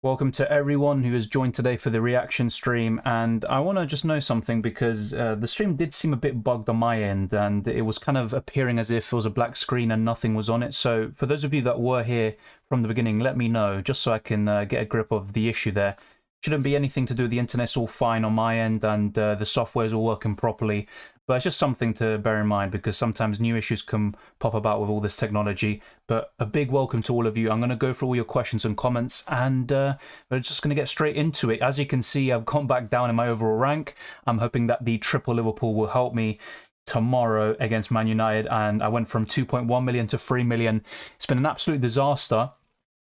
Welcome to everyone who has joined today for the reaction stream, and I want to just know something because the stream did seem a bit bugged on my end, and it was kind of appearing as if it was a black screen and nothing was on it. So for those of you that were here from the beginning, let me know just so I can get a grip of the issue there. Shouldn't be anything to do with the internet's all fine on my end, and the software's all working properly. But it's just something to bear in mind because sometimes new issues can pop about with all this technology. But a big welcome to all of you. I'm going to go through all your questions and comments, and we're just going to get straight into it. As you can see, I've gone back down in my overall rank. I'm hoping that the triple Liverpool will help me tomorrow against Man United, and I went from 2.1 million to 3 million. It's been an absolute disaster.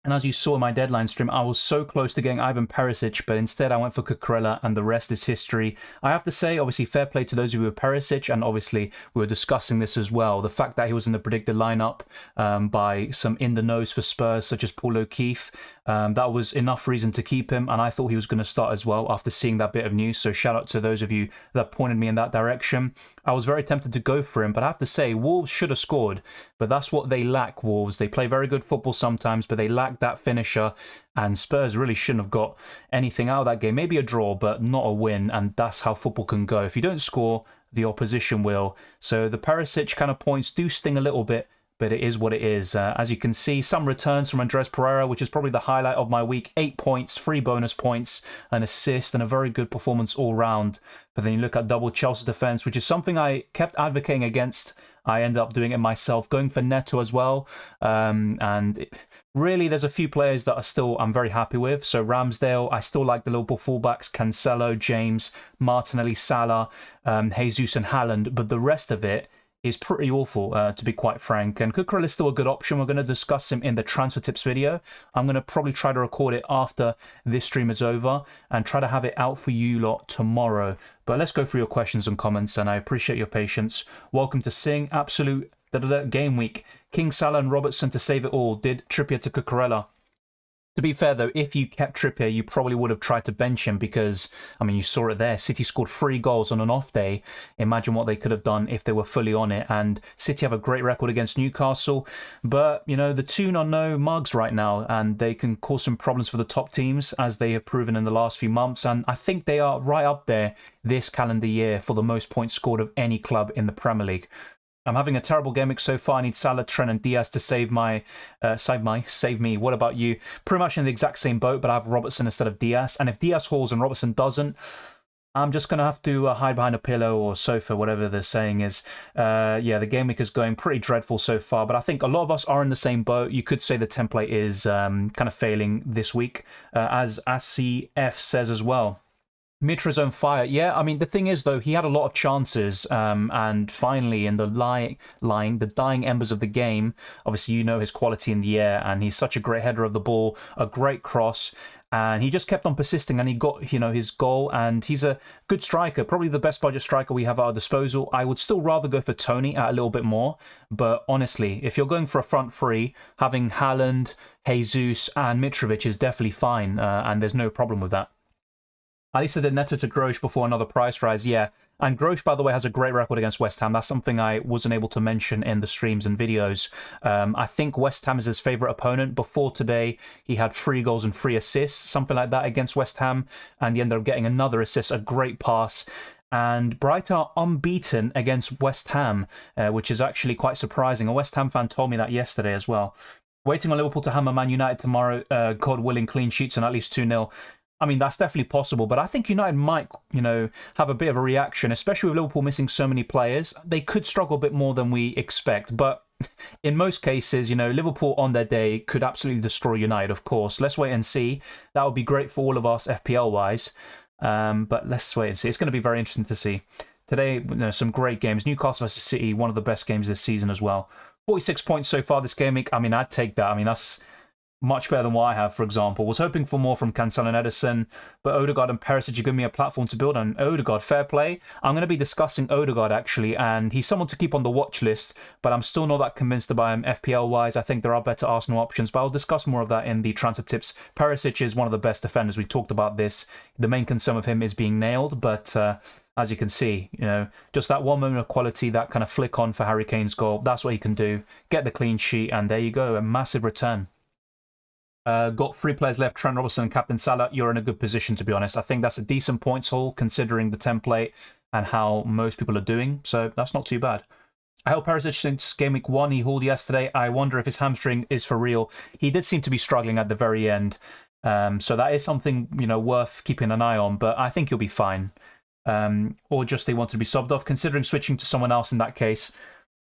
And as you saw in my deadline stream, I was so close to getting Ivan Perisic, but instead I went for Cucurella, and the rest is history. I have to say, obviously, fair play to those who were Perisic, and obviously we were discussing this as well. The fact that he was in the predicted lineup by some in-the-knows for Spurs, such as Paul O'Keefe, that was enough reason to keep him, and I thought he was going to start as well after seeing that bit of news. So shout out to those of you that pointed me in that direction. I was very tempted to go for him, but I have to say, Wolves should have scored, but that's what they lack, Wolves. They play very good football sometimes, but they lack that finisher, and Spurs really shouldn't have got anything out of that game. Maybe a draw, but not a win, and that's how football can go. If you don't score, the opposition will. So the Perisic kind of points do sting a little bit, but it is what it is. As you can see, some returns from Andres Pereira, which is probably the highlight of my week. 8 points, 3 bonus points, an assist, and a very good performance all round. But then you look at double Chelsea defence, which is something I kept advocating against. I ended up doing it myself, going for Neto as well. Really, there's a few players that I'm very happy with. So Ramsdale, I still like the Liverpool fullbacks, Cancelo, James, Martinelli, Salah, Jesus and Haaland. But the rest of it is pretty awful, to be quite frank. And Cucurella is still a good option. We're going to discuss him in the transfer tips video. I'm going to probably try to record it after this stream is over and try to have it out for you lot tomorrow. But let's go through your questions and comments, and I appreciate your patience. Welcome to Sing, Absolute Game Week. King, Salah and Robertson to save it all. Did Trippier to Cucurella. To be fair, though, if you kept Trippier, you probably would have tried to bench him because, I mean, you saw it there. City scored 3 goals on an off day. Imagine what they could have done if they were fully on it. And City have a great record against Newcastle. But, you know, the Toon are no mugs right now, and they can cause some problems for the top teams, as they have proven in the last few months. And I think they are right up there this calendar year for the most points scored of any club in the Premier League. I'm having a terrible game week so far. I need Salah, Trent and Diaz to save me. What about you? Pretty much in the exact same boat, but I have Robertson instead of Diaz. And if Diaz hauls and Robertson doesn't, I'm just going to have to hide behind a pillow or sofa, whatever the saying is. Yeah, the game week is going pretty dreadful so far, but I think a lot of us are in the same boat. You could say the template is kind of failing this week, as CF says as well. Mitra's on fire. Yeah, I mean, the thing is, though, he had a lot of chances, and finally, in the the dying embers of the game, obviously, you know his quality in the air, and he's such a great header of the ball, a great cross, and he just kept on persisting, and he got, you know, his goal, and he's a good striker, probably the best budget striker we have at our disposal. I would still rather go for Tony at a little bit more, but honestly, if you're going for a front three, having Haaland, Jesus, and Mitrovic is definitely fine, and there's no problem with that. At least I did Neto to Grosh before another price rise, yeah. And Grosh, by the way, has a great record against West Ham. That's something I wasn't able to mention in the streams and videos. I think West Ham is his favourite opponent. Before today, he had 3 goals and 3 assists, something like that against West Ham. And he ended up getting another assist, a great pass. And Brighton are unbeaten against West Ham, which is actually quite surprising. A West Ham fan told me that yesterday as well. Waiting on Liverpool to hammer Man United tomorrow, God willing, clean sheets and at least 2-0. I mean, that's definitely possible, but I think United might, you know, have a bit of a reaction, especially with Liverpool missing so many players. They could struggle a bit more than we expect, but in most cases, you know, Liverpool on their day could absolutely destroy United, of course. Let's wait and see. That would be great for all of us FPL-wise, but let's wait and see. It's going to be very interesting to see. Today, you know, some great games. Newcastle versus City, one of the best games this season as well. 46 points so far this game week. I mean, I'd take that. I mean, that's much better than what I have, for example. Was hoping for more from Cancelo and Edison, but Odegaard and Perisic give me a platform to build on. Odegaard, fair play. I'm going to be discussing Odegaard, actually, and he's someone to keep on the watch list, but I'm still not that convinced about him FPL-wise. I think there are better Arsenal options, but I'll discuss more of that in the transfer tips. Perisic is one of the best defenders. We talked about this. The main concern with him is being nailed, but as you can see, just that one moment of quality, that kind of flick on for Harry Kane's goal, that's what he can do. Get the clean sheet, and there you go, a massive return. Got 3 players left, Trent Robertson and Captain Salah. You're in a good position, to be honest. I think that's a decent points haul, considering the template and how most people are doing, so that's not too bad. I hope Perisic since game week 1 he hauled yesterday. I wonder if his hamstring is for real. He did seem to be struggling at the very end, so that is something worth keeping an eye on, but I think he'll be fine. Or just they want to be subbed off, considering switching to someone else in that case.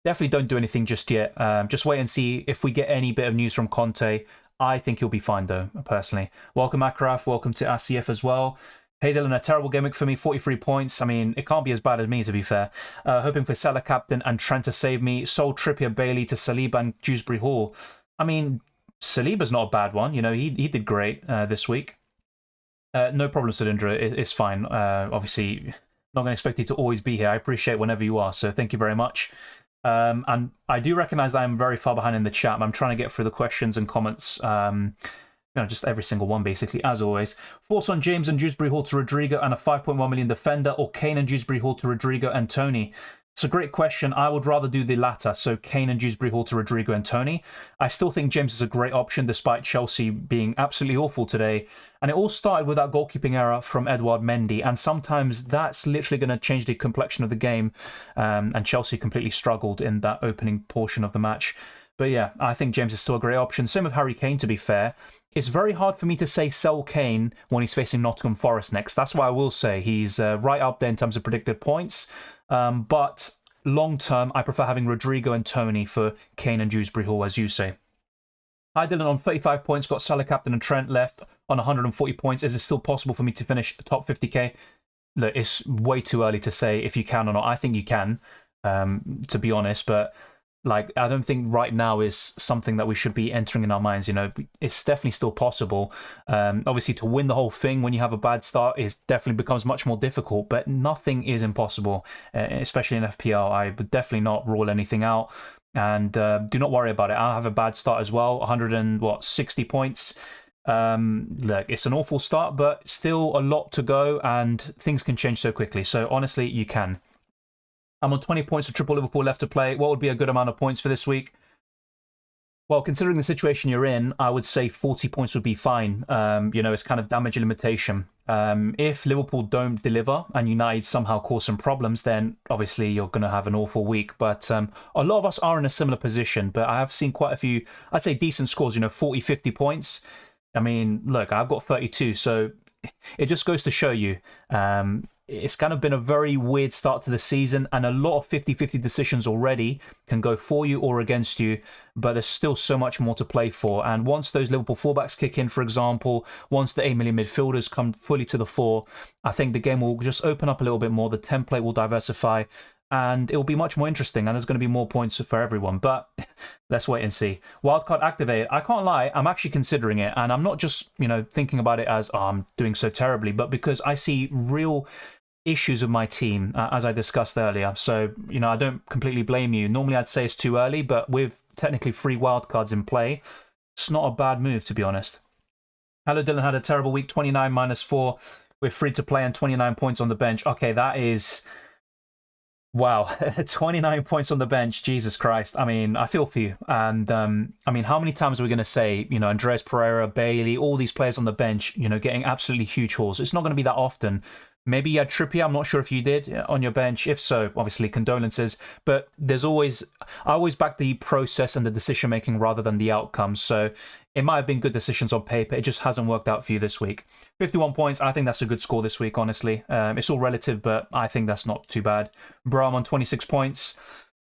Definitely don't do anything just yet. Just wait and see if we get any bit of news from Conte. I think he'll be fine, though, personally. Welcome, Akraf. Welcome to ACF as well. Hey, Dylan, a terrible game week for me, 43 points. I mean, it can't be as bad as me, to be fair. Hoping for Salah captain and Trent to save me. Sold Trippier, Bailey to Saliba and Dewsbury Hall. I mean, Saliba's not a bad one. He did great this week. No problem, Sudindra. It's fine. Obviously, not going to expect you to always be here. I appreciate whenever you are, so thank you very much. And I do recognise I'm very far behind in the chat. I'm trying to get through the questions and comments, just every single one, basically, as always. Thoughts on James and Dewsbury Hall to Rodrigo and a 5.1 million defender, or Kane and Dewsbury Hall to Rodrigo and Tony? It's a great question. I would rather do the latter, so Kane and Dewsbury Hall to Rodrigo and Tony. I still think James is a great option, despite Chelsea being absolutely awful today. And it all started with that goalkeeping error from Edouard Mendy, and sometimes that's literally going to change the complexion of the game. And Chelsea completely struggled in that opening portion of the match. But yeah, I think James is still a great option. Same with Harry Kane, to be fair. It's very hard for me to say sell Kane when he's facing Nottingham Forest next. That's why I will say he's right up there in terms of predicted points. But long term, I prefer having Rodrigo and Tony for Kane and Dewsbury Hall, as you say. Hi Dylan, on 35 points, got Salah captain and Trent left on 140 points. Is it still possible for me to finish top 50k? Look, it's way too early to say if you can or not. I think you can, to be honest, but I don't think right now is something that we should be entering in our minds. It's definitely still possible. Obviously, to win the whole thing when you have a bad start is definitely becomes much more difficult, but nothing is impossible, especially in FPL. I would definitely not rule anything out, and do not worry about it. I'll have a bad start as well, 160 points. Look, it's an awful start, but still a lot to go, and things can change so quickly. So honestly, you can. I'm on 20 points of triple Liverpool left to play. What would be a good amount of points for this week? Well, considering the situation you're in, I would say 40 points would be fine. It's kind of damage limitation. If Liverpool don't deliver and United somehow cause some problems, then obviously you're going to have an awful week. But a lot of us are in a similar position. But I have seen quite a few, I'd say decent scores, 40, 50 points. I mean, look, I've got 32, so it just goes to show you. It's kind of been a very weird start to the season, and a lot of 50-50 decisions already can go for you or against you, but there's still so much more to play for. And once those Liverpool fullbacks kick in, for example, once the 8 million midfielders come fully to the fore, I think the game will just open up a little bit more, the template will diversify, and it will be much more interesting, and there's going to be more points for everyone. But let's wait and see. Wildcard activated. I can't lie, I'm actually considering it, and I'm not just thinking about it as I'm doing so terribly, but because I see real issues with my team, as I discussed earlier. So I don't completely blame you. Normally I'd say it's too early, but with technically 3 wildcards in play, it's not a bad move, to be honest. Hello Dylan, had a terrible week, 29 minus 4 with free to play and 29 points on the bench. Okay, that is... Wow, 29 points on the bench, Jesus Christ. I mean, I feel for you. And, how many times are we going to say, Andreas Pereira, Bailey, all these players on the bench, getting absolutely huge hauls? It's not going to be that often. Maybe you had Trippier, I'm not sure if you did, on your bench. If so, obviously, condolences. But I always back the process and the decision-making rather than the outcome. So it might have been good decisions on paper. It just hasn't worked out for you this week. 51 points, I think that's a good score this week, honestly. It's all relative, but I think that's not too bad. Bro, I'm on 26 points.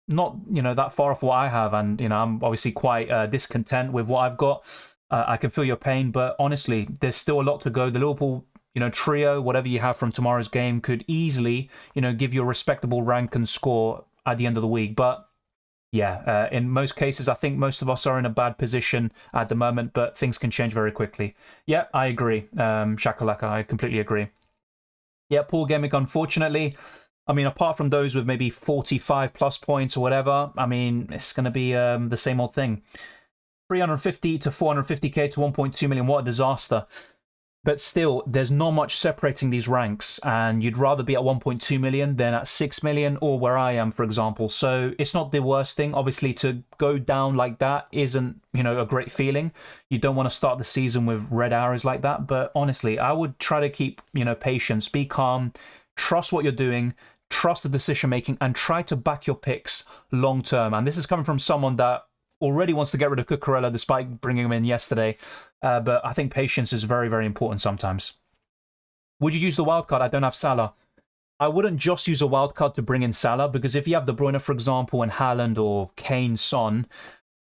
Not, that far off what I have. And, I'm obviously quite discontent with what I've got. I can feel your pain, but honestly, there's still a lot to go. The Liverpool trio, whatever you have from tomorrow's game, could easily, give you a respectable rank and score at the end of the week. But Yeah, in most cases, I think most of us are in a bad position at the moment, but things can change very quickly. Yeah, I agree. Shakalaka, I completely agree. Yeah, poor Gameweek, unfortunately. I mean, apart from those with maybe 45 plus points or whatever, I mean, it's going to be the same old thing. 350 to 450k to 1.2 million, what a disaster. But still, there's not much separating these ranks, and you'd rather be at 1.2 million than at 6 million, or where I am, for example. So it's not the worst thing. Obviously, to go down like that isn't, a great feeling. You don't want to start the season with red arrows like that. But honestly, I would try to keep, patience, be calm, trust what you're doing, trust the decision making, and try to back your picks long term. And this is coming from someone that already wants to get rid of Cucurella despite bringing him in yesterday. But I think patience is very, very important sometimes. Would you use the wildcard? I don't have Salah. I wouldn't just use a wildcard to bring in Salah, because if you have De Bruyne, for example, and Haaland or Kane, Son,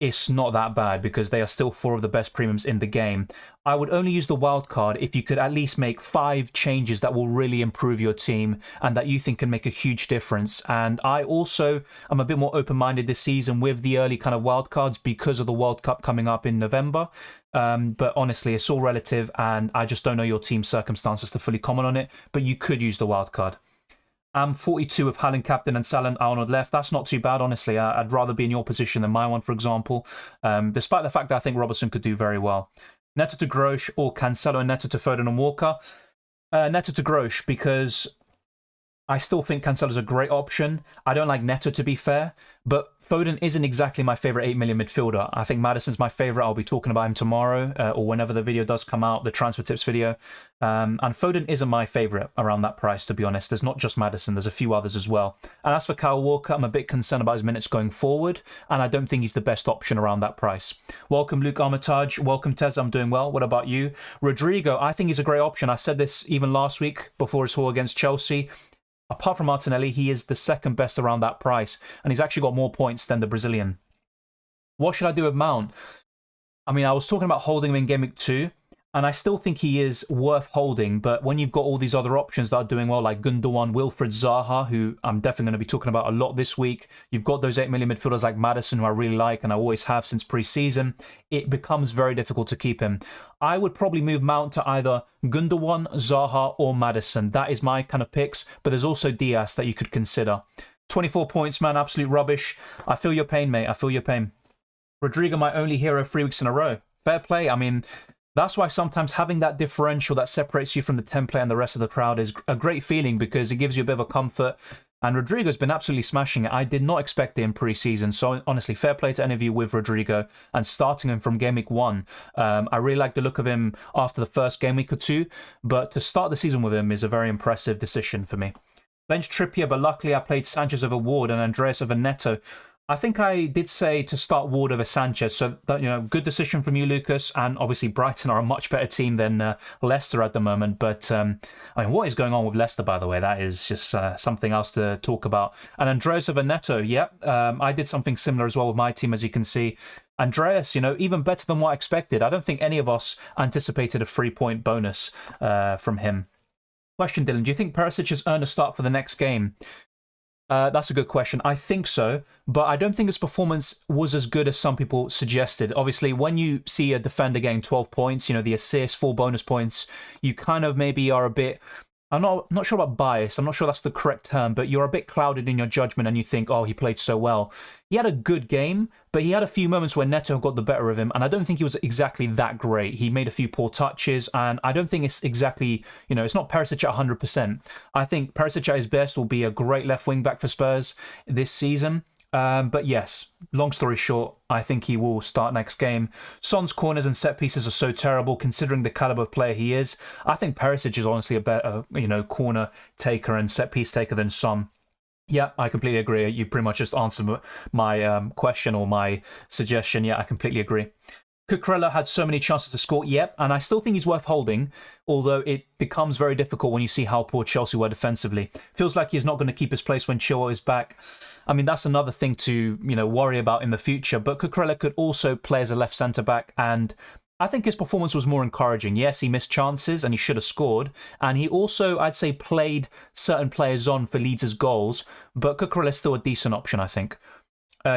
it's not that bad because they are still 4 of the best premiums in the game. I would only use the wildcard if you could at least make 5 changes that will really improve your team and that you think can make a huge difference. And I also am a bit more open-minded this season with the early kind of wildcards because of the World Cup coming up in November. But honestly, it's all relative, and I just don't know your team's circumstances to fully comment on it. But you could use the wildcard. I'm 42 with Haaland captain and Salah and Arnold left. That's not too bad, honestly. I'd rather be in your position than my one, for example, despite the fact that I think Robertson could do very well. Neto to Grosh or Cancelo and Neto to Foden and Walker. Neto to Grosh, because I still think Cancelo's a great option. I don't like Neto, to be fair, but Foden isn't exactly my favourite 8 million midfielder. I think Maddison's my favourite. I'll be talking about him tomorrow or whenever the video does come out, the transfer tips video. And Foden isn't my favourite around that price, to be honest. There's not just Maddison, there's a few others as well. And as for Kyle Walker, I'm a bit concerned about his minutes going forward, and I don't think he's the best option around that price. Welcome, Luke Armitage. Welcome, Tez. I'm doing well. What about you? Rodrigo, I think he's a great option. I said this even last week before his haul against Chelsea. Apart from Martinelli, he is the second best around that price, and he's actually got more points than the Brazilian. What should I do with Mount? I mean, I was talking about holding him in Game Week 2, and I still think he is worth holding, but when you've got all these other options that are doing well, like Gundogan, Wilfred Zaha, who I'm definitely going to be talking about a lot this week, you've got those 8 million midfielders like Maddison, who I really like, and I always have since pre-season, it becomes very difficult to keep him. I would probably move Mount to either Gundogan, Zaha, or Maddison. That is my kind of picks, but there's also Diaz that you could consider. 24 points, man, absolute rubbish. I feel your pain, mate. I feel your pain. Rodrigo, my only hero 3 weeks in a row. Fair play. I mean, that's why sometimes having that differential that separates you from the 10 player and the rest of the crowd is a great feeling, because it gives you a bit of a comfort. And Rodrigo's been absolutely smashing it. I did not expect it in pre-season. So honestly, fair play to any of you with Rodrigo and starting him from Game Week 1. I really like the look of him after the first Game Week or 2. But to start the season with him is a very impressive decision for me. Bench Trippier, but luckily I played Sanchez over Ward and Andreas over Neto. I think I did say to start Ward over Sanchez, so that, good decision from you, Lucas. And obviously, Brighton are a much better team than Leicester at the moment. But I mean, what is going on with Leicester, by the way? That is just something else to talk about. And Andreas over Neto, yeah, I did something similar as well with my team, as you can see. Andreas, even better than what I expected. I don't think any of us anticipated a 3-point bonus from him. Question, Dylan, do you think Perisic has earned a start for the next game? That's a good question. I think so, but I don't think his performance was as good as some people suggested. Obviously, when you see a defender getting 12 points, the assist, 4 bonus points, you kind of maybe are a bit... I'm not sure about bias. I'm not sure that's the correct term, but you're a bit clouded in your judgment and you think, oh, he played so well. He had a good game, but he had a few moments where Neto got the better of him, and I don't think he was exactly that great. He made a few poor touches, and I don't think it's exactly, it's not Perisic at 100%. I think Perisic at his best will be a great left wing back for Spurs this season. But yes, long story short, I think he will start next game. Son's corners and set pieces are so terrible considering the caliber of player he is. I think Perisic is honestly a better, corner taker and set piece taker than Son. Yeah, I completely agree. You pretty much just answered my question or my suggestion. Yeah, I completely agree. Cucurella had so many chances to score, yep, and I still think he's worth holding, although it becomes very difficult when you see how poor Chelsea were defensively. Feels like he's not going to keep his place when Chilwell is back. I mean, that's another thing to, worry about in the future, but Cucurella could also play as a left centre-back, and I think his performance was more encouraging. Yes, he missed chances and he should have scored, and he also, I'd say, played certain players on for Leeds' goals, but Cucurella is still a decent option, I think.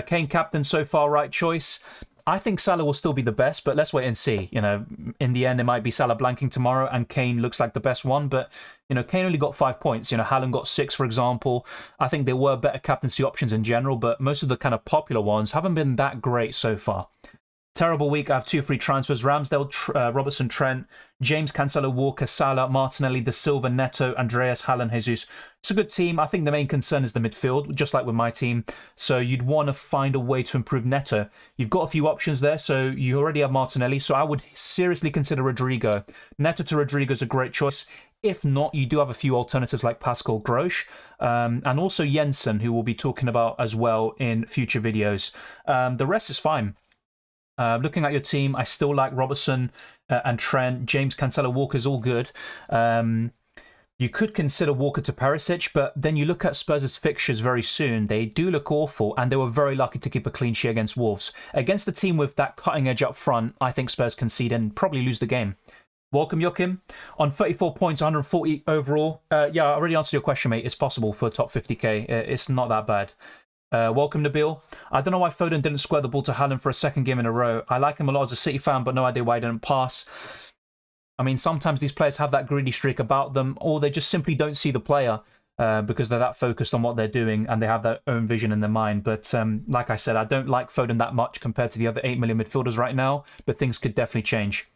Kane captain so far, right choice. I think Salah will still be the best, but let's wait and see. You know, in the end, it might be Salah blanking tomorrow, and Kane looks like the best one. But, you know, Kane only got 5 points. You know, Haaland got 6, for example. I think there were better captaincy options in general, but most of the kind of popular ones haven't been that great so far. Terrible week. I have 2 free transfers. Ramsdale, Robertson, Trent, James, Cancelo, Walker, Salah, Martinelli, De Silva, Neto, Andreas, Haaland, Jesus. It's a good team. I think the main concern is the midfield, just like with my team. So you'd want to find a way to improve Neto. You've got a few options there. So you already have Martinelli. So I would seriously consider Rodrigo. Neto to Rodrigo is a great choice. If not, you do have a few alternatives like Pascal Grosch and also Jensen, who we'll be talking about as well in future videos. The rest is fine. Looking at your team, I still like Robertson and Trent. James, Cancelo, Walker's all good. You could consider Walker to Perisic, but then you look at Spurs' fixtures very soon. They do look awful, and they were very lucky to keep a clean sheet against Wolves. Against a team with that cutting edge up front, I think Spurs concede and probably lose the game. Welcome, Joachim. On 34 points, 140 overall. Yeah, I already answered your question, mate. It's possible for top 50k. It's not that bad. Welcome, Nabil. I don't know why Foden didn't square the ball to Haaland for a second game in a row. I like him a lot as a City fan, but no idea why he didn't pass. I mean, sometimes these players have that greedy streak about them, or they just simply don't see the player because they're that focused on what they're doing and they have their own vision in their mind. But like I said, I don't like Foden that much compared to the other 8 million midfielders right now, but things could definitely change.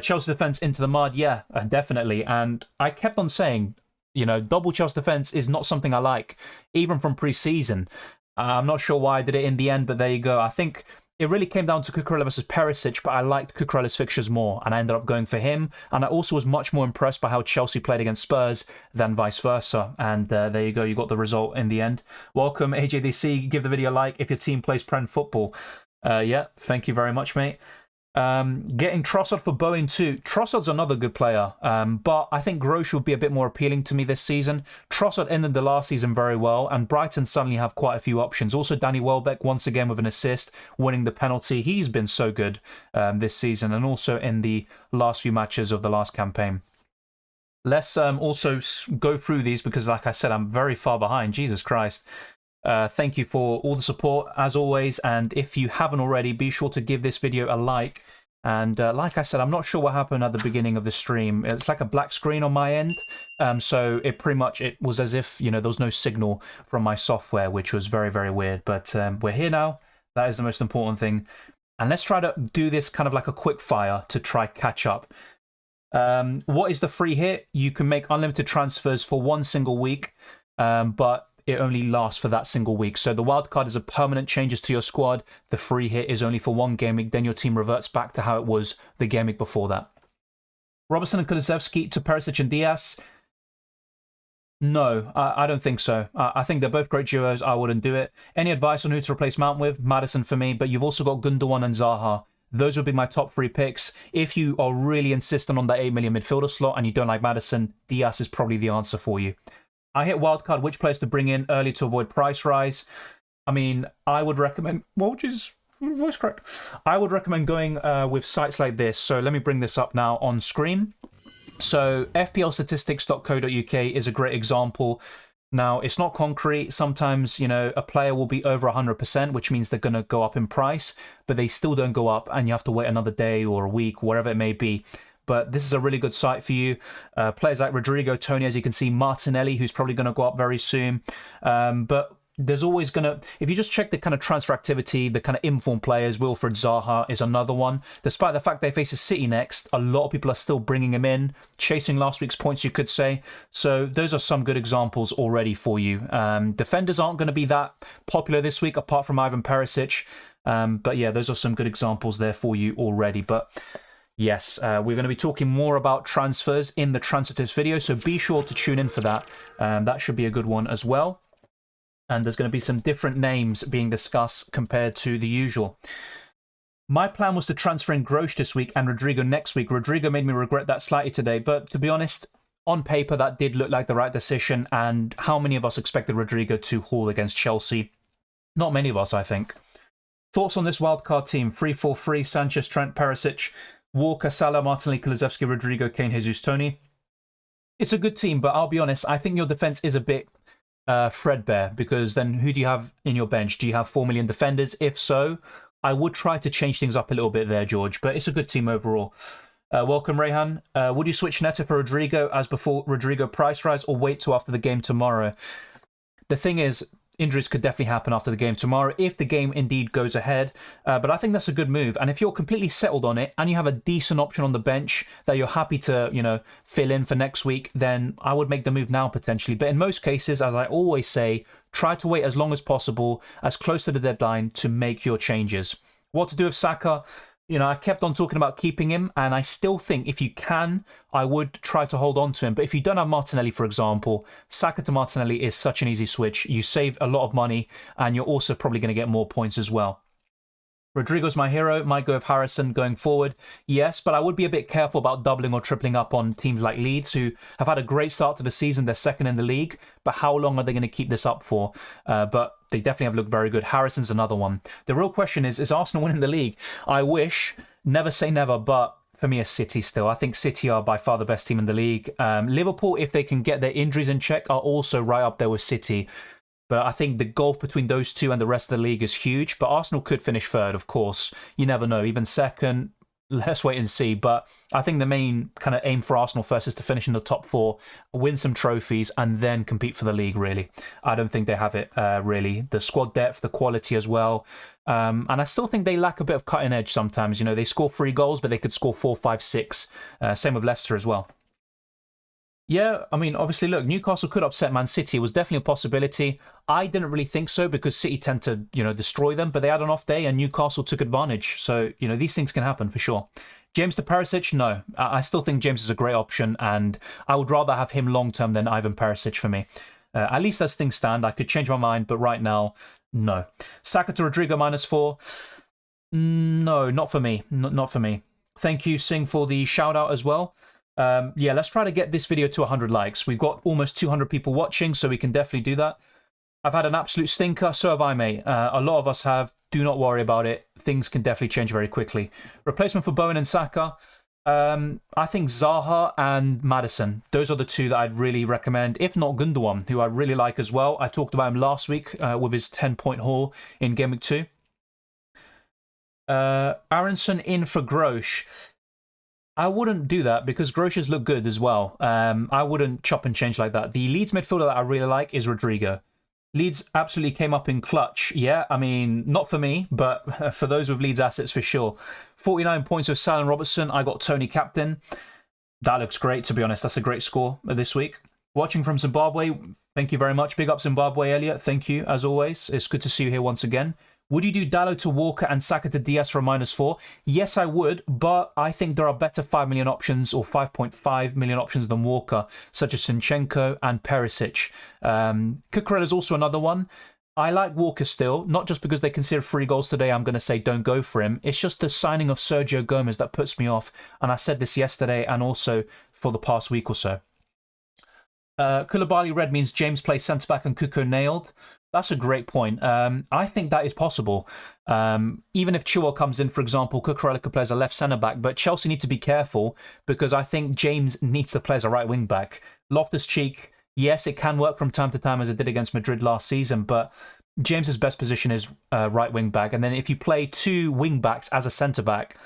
Chelsea defence into the mud, yeah, definitely. And I kept on saying, you know, double Chelsea defence is not something I like, even from pre-season. I'm not sure why I did it in the end, but there you go. I think it really came down to Cucurella versus Perisic, but I liked Cucurella's fixtures more, and I ended up going for him. And I also was much more impressed by how Chelsea played against Spurs than vice versa. And there you go, you got the result in the end. Welcome, AJDC. Give the video a like if your team plays Prem football. Yeah, thank you very much, mate. Getting Trossard for Bowen too. Trossard's another good player, but I think Grosch would be a bit more appealing to me this season. Trossard ended the last season very well, and Brighton suddenly have quite a few options. Also, Danny Welbeck once again with an assist, winning the penalty. He's been so good this season, and also in the last few matches of the last campaign. Let's also go through these because, like I said, I'm very far behind. Jesus Christ. Thank you for all the support, as always, and if you haven't already, be sure to give this video a like. And like I said, I'm not sure what happened at the beginning of the stream. It's like a black screen on my end, so it was as if, you know, there was no signal from my software, which was very, very weird. But we're here now. That is the most important thing. And let's try to do this kind of like a quick fire to try catch up. What is the free hit? You can make unlimited transfers for one single week, but it only lasts for that single week. So the wildcard is a permanent changes to your squad. The free hit is only for one game week. Then your team reverts back to how it was the game week before that. Robertson and Kulusevski to Perisic and Diaz. No, I don't think so. I think they're both great duos. I wouldn't do it. Any advice on who to replace Mount with? Maddison for me, but you've also got Gundogan and Zaha. Those would be my top 3 picks. If you are really insistent on that 8 million midfielder slot and you don't like Maddison, Diaz is probably the answer for you. I hit wildcard which players to bring in early to avoid price rise. I mean, I would recommend... Well, geez, voice crack. I would recommend going with sites like this. So let me bring this up now on screen. So fplstatistics.co.uk is a great example. Now, it's not concrete. Sometimes, you know, a player will be over 100%, which means they're going to go up in price, but they still don't go up, and you have to wait another day or a week, whatever it may be. But this is a really good site for you. Players like Rodrigo, Tony, as you can see, Martinelli, who's probably going to go up very soon. But there's always going to... If you just check the kind of transfer activity, the kind of informed players, Wilfred Zaha is another one. Despite the fact they face a City next, a lot of people are still bringing him in, chasing last week's points, you could say. So those are some good examples already for you. Defenders aren't going to be that popular this week, apart from Ivan Perisic. But yeah, those are some good examples there for you already. But... yes, we're going to be talking more about transfers in the transfer tips video, so be sure to tune in for that. That should be a good one as well. And there's going to be some different names being discussed compared to the usual. My plan was to transfer in Grosch this week and Rodrigo next week. Rodrigo made me regret that slightly today, but to be honest, on paper that did look like the right decision. And how many of us expected Rodrigo to haul against Chelsea? Not many of us, I think. Thoughts on this wildcard team? 3-4-3, Sanchez, Trent, Perisic, Walker, Salah, Martinelli, Kulusevski, Rodrigo, Kane, Jesus, Tony. It's a good team, but I'll be honest, I think your defence is a bit Fredbear, because then who do you have in your bench? Do you have 4 million defenders? If so, I would try to change things up a little bit there, George, but it's a good team overall. Welcome, Rayhan. Would you switch Neto for Rodrigo as before Rodrigo price rise, or wait till after the game tomorrow? The thing is, injuries could definitely happen after the game tomorrow if the game indeed goes ahead. But I think that's a good move. And if you're completely settled on it and you have a decent option on the bench that you're happy to, you know, fill in for next week, then I would make the move now potentially. But in most cases, as I always say, try to wait as long as possible, as close to the deadline to make your changes. What to do with Saka? You know, I kept on talking about keeping him, and I still think if you can, I would try to hold on to him. But if you don't have Martinelli, for example, Saka to Martinelli is such an easy switch. You save a lot of money, and you're also probably going to get more points as well. Rodrigo's my hero. Might go with Harrison going forward. Yes, but I would be a bit careful about doubling or tripling up on teams like Leeds, who have had a great start to the season. They're second in the league, but how long are they going to keep this up for? But they definitely have looked very good. Harrison's another one. The real question is Arsenal winning the league? I wish. Never say never, but for me, it's City still. I think City are by far the best team in the league. Liverpool, if they can get their injuries in check, are also right up there with City. But I think the gulf between those two and the rest of the league is huge. But Arsenal could finish third, of course. You never know. Even second, let's wait and see. But I think the main kind of aim for Arsenal first is to finish in the top four, win some trophies, and then compete for the league, really. I don't think they have it, really. The squad depth, the quality as well. And I still think they lack a bit of cutting edge sometimes. You know, they score 3 goals, but they could score 4, 5, 6. Same with Leicester as well. Yeah, I mean, obviously, look, Newcastle could upset Man City. It was definitely a possibility. I didn't really think so because City tend to, you know, destroy them, but they had an off day and Newcastle took advantage. So, you know, these things can happen for sure. James to Perisic? No. I still think James is a great option and I would rather have him long-term than Ivan Perisic for me. At least as things stand, I could change my mind, but right now, no. Saka to Rodrigo -4? No, not for me. Not for me. Thank you, Singh, for the shout-out as well. Yeah, let's try to get this video to 100 likes. We've got almost 200 people watching, so we can definitely do that. I've had an absolute stinker, so have I, mate. A lot of us have. Do not worry about it. Things can definitely change very quickly. Replacement for Bowen and Saka? I think Zaha and Maddison. Those are the two that I'd really recommend. If not Gundogan, who I really like as well. I talked about him last week with his 10-point haul in Gameweek 2. Aronson in for Grosh. I wouldn't do that because Grosh's look good as well. I wouldn't chop and change like that. The Leeds midfielder that I really like is Rodrigo. Leeds absolutely came up in clutch. Yeah, I mean, not for me, but for those with Leeds assets for sure. 49 points of Salah and Robertson. I got Tony captain. That looks great, to be honest. That's a great score this week. Watching from Zimbabwe. Thank you very much. Big up Zimbabwe, Elliot. Thank you, as always. It's good to see you here once again. Would you do Dalot to Walker and Saka to Diaz for a -4? Yes, I would, but I think there are better 5 million options or 5.5 million options than Walker, such as Zinchenko and Perisic. Cucurella is also another one. I like Walker still, not just because they considered 3 goals today, I'm going to say don't go for him. It's just the signing of Sergio Gomez that puts me off, and I said this yesterday and also for the past week or so. Koulibaly red means James plays centre-back and Cuco nailed. That's a great point. I think that is possible. Even if Chilwell comes in, for example, Cucurella could play as a left centre-back, but Chelsea need to be careful because I think James needs to play as a right wing-back. Loftus-Cheek, yes, it can work from time to time as it did against Madrid last season, but James's best position is right wing-back. And then if you play 2 wing-backs as a centre-back,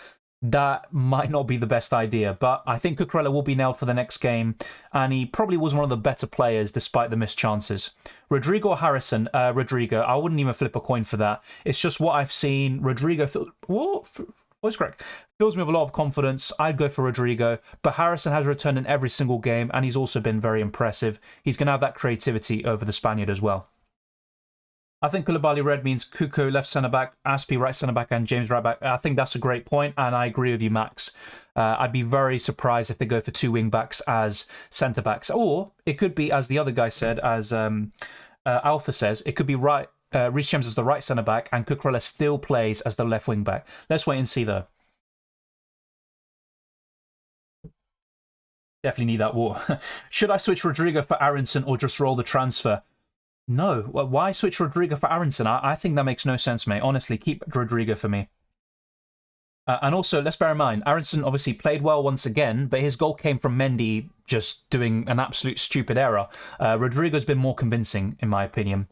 that might not be the best idea, but I think Cucurella will be nailed for the next game, and he probably was one of the better players despite the missed chances. Rodrigo or Harrison? Rodrigo. I wouldn't even flip a coin for that. It's just what I've seen. Rodrigo was correct. Fills me with a lot of confidence. I'd go for Rodrigo, but Harrison has returned in every single game, and he's also been very impressive. He's going to have that creativity over the Spaniard as well. I think Koulibaly red means Cuco left centre-back, Aspie right centre-back, and James right-back. I think that's a great point, and I agree with you, Max. I'd be very surprised if they go for 2 wing-backs as centre-backs. Or it could be, as the other guy said, as Alpha says, it could be Reece James as the right centre-back, and Cucurella still plays as the left wing-back. Let's wait and see, though. Definitely need that war. Should I switch Rodrigo for Aronson or just roll the transfer? No, why switch Rodrigo for Aronson? I think that makes no sense, mate. Honestly, keep Rodrigo for me. And also, let's bear in mind, Aaronson obviously played well once again, but his goal came from Mendy just doing an absolute stupid error. Rodrigo's been more convincing, in my opinion.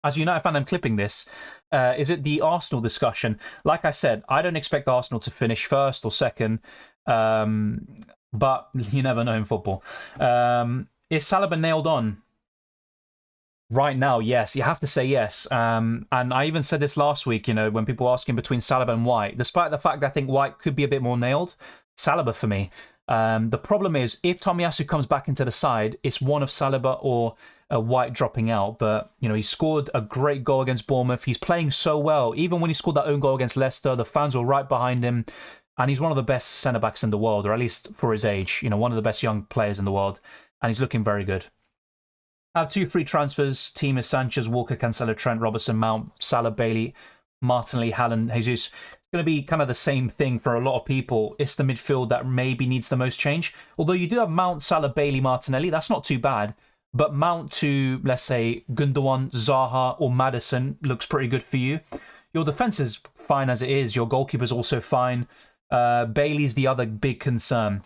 As a United fan, I'm clipping this. Is it the Arsenal discussion? Like I said, I don't expect Arsenal to finish first or second, but you never know in football. Is Salah nailed on? Right now, yes. You have to say yes. And I even said this last week, when people were asking between Salah and White, despite the fact that I think White could be a bit more nailed, Salah for me. The problem is, if Tomiyasu comes back into the side, it's one of Salah or White dropping out. But, he scored a great goal against Bournemouth. He's playing so well. Even when he scored that own goal against Leicester, the fans were right behind him. And he's one of the best centre-backs in the world, or at least for his age. One of the best young players in the world. And he's looking very good. I have 2 free transfers. Team is Sanchez, Walker, Cancelo, Trent, Robertson, Mount, Salah, Bailey, Martinelli, Haaland, Jesus. It's going to be kind of the same thing for a lot of people. It's the midfield that maybe needs the most change. Although you do have Mount, Salah, Bailey, Martinelli. That's not too bad. But Mount to, let's say, Gundogan, Zaha or Maddison looks pretty good for you. Your defence is fine as it is. Your goalkeeper's also fine. Bailey's the other big concern.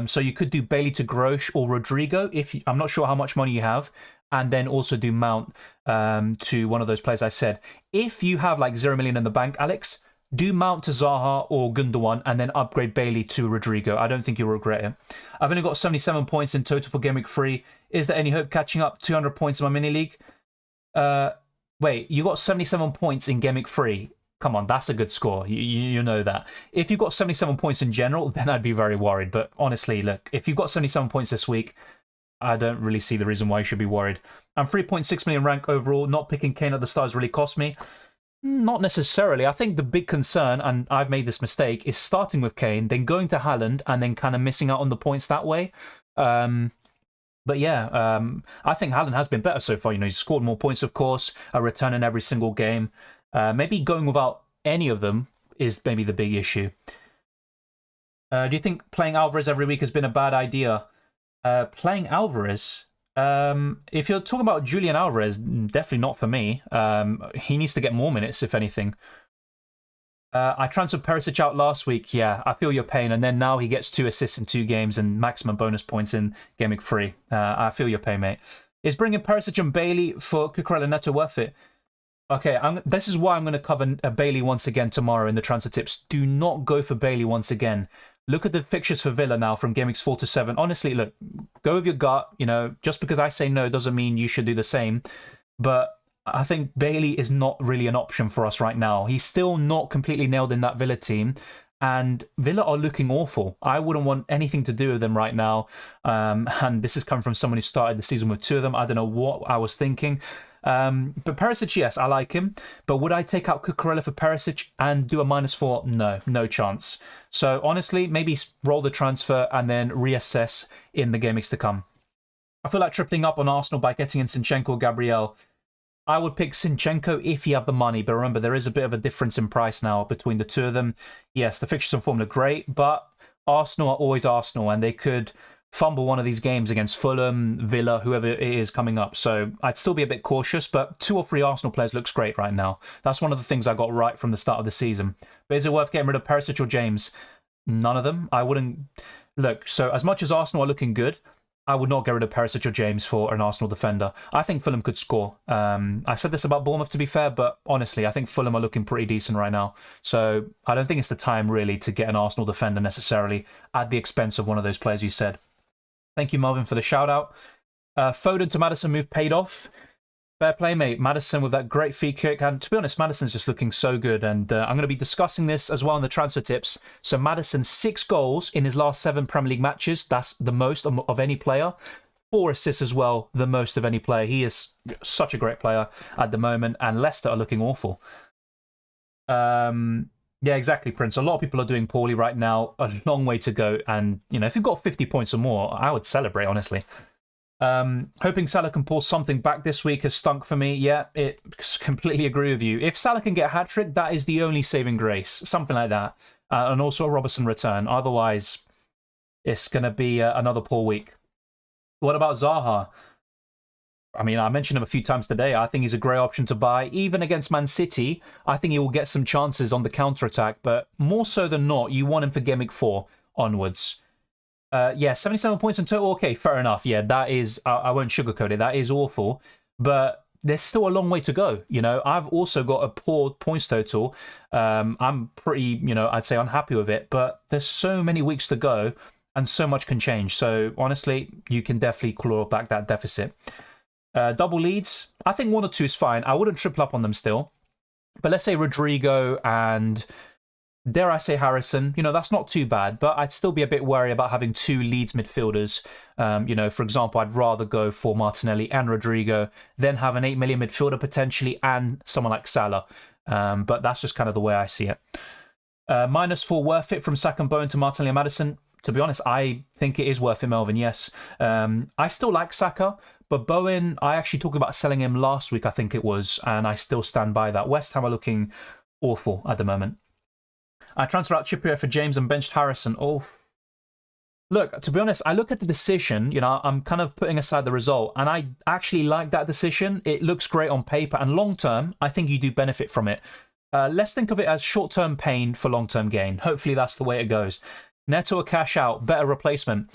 So you could do Bailey to Grosh or Rodrigo. I'm not sure how much money you have. And then also do Mount to one of those players I said. If you have like 0 million in the bank, Alex, do Mount to Zaha or Gundogan and then upgrade Bailey to Rodrigo. I don't think you'll regret it. I've only got 77 points in total for Gameweek 3. Is there any hope catching up 200 points in my mini league? Wait, you got 77 points in Gameweek 3. Come on, that's a good score. You know that. If you've got 77 points in general, then I'd be very worried. But honestly, look, if you've got 77 points this week, I don't really see the reason why you should be worried. I'm 3.6 million rank overall. Not picking Kane at the start has really cost me. Not necessarily. I think the big concern, and I've made this mistake, is starting with Kane, then going to Haaland, and then kind of missing out on the points that way. But yeah, I think Haaland has been better so far. He's scored more points, of course, a return in every single game. Maybe going without any of them is maybe the big issue. Do you think playing Alvarez every week has been a bad idea? Playing Alvarez, if you're talking about Julian Alvarez, definitely not for me. He needs to get more minutes, if anything. I transferred Perisic out last week. Yeah, I feel your pain. And then now he gets 2 assists in 2 games and maximum bonus points in Gameweek 3. I feel your pain, mate. Is bringing Perisic and Bailey for Cucurella Neto worth it? Okay, this is why I'm going to cover Bailey once again tomorrow in the transfer tips. Do not go for Bailey once again. Look at the fixtures for Villa now from Game Weeks 4 to 7. Honestly, look, go with your gut. Just because I say no doesn't mean you should do the same. But I think Bailey is not really an option for us right now. He's still not completely nailed in that Villa team. And Villa are looking awful. I wouldn't want anything to do with them right now. And this is coming from someone who started the season with 2 of them. I don't know what I was thinking. But Perisic, yes, I like him. But would I take out Cucurella for Perisic and do a -4? No, no chance. So honestly, maybe roll the transfer and then reassess in the game weeks to come. I feel like tripling up on Arsenal by getting in Zinchenko or Gabriel. I would pick Zinchenko if you have the money. But remember, there is a bit of a difference in price now between the 2 of them. Yes, the fixtures and form look great, but Arsenal are always Arsenal, and they could fumble one of these games against Fulham, Villa, whoever it is coming up. So I'd still be a bit cautious, but 2 or 3 Arsenal players looks great right now. That's one of the things I got right from the start of the season. But is it worth getting rid of Perisic or James? None of them. I wouldn't. Look, so as much as Arsenal are looking good, I would not get rid of Perisic or James for an Arsenal defender. I think Fulham could score. I said this about Bournemouth, to be fair, but honestly, I think Fulham are looking pretty decent right now. So I don't think it's the time, really, to get an Arsenal defender necessarily at the expense of one of those players you said. Thank you, Marvin, for the shout-out. Foden to Maddison move paid off. Fair play, mate. Maddison with that great free kick. And to be honest, Maddison's just looking so good. And I'm going to be discussing this as well in the transfer tips. So Maddison, 6 goals in his last 7 Premier League matches. That's the most of any player. 4 assists as well, the most of any player. He is such a great player at the moment. And Leicester are looking awful. Yeah, exactly, Prince. A lot of people are doing poorly right now. A long way to go. And, if you've got 50 points or more, I would celebrate, honestly. Hoping Salah can pull something back this week has stunk for me. Yeah, completely agree with you. If Salah can get a hat-trick, that is the only saving grace. Something like that. And also a Robertson return. Otherwise, it's going to be another poor week. What about Zaha? I mean, I mentioned him a few times today. I think he's a great option to buy. Even against Man City, I think he will get some chances on the counter-attack, but more so than not, you want him for Game Week 4 onwards. Yeah, 77 points in total. Okay, fair enough. Yeah, that is, I won't sugarcoat it. That is awful, but there's still a long way to go. You know, I've also got a poor points total. I'm pretty, I'd say unhappy with it, but there's so many weeks to go and so much can change. So honestly, you can definitely claw back that deficit. Double leads, I think 1 or 2 is fine. I wouldn't triple up on them still. But let's say Rodrigo and, dare I say, Harrison. That's not too bad, but I'd still be a bit wary about having 2 Leeds midfielders. For example, I'd rather go for Martinelli and Rodrigo, then have an 8 million midfielder potentially and someone like Salah. But that's just kind of the way I see it. -4 worth it from Saka and Bowen to Martinelli and Maddison. To be honest, I think it is worth it, Melvin, yes. I still like Saka, but Bowen, I actually talked about selling him last week, I think it was, and I still stand by that. West Ham are looking awful at the moment. I transferred out Trippier for James and benched Harrison. Oh, look, to be honest, I look at the decision, I'm kind of putting aside the result, and I actually like that decision. It looks great on paper, and long-term, I think you do benefit from it. Let's think of it as short-term pain for long-term gain. Hopefully that's the way it goes. Neto or cash out, better replacement.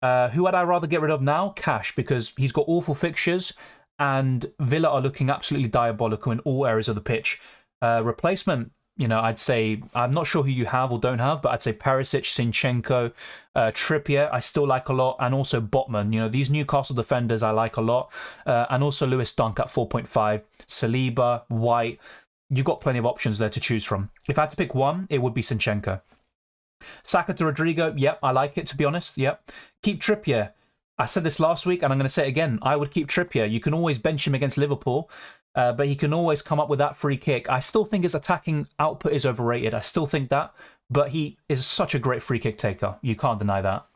Who would I rather get rid of now? Cash, because he's got awful fixtures and Villa are looking absolutely diabolical in all areas of the pitch. Replacement, I'd say, I'm not sure who you have or don't have, but I'd say Perisic, Zinchenko, Trippier, I still like a lot, and also Botman. These Newcastle defenders I like a lot, and also Lewis Dunk at 4.5, Saliba, White. You've got plenty of options there to choose from. If I had to pick one, it would be Zinchenko. Saka to Rodrigo, yep, I like it, to be honest, yep. Keep Trippier. I said this last week, and I'm going to say it again. I would keep Trippier. You can always bench him against Liverpool, but he can always come up with that free kick. I still think his attacking output is overrated. I still think that, but he is such a great free kick taker. You can't deny that.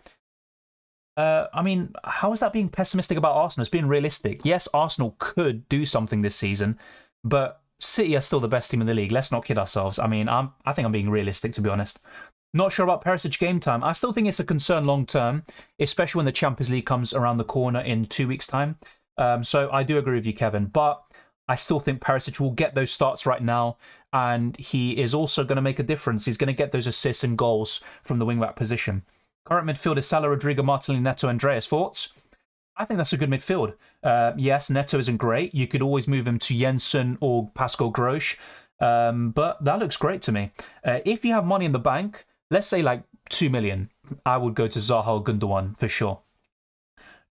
I mean, how is that being pessimistic about Arsenal? It's being realistic. Yes, Arsenal could do something this season, but City are still the best team in the league. Let's not kid ourselves. I mean, I think I'm being realistic, to be honest. Not sure about Perisic game time. I still think it's a concern long term, especially when the Champions League comes around the corner in 2 weeks' time. So I do agree with you, Kevin. But I still think Perisic will get those starts right now, and he is also going to make a difference. He's going to get those assists and goals from the wing-back position. Current midfield is Salah, Rodrigo, Martinelli, Neto, Andreas. Thoughts? I think that's a good midfield. Yes, Neto isn't great. You could always move him to Jensen or Pascal Grosch, but that looks great to me. If you have money in the bank, let's say like 2 million, I would go to Zaha or Gundogan for sure.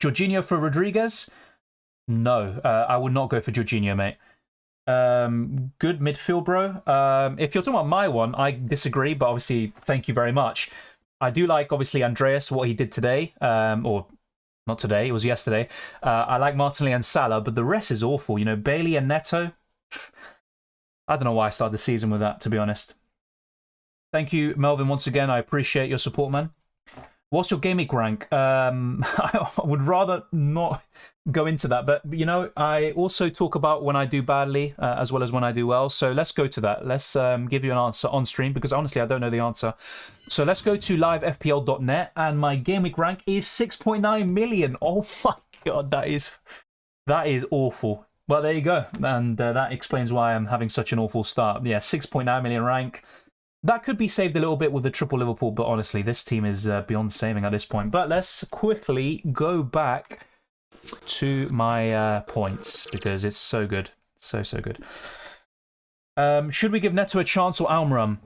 Jorginho for Rodriguez? No, I would not go for Jorginho, mate. Good midfield, bro. If you're talking about my one, I disagree, but obviously, thank you very much. I do like, obviously, Andreas, what he did today, or not today, it was yesterday. I like Martinelli and Salah, but the rest is awful. Bailey and Neto, I don't know why I started the season with that, to be honest. Thank you, Melvin, once again. I appreciate your support, man. What's your game week rank? I would rather not go into that, but I also talk about when I do badly as well as when I do well. So let's go to that. Let's give you an answer on stream, because honestly, I don't know the answer. So let's go to livefpl.net, and my game week rank is 6.9 million. Oh my god, that is awful. Well, there you go, and that explains why I'm having such an awful start. Yeah, 6.9 million rank. That could be saved a little bit with the triple Liverpool, but honestly, this team is beyond saving at this point. But let's quickly go back to my points, because it's so good. So good. Should we give Neto a chance or Almiron?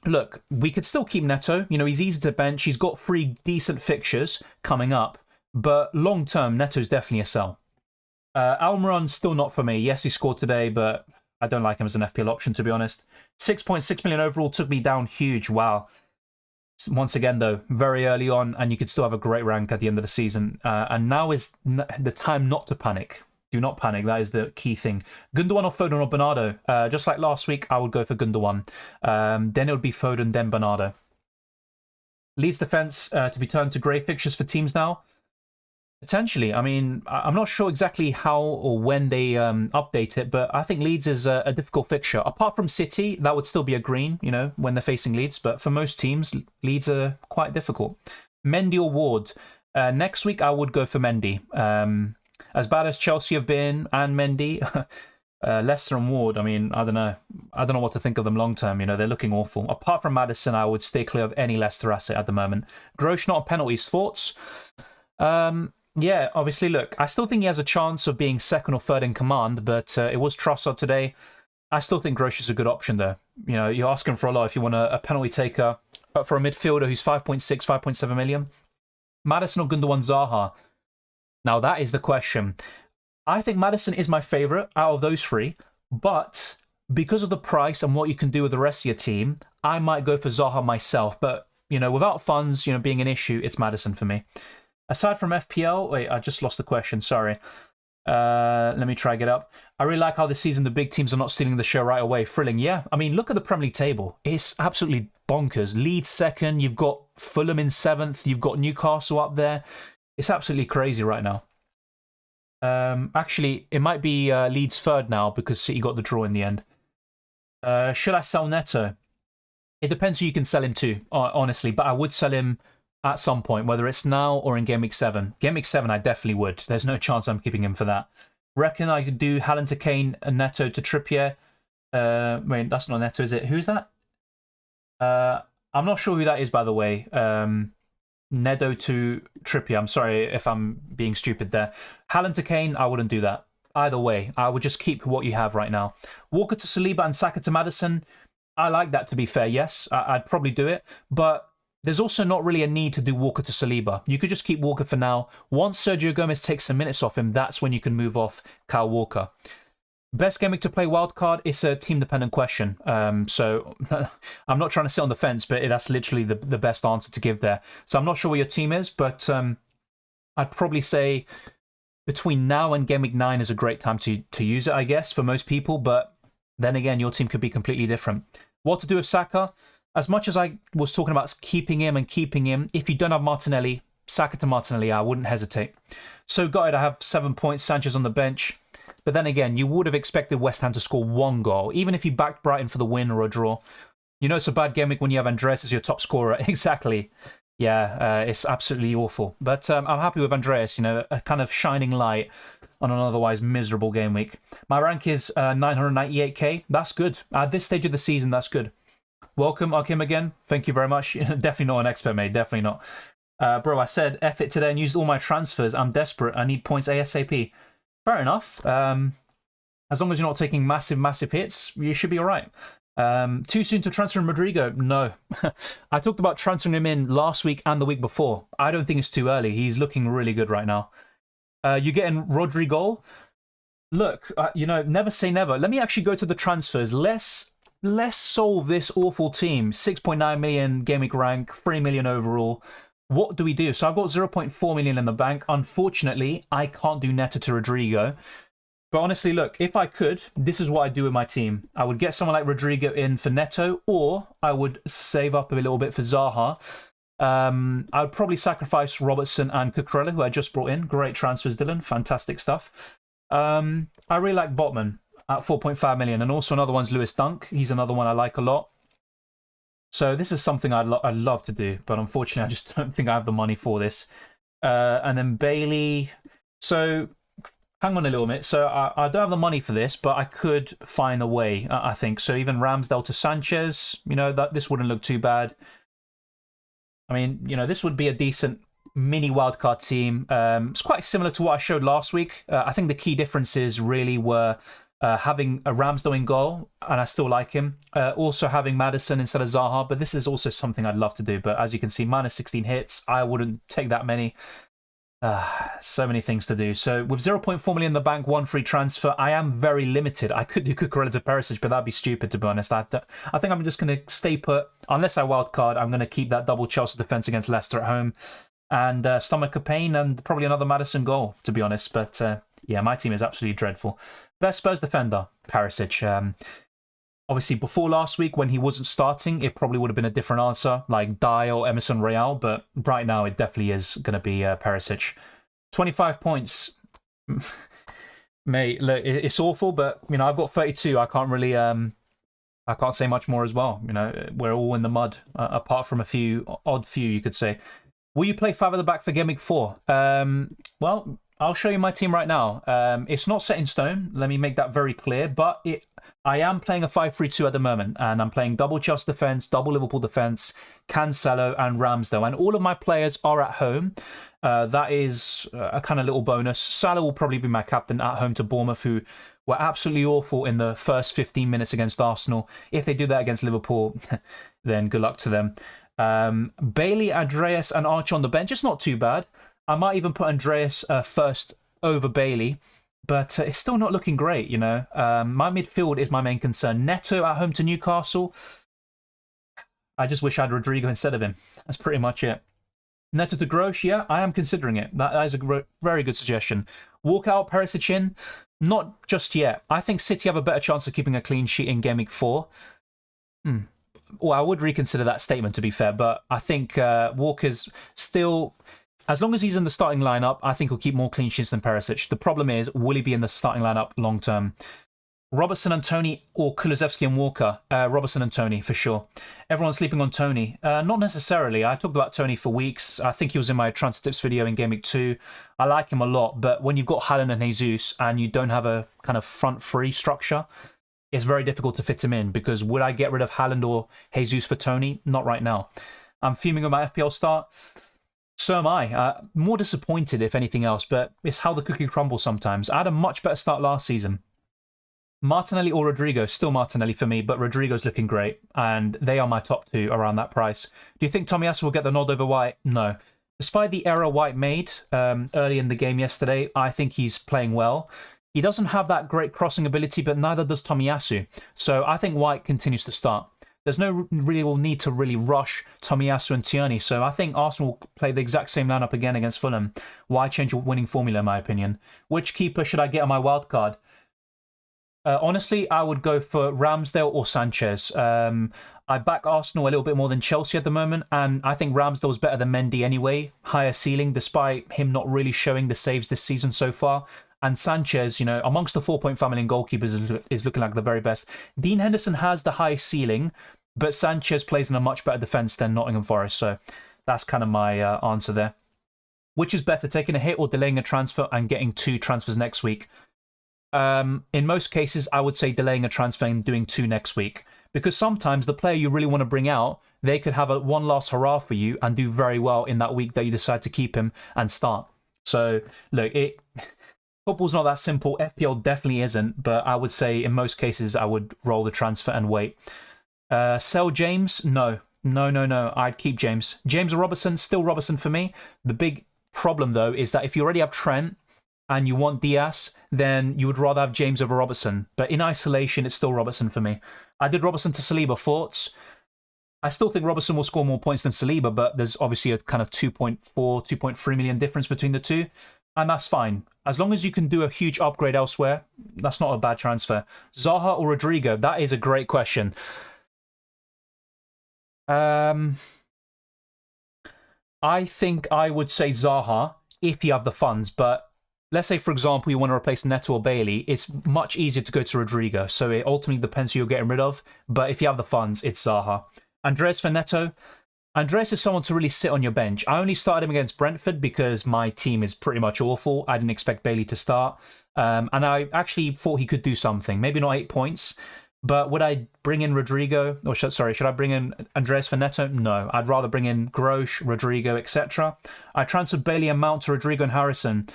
Look, we could still keep Neto. He's easy to bench. He's got 3 decent fixtures coming up. But long-term, Neto's definitely a sell. Almiron, still not for me. Yes, he scored today, but I don't like him as an FPL option, to be honest. 6.6 million overall took me down huge. Wow. Once again, though, very early on, and you could still have a great rank at the end of the season. And now is the time not to panic. Do not panic. That is the key thing. Gundogan or Foden or Bernardo. Just like last week, I would go for Gundogan. Then it would be Foden, then Bernardo. Leeds defence to be turned to grey fixtures for teams now. Potentially. I mean, I'm not sure exactly how or when they update it, but I think Leeds is a difficult fixture. Apart from City, that would still be a green, when they're facing Leeds. But for most teams, Leeds are quite difficult. Mendy or Ward? Next week, I would go for Mendy. As bad as Chelsea have been, and Mendy, Leicester and Ward, I mean, I don't know. I don't know what to think of them long term. You know, they're looking awful. Apart from Maddison, I would stay clear of any Leicester asset at the moment. Grosh not on penalties. Thoughts? Yeah, obviously, look, I still think he has a chance of being second or third in command, but it was Trossard today. I still think Grosh is a good option, though. You know, you're asking for a lot if you want a penalty taker for a midfielder who's 5.6, 5.7 million. Maddison or Gundogan Zaha? Now, that is the question. I think Maddison is my favourite out of those three, but because of the price and what you can do with the rest of your team, I might go for Zohar myself. But, you know, without funds, you know, being an issue, it's Maddison for me. Aside from FPL, wait, I just lost the question, sorry. Let me try get up. I really like how this season the big teams are not stealing the show right away. Thrilling, yeah. I mean, look at the Premier League table. It's absolutely bonkers. Leeds second, you've got Fulham in 7th, you've got Newcastle up there. It's absolutely crazy right now. Actually, it might be Leeds 3rd now because City got the draw in the end. Should I sell Neto? It depends who you can sell him to, honestly, but I would sell him at some point, whether it's now or in Game Week 7. Game Week 7, I definitely would. There's no chance I'm keeping him for that. Reckon I could do Haaland to Kane and Neto to Trippier. Wait, that's not Neto, is it? Who's that? I'm not sure who that is, by the way. Neto to Trippier. I'm sorry if I'm being stupid there. Haaland to Kane, I wouldn't do that. Either way, I would just keep what you have right now. Walker to Saliba and Saka to Maddison. I like that, to be fair, yes. I'd probably do it. But there's also not really a need to do Walker to Saliba. You could just keep Walker for now. Once Sergio Gomez takes some minutes off him, that's when you can move off Kyle Walker. Best game week to play wildcard, it's a team-dependent question. So I'm not trying to sit on the fence, but that's literally the best answer to give there. So I'm not sure what your team is, but I'd probably say between now and game week 9 is a great time to use it, I guess, for most people. But then again, your team could be completely different. What to do with Saka? As much as I was talking about keeping him, if you don't have Martinelli, Saka to Martinelli, I wouldn't hesitate. So gutted I have 7 points, Sanchez on the bench. But then again, you would have expected West Ham to score 1 goal, even if you backed Brighton for the win or a draw. You know it's a bad game week when you have Andreas as your top scorer. Exactly. Yeah, it's absolutely awful. But I'm happy with Andreas, you know, a kind of shining light on an otherwise miserable game week. My rank is 998k. That's good. At this stage of the season, that's good. Welcome, Akim, again. Thank you very much. Definitely not an expert, mate. Definitely not. Bro, I said F it today and used all my transfers. I'm desperate. I need points ASAP. Fair enough. As long as you're not taking massive hits, you should be all right. Too soon to transfer Rodrigo? No. I talked about transferring him in last week and the week before. I don't think it's too early. He's looking really good right now. You're getting Rodrigo? Look, you know, never say never. Let me actually go to the transfers. Let's solve this awful team. 6.9 million game week rank, 3 million overall. What do we do? So I've got 0.4 million in the bank. Unfortunately, I can't do Neto to Rodrigo. But honestly, look, if I could, this is what I'd do with my team. I would get someone like Rodrigo in for Neto, or I would save up a little bit for Zaha. I would probably sacrifice Robertson and Cucurella, who I just brought in. Great transfers, Dylan. Fantastic stuff. I really like Botman at 4.5 million. And also another one's Lewis Dunk. He's another one I like a lot. So this is something I'd love to do, but unfortunately, I just don't think I have the money for this. And then Bailey. So hang on a little bit. So I don't have the money for this, but I could find a way, I think. So even Ramsdale to Sanchez, you know, this wouldn't look too bad. I mean, you know, this would be a decent mini wildcard team. It's quite similar to what I showed last week. I think the key differences really were having a Ramsdale in goal, and I still like him. Also having Maddison instead of Zaha, but this is also something I'd love to do. But as you can see, minus 16 hits. I wouldn't take that many. So many things to do. So with 0.4 million in the bank, 1 free transfer, I am very limited. I could do Cucurella to Perisic, but that'd be stupid, to be honest. I think I'm just going to stay put. Unless I wildcard, I'm going to keep that double Chelsea defence against Leicester at home. And stomach a pain and probably another Maddison goal, to be honest. But yeah, my team is absolutely dreadful. Best Spurs defender, Perisic. Obviously, before last week, when he wasn't starting, it probably would have been a different answer, like Dye or Emerson Royale. But right now, it definitely is going to be Perisic. 25 points. Mate, look, it's awful, but, you know, I've got 32. I can't really... I can't say much more as well. You know, we're all in the mud, apart from a odd few, you could say. Will you play 5 at the back for Game Week 4? Well, I'll show you my team right now. It's not set in stone. Let me make that very clear. But I am playing a 5-3-2 at the moment, and I'm playing double Chelsea defense, double Liverpool defense, Cancelo and Ramsdale, and all of my players are at home. That is a kind of little bonus. Salah will probably be my captain at home to Bournemouth, who were absolutely awful in the first 15 minutes against Arsenal. If they do that against Liverpool, then good luck to them. Bailey, Andreas, and Archer on the bench. It's not too bad. I might even put Andreas first over Bailey, but it's still not looking great, you know. My midfield is my main concern. Neto at home to Newcastle. I just wish I had Rodrigo instead of him. That's pretty much it. Neto to Grosh, yeah, I am considering it. That is a very good suggestion. Walk out, Perisic in. Not just yet. I think City have a better chance of keeping a clean sheet in Game Week 4. Well, I would reconsider that statement, to be fair, but I think Walker's still... As long as he's in the starting lineup, I think he'll keep more clean sheets than Perisic. The problem is, will he be in the starting lineup long term? Robertson and Tony, or Kulusevski and Walker? Robertson and Tony, for sure. Everyone's sleeping on Tony. Not necessarily. I talked about Tony for weeks. I think he was in my transfer tips video in Game Week 2. I like him a lot, but when you've got Haaland and Jesus and you don't have a kind of front free structure, it's very difficult to fit him in, because would I get rid of Haaland or Jesus for Tony? Not right now. I'm fuming with my FPL start. So am I. More disappointed, if anything else, but it's how the cookie crumbles sometimes. I had a much better start last season. Martinelli or Rodrigo? Still Martinelli for me, but Rodrigo's looking great, and they are my top two around that price. Do you think Tomiyasu will get the nod over White? No. Despite the error White made early in the game yesterday, I think he's playing well. He doesn't have that great crossing ability, but neither does Tomiyasu. So I think White continues to start. There's no real need to really rush Tomiyasu and Tierney, so I think Arsenal will play the exact same lineup again against Fulham. Why change your winning formula, in my opinion? Which keeper should I get on my wildcard? Honestly, I would go for Ramsdale or Sanchez. I back Arsenal a little bit more than Chelsea at the moment, and I think Ramsdale's better than Mendy anyway. Higher ceiling, despite him not really showing the saves this season so far. And Sanchez, you know, amongst the 4.5 million goalkeepers, is looking like the very best. Dean Henderson has the highest ceiling, but Sanchez plays in a much better defence than Nottingham Forest. So that's kind of my answer there. Which is better, taking a hit or delaying a transfer and getting 2 transfers next week? In most cases, I would say delaying a transfer and doing 2 next week. Because sometimes the player you really want to bring out, they could have one last hurrah for you and do very well in that week that you decide to keep him and start. So, look, football's not that simple. FPL definitely isn't, but I would say in most cases I would roll the transfer and wait. Sell James? No. I'd keep James. James or Robertson? Still Robertson for me. The big problem, though, is that if you already have Trent and you want Diaz, then you would rather have James over Robertson. But in isolation, it's still Robertson for me. I did Robertson to Saliba. Thoughts? I still think Robertson will score more points than Saliba, but there's obviously a kind of 2.4, 2.3 million difference between the two. And that's fine. As long as you can do a huge upgrade elsewhere, that's not a bad transfer. Zaha or Rodrigo? That is a great question. I think I would say Zaha if you have the funds, but let's say, for example, you want to replace Neto or Bailey, it's much easier to go to Rodrigo. So it ultimately depends who you're getting rid of. But if you have the funds, it's Zaha. Andreas for Neto? Andreas is someone to really sit on your bench. I only started him against Brentford because my team is pretty much awful. I didn't expect Bailey to start. And I actually thought he could do something. Maybe not 8 points. But would I bring in Rodrigo? Or should I bring in Andreas for Neto? No. I'd rather bring in Grosh, Rodrigo, etc. I transferred Bailey and Mount to Rodrigo and Harrison.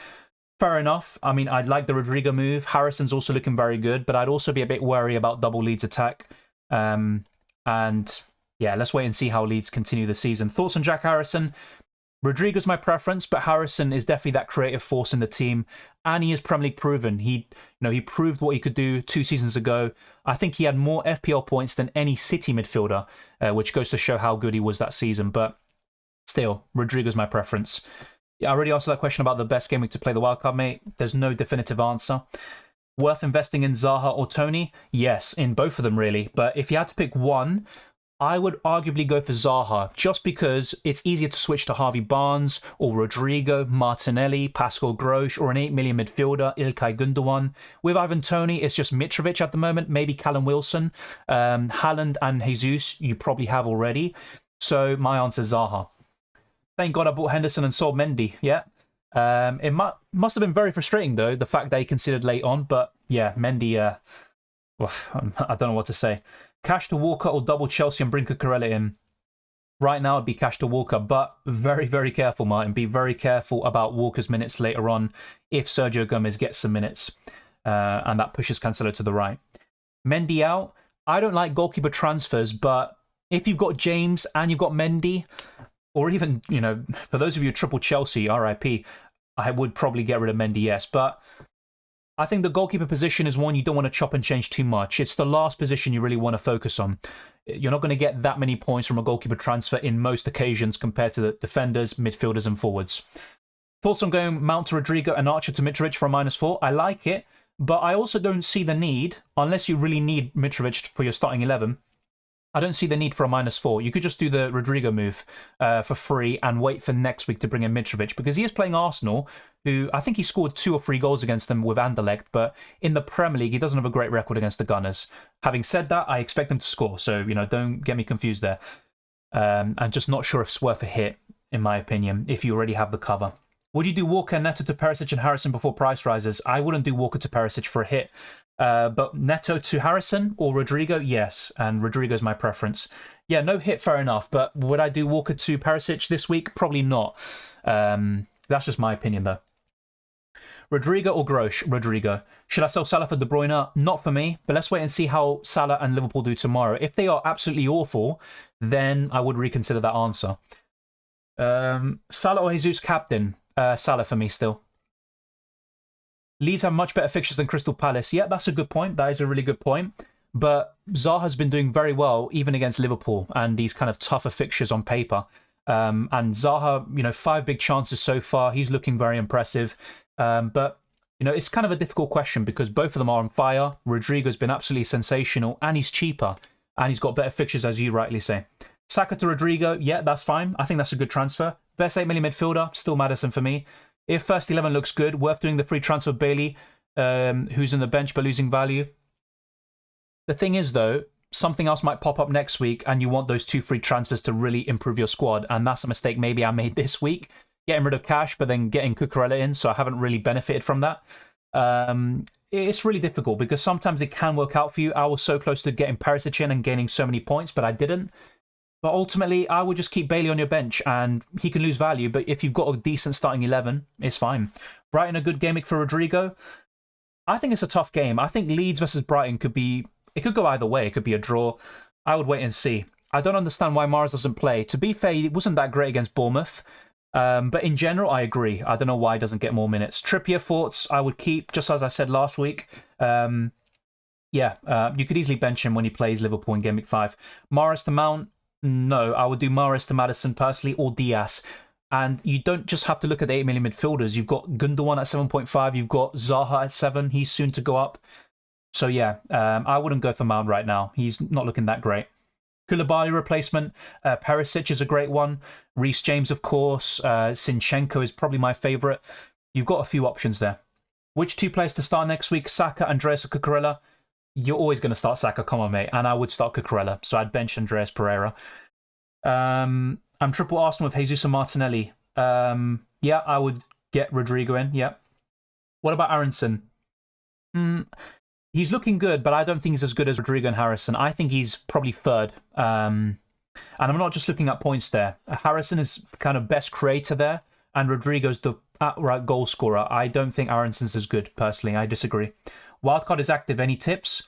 Fair enough. I mean, I'd like the Rodrigo move. Harrison's also looking very good, but I'd also be a bit wary about double Leeds attack. And yeah, let's wait and see how Leeds continue the season. Thoughts on Jack Harrison? Rodrigo's my preference, but Harrison is definitely that creative force in the team, and he is Premier League proven. He proved what he could do 2 seasons ago. I think he had more FPL points than any City midfielder, which goes to show how good he was that season. But still, Rodrigo's my preference. I already answered that question about the best game week to play the wildcard, mate. There's no definitive answer. Worth investing in Zaha or Tony? Yes, in both of them, really. But if you had to pick one, I would arguably go for Zaha, just because it's easier to switch to Harvey Barnes or Rodrigo, Martinelli, Pascal Grosch, or an 8 million midfielder, Ilkay Gundogan. With Ivan Toney, it's just Mitrovic at the moment, maybe Callum Wilson. Haaland and Jesus, you probably have already. So my answer is Zaha. Thank God I bought Henderson and sold Mendy, yeah? It must have been very frustrating, though, the fact that he conceded late on. But yeah, Mendy, well, I don't know what to say. Cash to Walker or double Chelsea and bring Cucurella in. Right now, it'd be cash to Walker, but very, very careful, Martin. Be very careful about Walker's minutes later on if Sergio Gomez gets some minutes. And that pushes Cancelo to the right. Mendy out. I don't like goalkeeper transfers, but if you've got James and you've got Mendy, or even, you know, for those of you who triple Chelsea, RIP, I would probably get rid of Mendy, yes. But I think the goalkeeper position is one you don't want to chop and change too much. It's the last position you really want to focus on. You're not going to get that many points from a goalkeeper transfer in most occasions compared to the defenders, midfielders and forwards. Thoughts on going Mount to Rodrigo and Archer to Mitrovic for a -4? I like it, but I also don't see the need, unless you really need Mitrovic for your starting 11, I don't see the need for a -4. You could just do the Rodrigo move for free and wait for next week to bring in Mitrovic, because he is playing Arsenal, who I think he scored 2 or 3 goals against them with Anderlecht, but in the Premier League, he doesn't have a great record against the Gunners. Having said that, I expect him to score, so, you know, don't get me confused there. I'm just not sure if it's worth a hit, in my opinion, if you already have the cover. Would you do Walker, Neto to Perisic and Harrison before price rises? I wouldn't do Walker to Perisic for a hit. But Neto to Harrison or Rodrigo, yes. And Rodrigo's my preference. Yeah, no hit, fair enough. But would I do Walker to Perisic this week? Probably not. That's just my opinion, though. Rodrigo or Grosh? Rodrigo. Should I sell Salah for De Bruyne? Not for me, but let's wait and see how Salah and Liverpool do tomorrow. If they are absolutely awful, then I would reconsider that answer. Salah or Jesus captain? Salah for me still. Leeds have much better fixtures than Crystal Palace. Yeah, that's a good point. That is a really good point. But Zaha has been doing very well, even against Liverpool and these kind of tougher fixtures on paper. And Zaha, you know, 5 big chances so far. He's looking very impressive. But, you know, it's kind of a difficult question because both of them are on fire. Rodrigo's been absolutely sensational and he's cheaper. And he's got better fixtures, as you rightly say. Saka to Rodrigo, yeah, that's fine. I think that's a good transfer. Best 8 million midfielder, still Maddison for me. If first 11 looks good, worth doing the free transfer Bailey, who's in the bench but losing value. The thing is, though, something else might pop up next week and you want those 2 free transfers to really improve your squad. And that's a mistake maybe I made this week. Getting rid of cash, but then getting Cucurella in, so I haven't really benefited from that. It's really difficult because sometimes it can work out for you. I was so close to getting Perisic in and gaining so many points, but I didn't. But ultimately, I would just keep Bailey on your bench and he can lose value. But if you've got a decent starting 11, it's fine. Brighton, a good game week for Rodrigo. I think it's a tough game. I think Leeds versus Brighton could go either way. It could be a draw. I would wait and see. I don't understand why Mahrez doesn't play. To be fair, he wasn't that great against Bournemouth. But in general, I agree. I don't know why he doesn't get more minutes. Trippier thoughts, I would keep, just as I said last week. You could easily bench him when he plays Liverpool in Game Week 5. Mahrez to Mount. No, I would do Mahrez to Maddison personally or Diaz. And you don't just have to look at the 8 million midfielders. You've got Gundogan at 7.5. You've got Zaha at 7. He's soon to go up. So yeah, I wouldn't go for Mount right now. He's not looking that great. Koulibaly replacement. Perisic is a great one. Reece James, of course. Zinchenko is probably my favourite. You've got a few options there. Which 2 players to start next week? Saka, Andreas or Cucurella? You're always going to start Saka, come on, mate. And I would start Cucurella, so I'd bench Andreas Pereira. I'm triple Arsenal with Jesus and Martinelli. Yeah, I would get Rodrigo in, yeah. What about Aronson? He's looking good, but I don't think he's as good as Rodrigo and Harrison. I think he's probably 3rd. And I'm not just looking at points there. Harrison is kind of best creator there, and Rodrigo's the outright goal scorer. I don't think Aronson's as good, personally. I disagree. Wildcard is active. Any tips?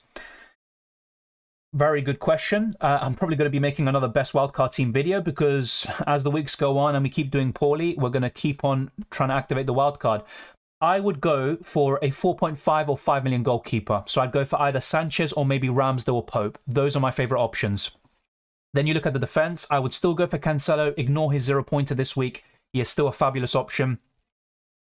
Very good question. I'm probably going to be making another best wildcard team video because as the weeks go on and we keep doing poorly, we're going to keep on trying to activate the wildcard. I would go for a 4.5 or 5 million goalkeeper. So I'd go for either Sanchez or maybe Ramsdale or Pope. Those are my favourite options. Then you look at the defence. I would still go for Cancelo. Ignore his 0-pointer this week. He is still a fabulous option.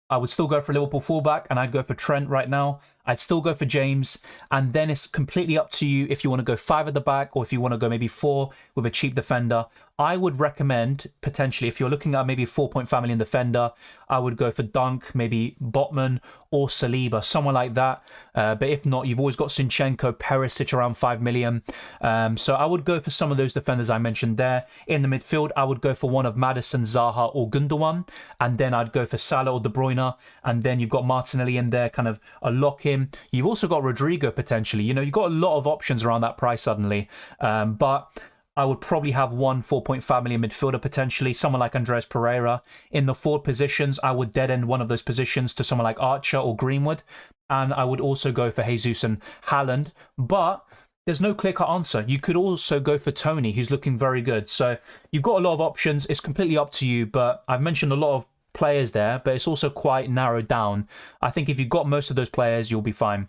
I would still go for Liverpool fullback, and I'd go for Trent right now. I'd still go for James. And then it's completely up to you if you want to go 5 at the back or if you want to go maybe 4 with a cheap defender. I would recommend, potentially, if you're looking at maybe a 4-point family in defender, I would go for Dunk, maybe Botman or Saliba, someone like that. But if not, you've always got Zinchenko, Perisic around 5 million. So I would go for some of those defenders I mentioned there. In the midfield, I would go for one of Maddison, Zaha or Gundogan. And then I'd go for Salah or De Bruyne. And then you've got Martinelli in there, kind of a lock-in. You've also got Rodrigo, potentially. You know, you've got a lot of options around that price suddenly. But I would probably have one 4.5 million midfielder potentially, someone like Andreas Pereira. In the forward positions, I would dead end one of those positions to someone like Archer or Greenwood. And I would also go for Jesus and Haaland. But there's no clear-cut answer. You could also go for Tony, who's looking very good. So you've got a lot of options. It's completely up to you. But I've mentioned a lot of players there, but it's also quite narrowed down. I think if you've got most of those players, you'll be fine.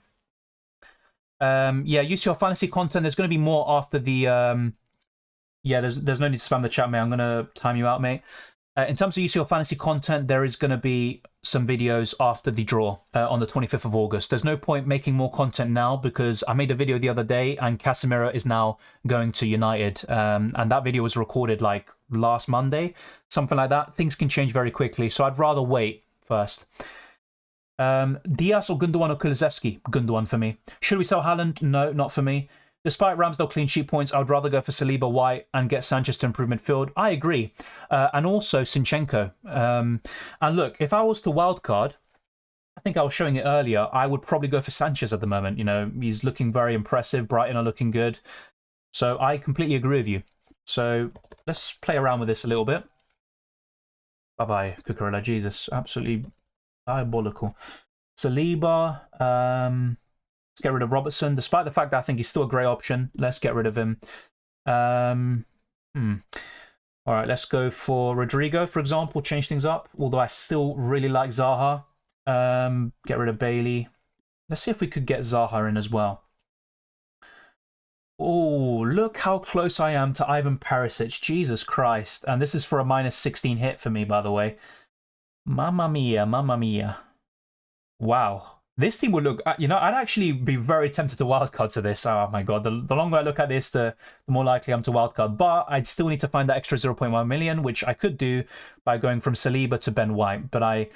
Yeah, UCL fantasy content. There's going to be more after the... Yeah, there's no need to spam the chat, mate. I'm going to time you out, mate. In terms of UCL fantasy content, there is going to be some videos after the draw on the 25th of August. There's no point making more content now because I made a video the other day and Casemiro is now going to United. And that video was recorded like last Monday, something like that. Things can change very quickly, so I'd rather wait first. Diaz or Gundogan or Kulusevski? Gundogan for me. Should we sell Haaland? No, not for me. Despite Ramsdale clean sheet points, I would rather go for Saliba, White, and get Sanchez to improve midfield. I agree. And also Zinchenko. And look, if I was to wildcard, I think I was showing it earlier, I would probably go for Sanchez at the moment. You know, he's looking very impressive. Brighton are looking good. So I completely agree with you. So let's play around with this a little bit. Bye-bye, Cucurella. Jesus, absolutely diabolical. Saliba... Let's get rid of Robertson, despite the fact that I think he's still a great option. Let's get rid of him. All right, let's go for Rodrigo, for example. Change things up, although I still really like Zaha. Get rid of Bailey. Let's see if we could get Zaha in as well. Oh, look how close I am to Ivan Perisic. Jesus Christ. And this is for a -16 hit for me, by the way. Mamma mia, mamma mia. Wow. This team would look, you know, I'd actually be very tempted to wildcard to this. Oh my God, the longer I look at this, the more likely I'm to wildcard. But I'd still need to find that extra 0.1 million, which I could do by going from Saliba to Ben White. But I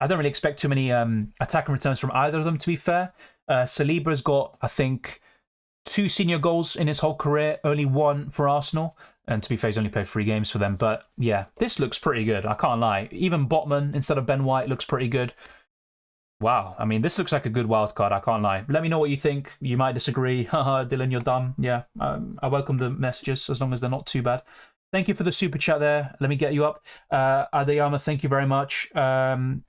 don't really expect too many attacking returns from either of them, to be fair. Saliba's got, I think, 2 senior goals in his whole career, only 1 for Arsenal. And to be fair, he's only played 3 games for them. But yeah, this looks pretty good. I can't lie. Even Botman instead of Ben White looks pretty good. Wow, I mean, this looks like a good wild card, I can't lie. Let me know what you think. You might disagree. Haha, Dylan, you're dumb. Yeah, I welcome the messages as long as they're not too bad. Thank you for the super chat there. Let me get you up. Adeyama, thank you very much. Don't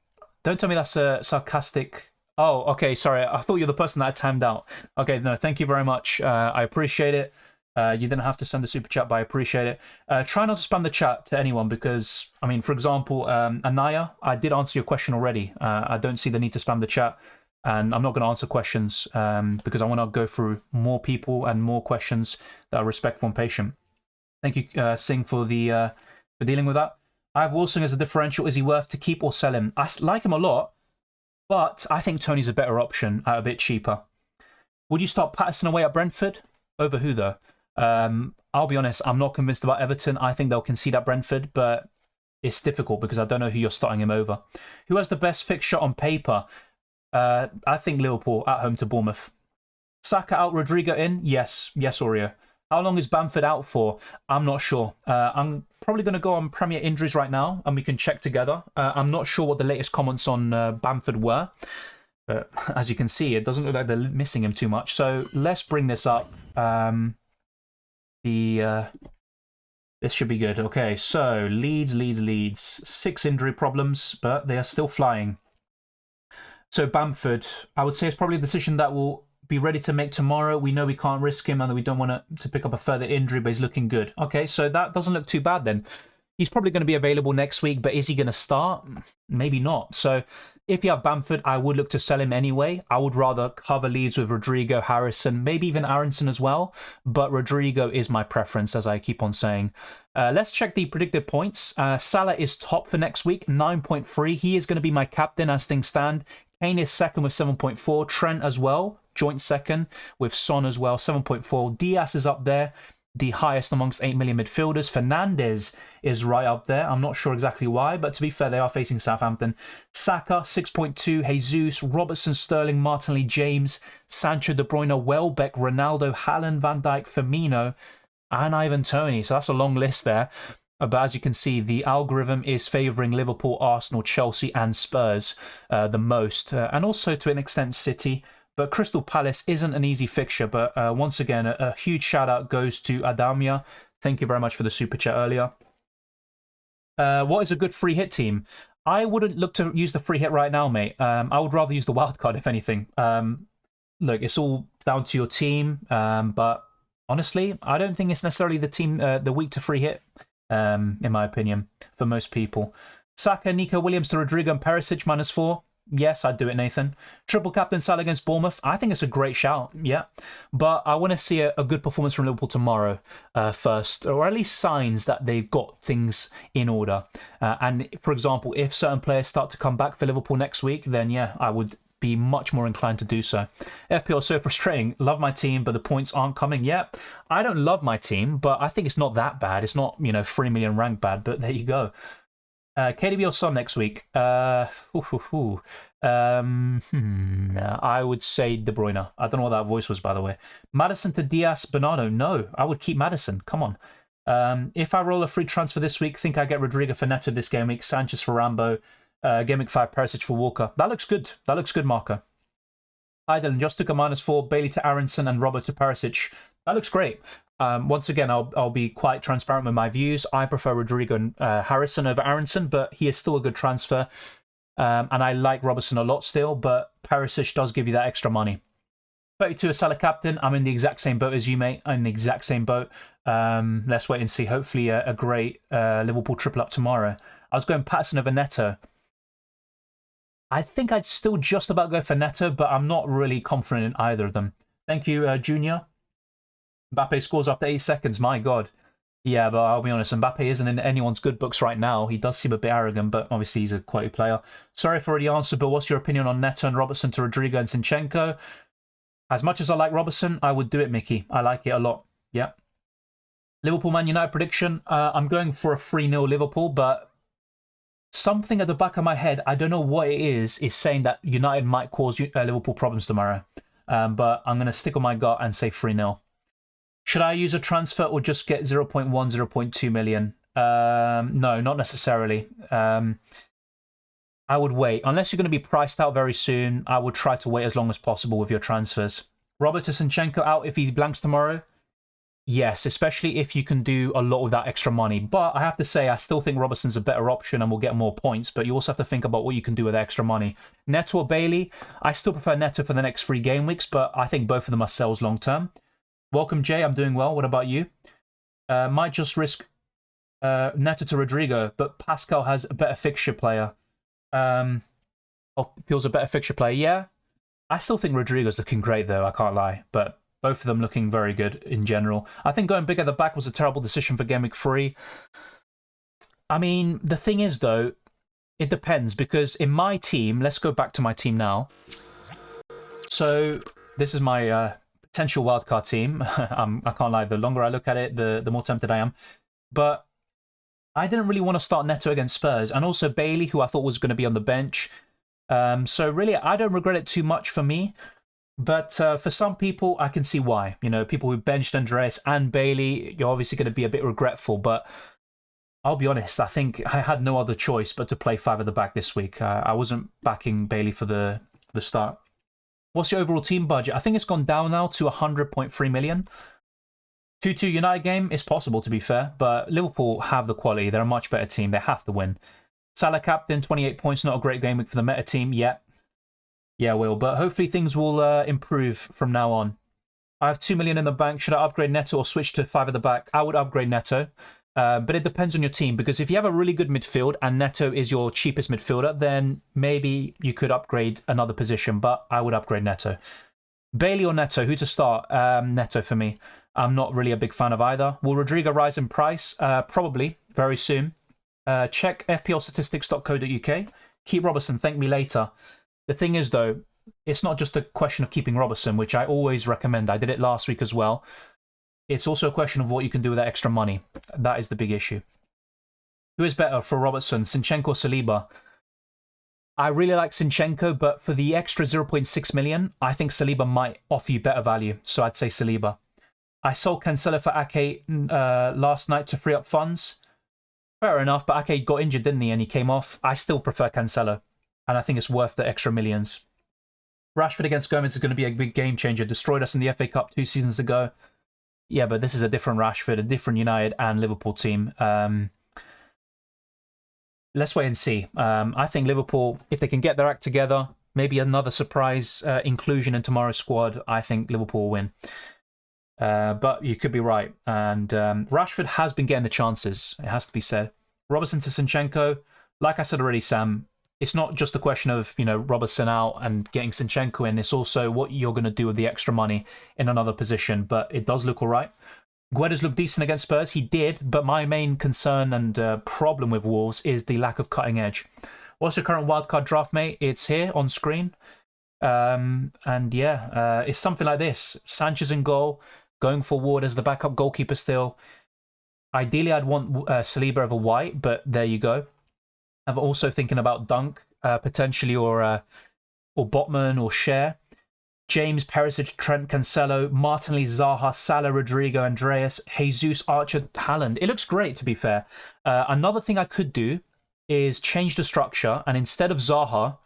tell me that's a sarcastic... Oh, okay, sorry. I thought you're the person that I timed out. Okay, no, thank you very much. I appreciate it. You didn't have to send the super chat, but I appreciate it. Try not to spam the chat to anyone because, I mean, for example, Anaya, I did answer your question already. I don't see the need to spam the chat, and I'm not going to answer questions because I want to go through more people and more questions that are respectful and patient. Thank you, Singh, for dealing with that. I have Wilson as a differential. Is he worth to keep or sell him? I like him a lot, but I think Tony's a better option at a bit cheaper. Would you start Patterson away at Brentford? Over who, though? I'll be honest, I'm not convinced about Everton. I think they'll concede at Brentford, but it's difficult because I don't know who you're starting him over. Who has the best fixture on paper? I think Liverpool at home to Bournemouth. Saka out, Rodrigo in? Yes, Oreo. How long is Bamford out for? I'm not sure. I'm probably going to go on Premier Injuries right now and we can check together. I'm not sure what the latest comments on Bamford were, but as you can see, it doesn't look like they're missing him too much. So let's bring this up. This should be good. Okay, so Leeds. 6 injury problems, but they are still flying. So Bamford, I would say it's probably a decision that will be ready to make tomorrow. We know we can't risk him and that we don't want to pick up a further injury, but he's looking good. Okay, so that doesn't look too bad then. He's probably going to be available next week, but is he going to start? Maybe not. So if you have Bamford, I would look to sell him anyway. I would rather cover Leeds with Rodrigo, Harrison, maybe even Aronson as well. But Rodrigo is my preference, as I keep on saying. Let's check the predicted points. Salah is top for next week, 9.3. He is going to be my captain as things stand. Kane is second with 7.4. Trent as well, joint second with Son as well, 7.4. Diaz is up there, the highest amongst 8 million midfielders. Fernandes is right up there. I'm not sure exactly why, but to be fair, they are facing Southampton. Saka, 6.2. Jesus, Robertson, Sterling, Martinelli, James, Sancho, De Bruyne, Welbeck, Ronaldo, Haaland, Van Dijk, Firmino, and Ivan Toney. So that's a long list there. But as you can see, the algorithm is favouring Liverpool, Arsenal, Chelsea, and Spurs the most. And also, to an extent, City. But Crystal Palace isn't an easy fixture. But once again, a huge shout out goes to Adamia. Thank you very much for the super chat earlier. What is a good free hit team? I wouldn't look to use the free hit right now, mate. I would rather use the wildcard, if anything. Look, it's all down to your team. But honestly, I don't think it's necessarily the team, the week to free hit, in my opinion, for most people. Saka, Nico Williams to Rodrigo and Perisic, -4. Yes, I'd do it, Nathan. Triple captain Salah against Bournemouth. I think it's a great shout, yeah. But I want to see a good performance from Liverpool tomorrow first, or at least signs that they've got things in order. And for example, if certain players start to come back for Liverpool next week, then yeah, I would be much more inclined to do so. FPL is so frustrating. Love my team, but the points aren't coming yet. I don't love my team, but I think it's not that bad. It's not, 3 million rank bad, but there you go. KDB or Son next week? I would say De Bruyne. I don't know what that voice was, by the way. Maddison to Diaz, Bernardo. No, I would keep Maddison. Come on. If I roll a free transfer this week, think I get Rodrigo for Neto this game week, Sanchez for Rambo, Game week 5, Perisic for Walker. That looks good. That looks good, Marco. Hi, Dylan. Just took a -4. Bailey to Aronson and Robert to Perisic. That looks great. Once again, I'll be quite transparent with my views. I prefer Rodrigo and Harrison over Aronson, but he is still a good transfer. And I like Robertson a lot still, but Perisic does give you that extra money. 32 a Salah captain. I'm in the exact same boat as you, mate. I'm in the exact same boat. Let's wait and see. Hopefully a great Liverpool triple up tomorrow. I was going Patterson over Neto. I think I'd still just about go for Neto, but I'm not really confident in either of them. Thank you, Junior. Mbappe scores after 8 seconds. My God. Yeah, but I'll be honest, Mbappe isn't in anyone's good books right now. He does seem a bit arrogant, but obviously he's a quality player. Sorry if I already answered, but what's your opinion on Neto and Robertson to Rodrigo and Zinchenko? As much as I like Robertson, I would do it, Mickey. I like it a lot. Yeah. Liverpool Man United prediction. I'm going for a 3-0 Liverpool, but something at the back of my head, I don't know what it is saying that United might cause Liverpool problems tomorrow. But I'm going to stick on my gut and say 3-0. Should I use a transfer or just get 0.1, 0.2 million? No, not necessarily. I would wait. Unless you're going to be priced out very soon, I would try to wait as long as possible with your transfers. Robert Zinchenko out if he blanks tomorrow? Yes, especially if you can do a lot with that extra money. But I have to say, I still think Robertson's a better option and will get more points. But you also have to think about what you can do with extra money. Neto or Bailey? I still prefer Neto for the next 3 game weeks, but I think both of them are sells long term. Welcome, Jay. I'm doing well. What about you? Might just risk Neto to Rodrigo, but Pascal has a better fixture player. Feels a better fixture player. Yeah, I still think Rodrigo's looking great, though. I can't lie. But both of them looking very good in general. I think going big at the back was a terrible decision for Game Week 3. I mean, the thing is, though, it depends. Because in my team, let's go back to my team now. So this is my potential wildcard team. I can't lie. The longer I look at it, the more tempted I am. But I didn't really want to start Neto against Spurs. And also Bailey, who I thought was going to be on the bench. So really, I don't regret it too much for me. But for some people, I can see why. People who benched Andreas and Bailey, you're obviously going to be a bit regretful. But I'll be honest, I think I had no other choice but to play 5 at the back this week. I wasn't backing Bailey for the start. What's your overall team budget? I think it's gone down now to 100.3 million. 2-2 United game is possible, to be fair. But Liverpool have the quality. They're a much better team. They have to win. Salah captain, 28 points. Not a great game week for the meta team yet. Yeah, Will. But hopefully things will improve from now on. I have 2 million in the bank. Should I upgrade Neto or switch to 5 at the back? I would upgrade Neto. But it depends on your team. Because if you have a really good midfield and Neto is your cheapest midfielder, then maybe you could upgrade another position. But I would upgrade Neto. Bailey or Neto? Who to start? Neto for me. I'm not really a big fan of either. Will Rodrigo rise in price? Probably. Very soon. Check fplstatistics.co.uk. Keep Robertson. Thank me later. The thing is, though, it's not just a question of keeping Robertson, which I always recommend. I did it last week as well. It's also a question of what you can do with that extra money. That is the big issue. Who is better for Robertson, Zinchenko or Saliba? I really like Zinchenko, but for the extra 0.6 million, I think Saliba might offer you better value. So I'd say Saliba. I sold Cancelo for Ake last night to free up funds. Fair enough, but Ake got injured, didn't he? And he came off. I still prefer Cancelo, and I think it's worth the extra millions. Rashford against Gomez is going to be a big game changer. Destroyed us in the FA Cup 2 seasons ago. Yeah, but this is a different Rashford, a different United and Liverpool team. Let's wait and see. I think Liverpool, if they can get their act together, maybe another surprise inclusion in tomorrow's squad, I think Liverpool will win. But you could be right. And Rashford has been getting the chances, it has to be said. Robertson to Zinchenko, like I said already, Sam, it's not just a question of, Robertson out and getting Zinchenko in. It's also what you're going to do with the extra money in another position. But it does look all right. Guedes looked decent against Spurs. He did. But my main concern and problem with Wolves is the lack of cutting edge. What's your current wildcard draft, mate? It's here on screen. It's something like this. Sanchez in goal, going forward as the backup goalkeeper still. Ideally, I'd want Saliba over White, but there you go. I'm also thinking about Dunk, potentially, or Botman, or Cher. James, Perisic, Trent, Cancelo, Martinelli, Zaha, Salah, Rodrigo, Andreas, Jesus, Archer, Haaland. It looks great, to be fair. Another thing I could do is change the structure, and instead of Zaha,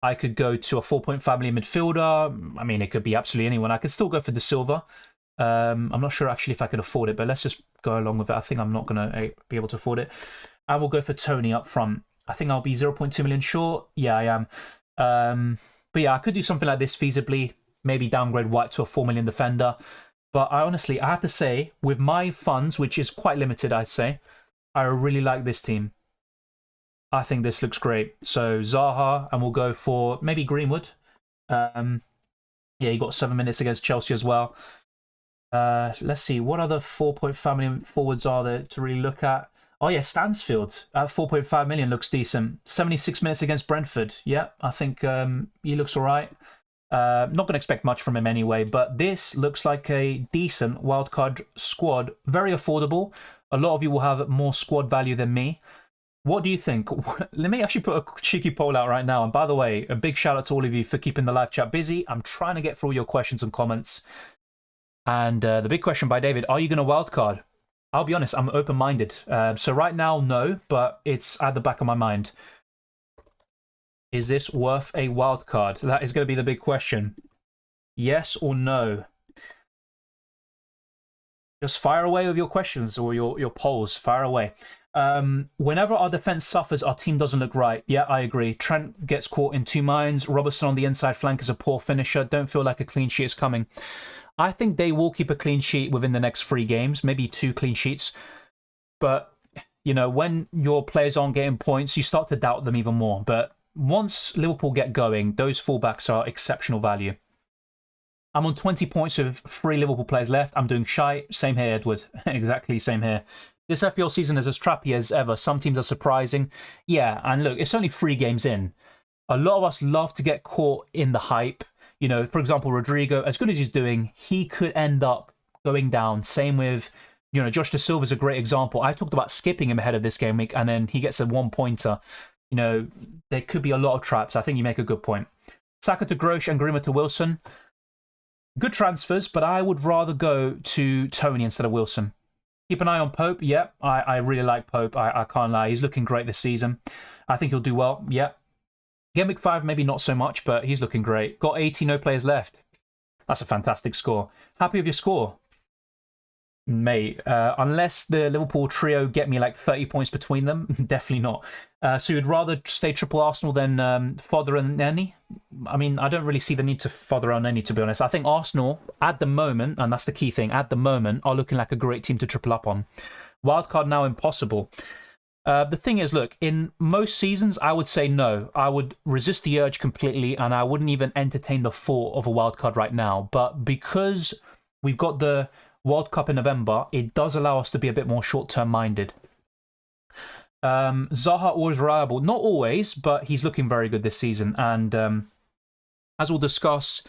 I could go to a 4.5 million midfielder. I mean, it could be absolutely anyone. I could still go for De Silva. I'm not sure actually if I could afford it, but let's just go along with it. I think I'm not going to be able to afford it. I will go for Tony up front. I think I'll be 0.2 million short. Yeah, I am. But yeah, I could do something like this feasibly. Maybe downgrade White to a 4 million defender. But I have to say, with my funds, which is quite limited, I'd say, I really like this team. I think this looks great. So Zaha, and we'll go for maybe Greenwood. Yeah, he got 7 minutes against Chelsea as well. Let's see, what other 4.5 million forwards are there to really look at? Oh yeah, Stansfield at 4.5 million looks decent. 76 minutes against Brentford. Yeah, I think he looks all right. Not going to expect much from him anyway, but this looks like a decent wildcard squad. Very affordable. A lot of you will have more squad value than me. What do you think? Let me actually put a cheeky poll out right now. And by the way, a big shout out to all of you for keeping the live chat busy. I'm trying to get through all your questions and comments. And the big question by David, are you going to wildcard? I'll be honest, I'm open-minded. So right now, no, but it's at the back of my mind. Is this worth a wildcard? That is going to be the big question. Yes or no? Just fire away with your questions or your polls. Fire away. Whenever our defense suffers, our team doesn't look right. Yeah, I agree. Trent gets caught in two minds. Robertson on the inside flank is a poor finisher. Don't feel like a clean sheet is coming. I think they will keep a clean sheet within the next 3 games, maybe 2 clean sheets. But, when your players aren't getting points, you start to doubt them even more. But once Liverpool get going, those fullbacks are exceptional value. I'm on 20 points with 3 Liverpool players left. I'm doing shy. Same here, Edward. Exactly, same here. This FPL season is as trappy as ever. Some teams are surprising. Yeah, and look, it's only 3 games in. A lot of us love to get caught in the hype. For example, Rodrigo, as good as he's doing, he could end up going down. Same with, Josh De Silva is a great example. I talked about skipping him ahead of this game week, and then he gets a 1-pointer. There could be a lot of traps. I think you make a good point. Saka to Grosh and Grima to Wilson. Good transfers, but I would rather go to Tony instead of Wilson. Keep an eye on Pope. Yeah, I really like Pope. I can't lie. He's looking great this season. I think he'll do well. Yeah. Gameweek 5, maybe not so much, but he's looking great. Got 80, no players left. That's a fantastic score. Happy with your score? Mate, unless the Liverpool trio get me like 30 points between them, definitely not. So you'd rather stay triple Arsenal than Fodder and Nenny? I mean, I don't really see the need to Fodder on Nenny, to be honest. I think Arsenal, at the moment, and that's the key thing, at the moment, are looking like a great team to triple up on. Wildcard now impossible. The thing is, look, in most seasons, I would say no. I would resist the urge completely, and I wouldn't even entertain the thought of a wildcard right now. But because we've got the World Cup in November, it does allow us to be a bit more short-term minded. Zaha always reliable. Not always, but he's looking very good this season. And as we'll discuss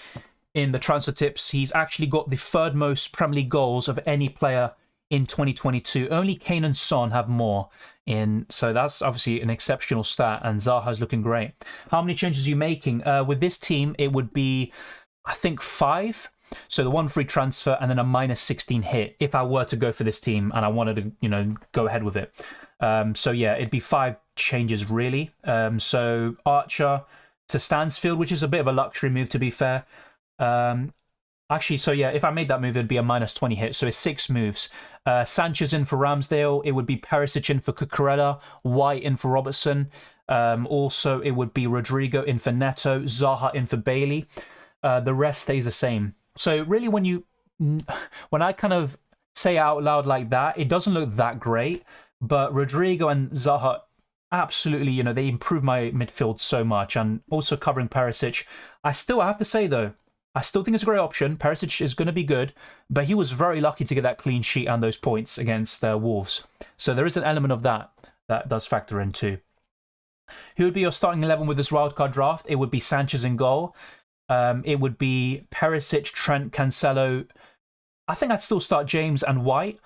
in the transfer tips, he's actually got the third most Premier League goals of any player in 2022. Only Kane and Son have more in, so that's obviously an exceptional stat, and Zaha's looking great. How many changes are you making? With this team, it would be, I think, 5. So the 1 free transfer and then a -16 hit if I were to go for this team and I wanted to, go ahead with it. So yeah, it'd be 5 changes really. So Archer to Stansfield, which is a bit of a luxury move to be fair. Actually, so yeah, if I made that move, it'd be a -20 hit. So it's 6 moves. Sanchez in for Ramsdale. It would be Perisic in for Cucurella. White in for Robertson. Also, it would be Rodrigo in for Neto. Zaha in for Bailey. The rest stays the same. So really, when I kind of say out loud like that, it doesn't look that great. But Rodrigo and Zaha, absolutely, they improve my midfield so much. And also covering Perisic. I have to say though, I still think it's a great option. Perisic is going to be good, but he was very lucky to get that clean sheet and those points against Wolves. So there is an element of that does factor in too. Who would be your starting 11 with this wildcard draft? It would be Sanchez in goal. It would be Perisic, Trent, Cancelo. I think I'd still start James and White.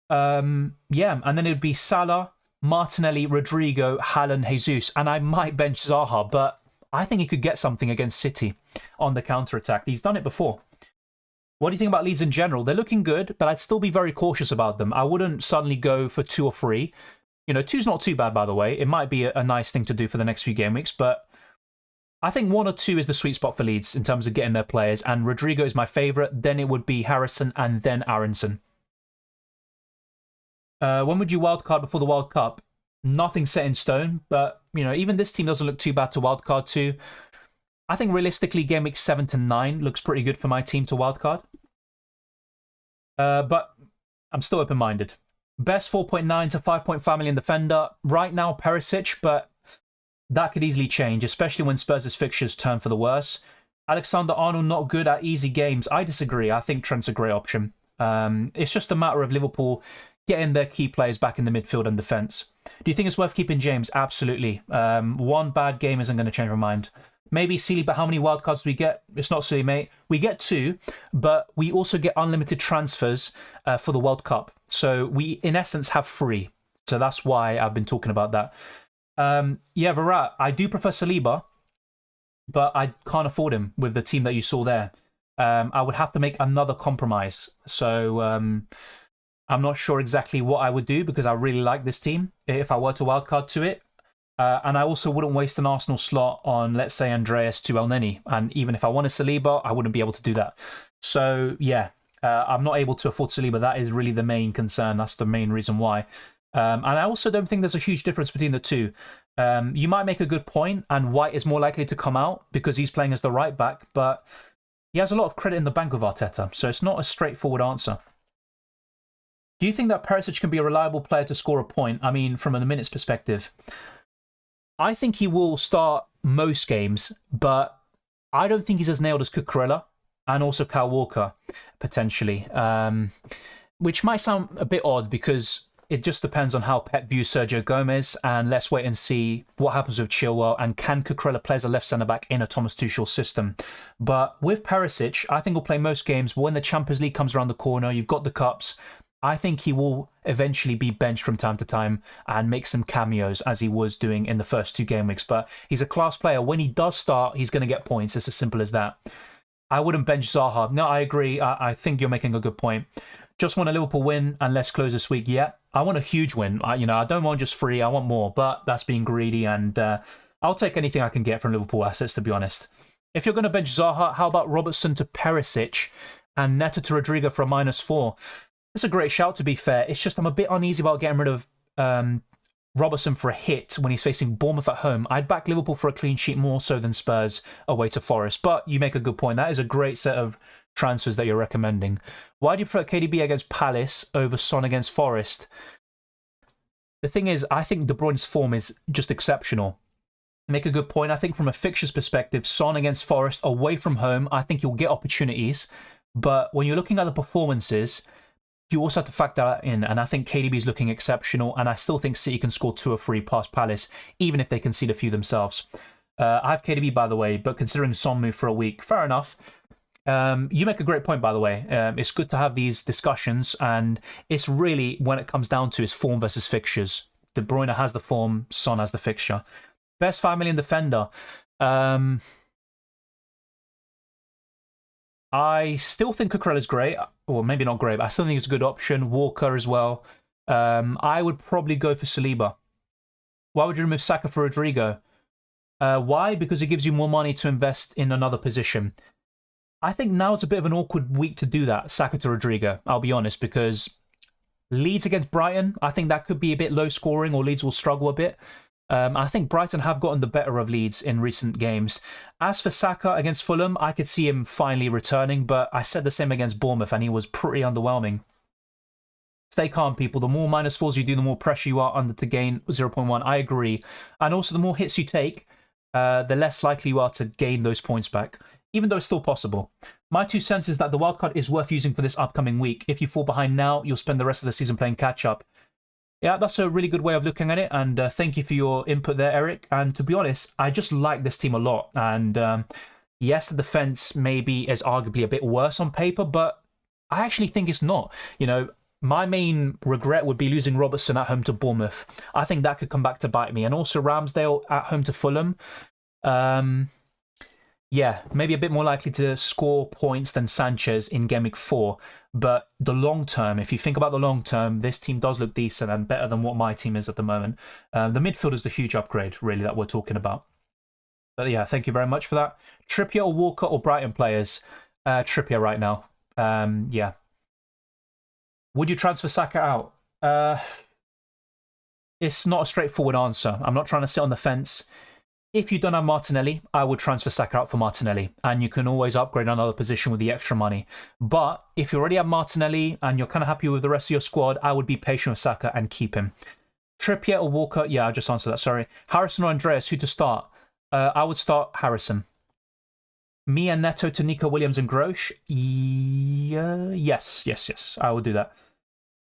And then it would be Salah, Martinelli, Rodrigo, Haaland, Jesus. And I might bench Zaha, but I think he could get something against City on the counter-attack. He's done it before. What do you think about Leeds in general? They're looking good, but I'd still be very cautious about them. I wouldn't suddenly go for 2 or 3. 2's not too bad, by the way. It might be a nice thing to do for the next few game weeks, but I think 1 or 2 is the sweet spot for Leeds in terms of getting their players, and Rodrigo is my favourite. Then it would be Harrison and then Aronson. When would you wildcard before the World Cup? Nothing set in stone, but even this team doesn't look too bad to wildcard to. I think realistically, game week 7 to 9 looks pretty good for my team to wildcard. But I'm still open-minded. Best 4.9 to 5.5 million defender. Right now, Perisic, but that could easily change, especially when Spurs' fixtures turn for the worse. Alexander-Arnold not good at easy games. I disagree. I think Trent's a great option. It's just a matter of Liverpool getting their key players back in the midfield and defence. Do you think it's worth keeping James? Absolutely. 1 bad game isn't going to change my mind. Maybe silly, but how many wildcards do we get? It's not silly, mate. We get 2, but we also get unlimited transfers for the World Cup. So we, in essence, have 3. So that's why I've been talking about that. Verrat, I do prefer Saliba, but I can't afford him with the team that you saw there. I would have to make another compromise. So I'm not sure exactly what I would do because I really like this team if I were to wildcard to it. And I also wouldn't waste an Arsenal slot on, let's say, Andreas to El Neni. And even if I wanted Saliba, I wouldn't be able to do that. So, yeah, I'm not able to afford Saliba. That is really the main concern. That's the main reason why. And I also don't think there's a huge difference between the two. You might make a good point, and White is more likely to come out because he's playing as the right back, but he has a lot of credit in the bank with Arteta, so it's not a straightforward answer. Do you think that Perisic can be a reliable player to score a point? I mean, from a minutes perspective. I think he will start most games, but I don't think he's as nailed as Cucurella and also Kyle Walker, potentially. Which might sound a bit odd because it just depends on how Pep views Sergio Gomez, and let's wait and see what happens with Chilwell and can Cucurella play as a left centre-back in a Thomas Tuchel system. But with Perisic, I think he'll play most games, but when the Champions League comes around the corner, you've got the Cups, I think he will eventually be benched from time to time and make some cameos as he was doing in the first 2 game weeks. But he's a class player. When he does start, he's going to get points. It's as simple as that. I wouldn't bench Zaha. No, I agree. I think you're making a good point. Just want a Liverpool win and let's close this week. Yeah, I want a huge win. I don't want just 3. I want more, but that's being greedy, and I'll take anything I can get from Liverpool assets, to be honest. If you're going to bench Zaha, how about Robertson to Perisic and Neto to Rodrigo for a -4? It's a great shout, to be fair. It's just I'm a bit uneasy about getting rid of Robertson for a hit when he's facing Bournemouth at home. I'd back Liverpool for a clean sheet more so than Spurs away to Forest. But you make a good point. That is a great set of transfers that you're recommending. Why do you prefer KDB against Palace over Son against Forest? The thing is, I think De Bruyne's form is just exceptional. Make a good point. I think from a fixtures perspective, Son against Forest away from home, I think you'll get opportunities. But when you're looking at the performances, you also have to factor that in, and I think KDB is looking exceptional, and I still think City can score 2 or 3 past Palace, even if they concede a few themselves. I have KDB, by the way, but considering Son moved for a week, fair enough. You make a great point, by the way. It's good to have these discussions, and it's really, when it comes down to, is form versus fixtures. De Bruyne has the form, Son has the fixture. Best 5 million defender. I still think Cucurella's great. Well, maybe not great, but I still think it's a good option. Walker as well. I would probably go for Saliba. Why would you remove Saka for Rodrigo? Why? Because it gives you more money to invest in another position. I think now's a bit of an awkward week to do that, Saka to Rodrigo, I'll be honest, because Leeds against Brighton, I think that could be a bit low scoring, or Leeds will struggle a bit. I think Brighton have gotten the better of Leeds in recent games. As for Saka against Fulham, I could see him finally returning, but I said the same against Bournemouth, and he was pretty underwhelming. Stay calm, people. The more -4s you do, the more pressure you are under to gain 0.1. I agree. And also, the more hits you take, the less likely you are to gain those points back, even though it's still possible. My 2 cents is that the wildcard is worth using for this upcoming week. If you fall behind now, you'll spend the rest of the season playing catch-up. Yeah, that's a really good way of looking at it, and thank you for your input there, Eric. And to be honest, I just like this team a lot. And yes, the defence maybe is arguably a bit worse on paper, but I actually think it's not. You know, my main regret would be losing Robertson at home to Bournemouth. I think that could come back to bite me. And also Ramsdale at home to Fulham. Yeah, maybe a bit more likely to score points than Sanchez in Gameweek 4. But the long term, if you think about the long term, this team does look decent and better than what my team is at the moment. The midfield is the huge upgrade, really, that we're talking about. But yeah, thank you very much for that. Trippier or Walker or Brighton players? Trippier right now. Yeah. Would you transfer Saka out? It's not a straightforward answer. I'm not trying to sit on the fence. If you don't have Martinelli, I would transfer Saka out for Martinelli, and you can always upgrade another position with the extra money. But if you already have Martinelli and you're kind of happy with the rest of your squad, I would be patient with Saka and keep him. Trippier or Walker? Yeah, I just answered that, sorry. Harrison or Andreas, who to start? I would start Harrison. Me and Neto to Nico Williams and Grosh? Yes. I will do that.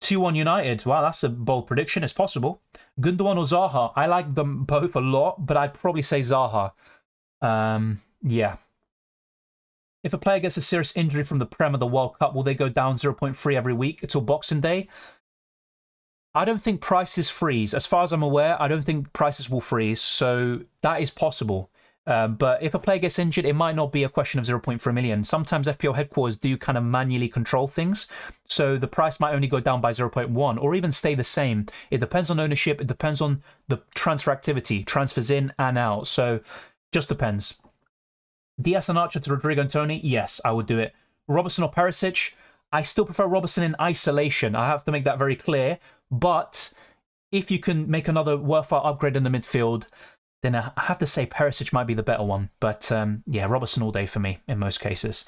2-1 United. Wow, that's a bold prediction. It's possible. Gundogan or Zaha? I like them both a lot, but I'd probably say Zaha. Yeah. If a player gets a serious injury from the Prem or the World Cup, will they go down 0.3 every week until Boxing Day? I don't think prices freeze. As far as I'm aware, I don't think prices will freeze, so that is possible. But if a player gets injured, it might not be a question of 0.3 million. Sometimes FPL headquarters do kind of manually control things, so the price might only go down by 0.1 or even stay the same. It depends on ownership. It depends on the transfer activity, transfers in and out. So just depends. Diaz and Archer to Rodrigo and Tony? Yes, I would do it. Robertson or Perisic? I still prefer Robertson in isolation. I have to make that very clear. But if you can make another worthwhile upgrade in the midfield, then I have to say Perisic might be the better one. But yeah, Robertson all day for me in most cases.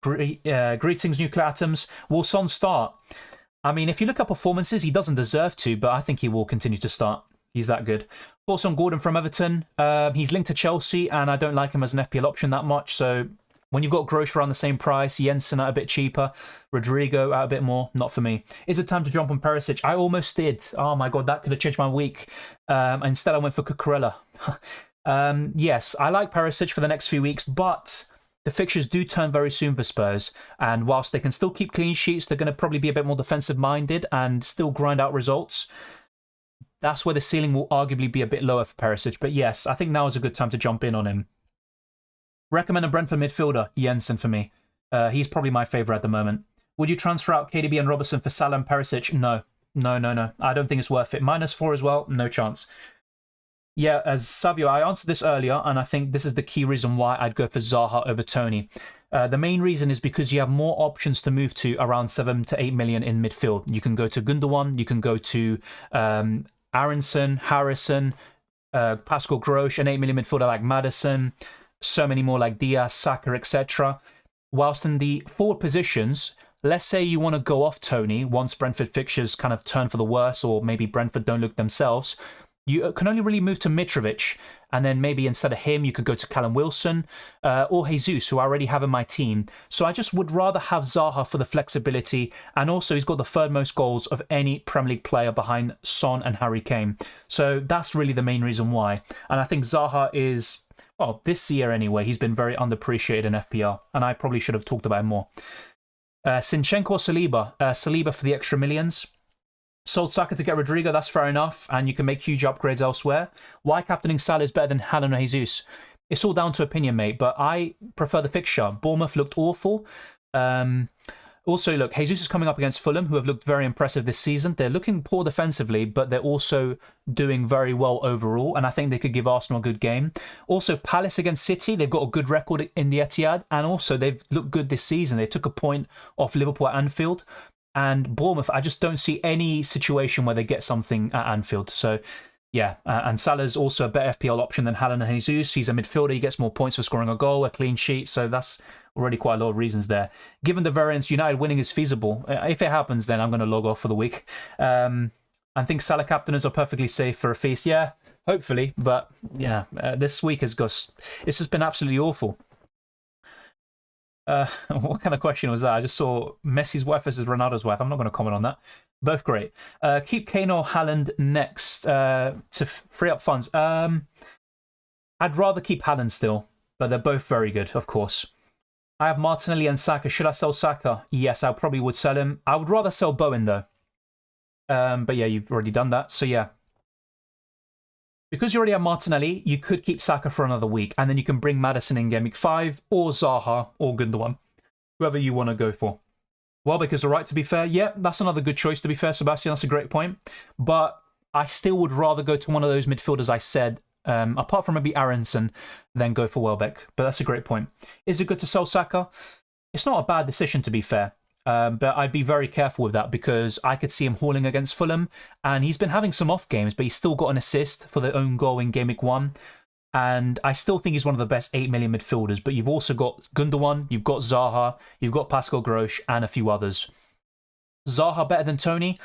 Greetings, Nuclear Atoms. Will Son start? I mean, if you look at performances, he doesn't deserve to, but I think he will continue to start. He's that good. Thoughts on Gordon from Everton? He's linked to Chelsea, and I don't like him as an FPL option that much. So when you've got Grosh around the same price, Jensen at a bit cheaper, Rodrigo at a bit more, not for me. Is it time to jump on Perisic? I almost did. Oh my God, that could have changed my week. Instead, I went for Cucurella. Yes, I like Perisic for the next few weeks, but the fixtures do turn very soon for Spurs. And whilst they can still keep clean sheets, they're going to probably be a bit more defensive-minded and still grind out results. That's where the ceiling will arguably be a bit lower for Perisic. But yes, I think now is a good time to jump in on him. Recommend a Brentford midfielder? Jensen for me. He's probably my favourite at the moment. Would you transfer out KDB and Robertson for Salah and Perisic? No. I don't think it's worth it. -4 as well? No chance. Yeah, as Savio, I answered this earlier, and I think this is the key reason why I'd go for Zaha over Tony. The main reason is because you have more options to move to around 7 to 8 million in midfield. You can go to Gundogan, you can go to Aronson, Harrison, Pascal Grosh, an 8 million midfielder like Maddison, so many more like Diaz, Saka, etc. Whilst in the forward positions, let's say you want to go off Tony once Brentford fixtures kind of turn for the worse, or maybe Brentford don't look themselves, you can only really move to Mitrovic, and then maybe instead of him, you could go to Callum Wilson or Jesus, who I already have in my team. So I just would rather have Zaha for the flexibility, and also he's got the third most goals of any Premier League player behind Son and Harry Kane. So that's really the main reason why. And I think Zaha is well, this year anyway, he's been very underappreciated in FPL, and I probably should have talked about him more. Zinchenko or Saliba? Saliba for the extra millions. Sold Saka to get Rodrigo, that's fair enough, and you can make huge upgrades elsewhere. Why captaining Salah is better than Haaland or Jesus? It's all down to opinion, mate, but I prefer the fixture. Bournemouth looked awful. Also, look, Jesus is coming up against Fulham, who have looked very impressive this season. They're looking poor defensively, but they're also doing very well overall, and I think they could give Arsenal a good game. Also, Palace against City, they've got a good record in the Etihad, and also they've looked good this season. They took a point off Liverpool at Anfield, and Bournemouth, I just don't see any situation where they get something at Anfield. So, yeah, and Salah's also a better FPL option than Haaland and Jesus. He's a midfielder. He gets more points for scoring a goal, a clean sheet. So that's already quite a lot of reasons there. Given the variance, United winning is feasible. If it happens, then I'm going to log off for the week. I think Salah captainers are perfectly safe for a feast. Yeah, hopefully. But yeah, this week it's just been absolutely awful. What kind of question was that? I just saw Messi's wife versus Ronaldo's wife. I'm not going to comment on that. Both great. Keep Kane or Haaland next to free up funds. I'd rather keep Haaland still, but they're both very good, of course. I have Martinelli and Saka. Should I sell Saka? Yes, I probably would sell him. I would rather sell Bowen, though. But yeah, you've already done that. So yeah. Because you already have Martinelli, you could keep Saka for another week, and then you can bring Maddison in Game Week 5, or Zaha, or Gundogan. Whoever you want to go for. Welbeck is alright, to be fair. Yeah, that's another good choice, to be fair, Sebastian. That's a great point. But I still would rather go to one of those midfielders I said, apart from maybe Aronson, than go for Welbeck. But that's a great point. Is it good to sell Saka? It's not a bad decision, to be fair. But I'd be very careful with that because I could see him hauling against Fulham. And he's been having some off games, but he's still got an assist for the own goal in Game Week 1. And I still think he's one of the best 8 million midfielders. But you've also got Gundogan, you've got Zaha, you've got Pascal Grosch, and a few others. Zaha better than Tony?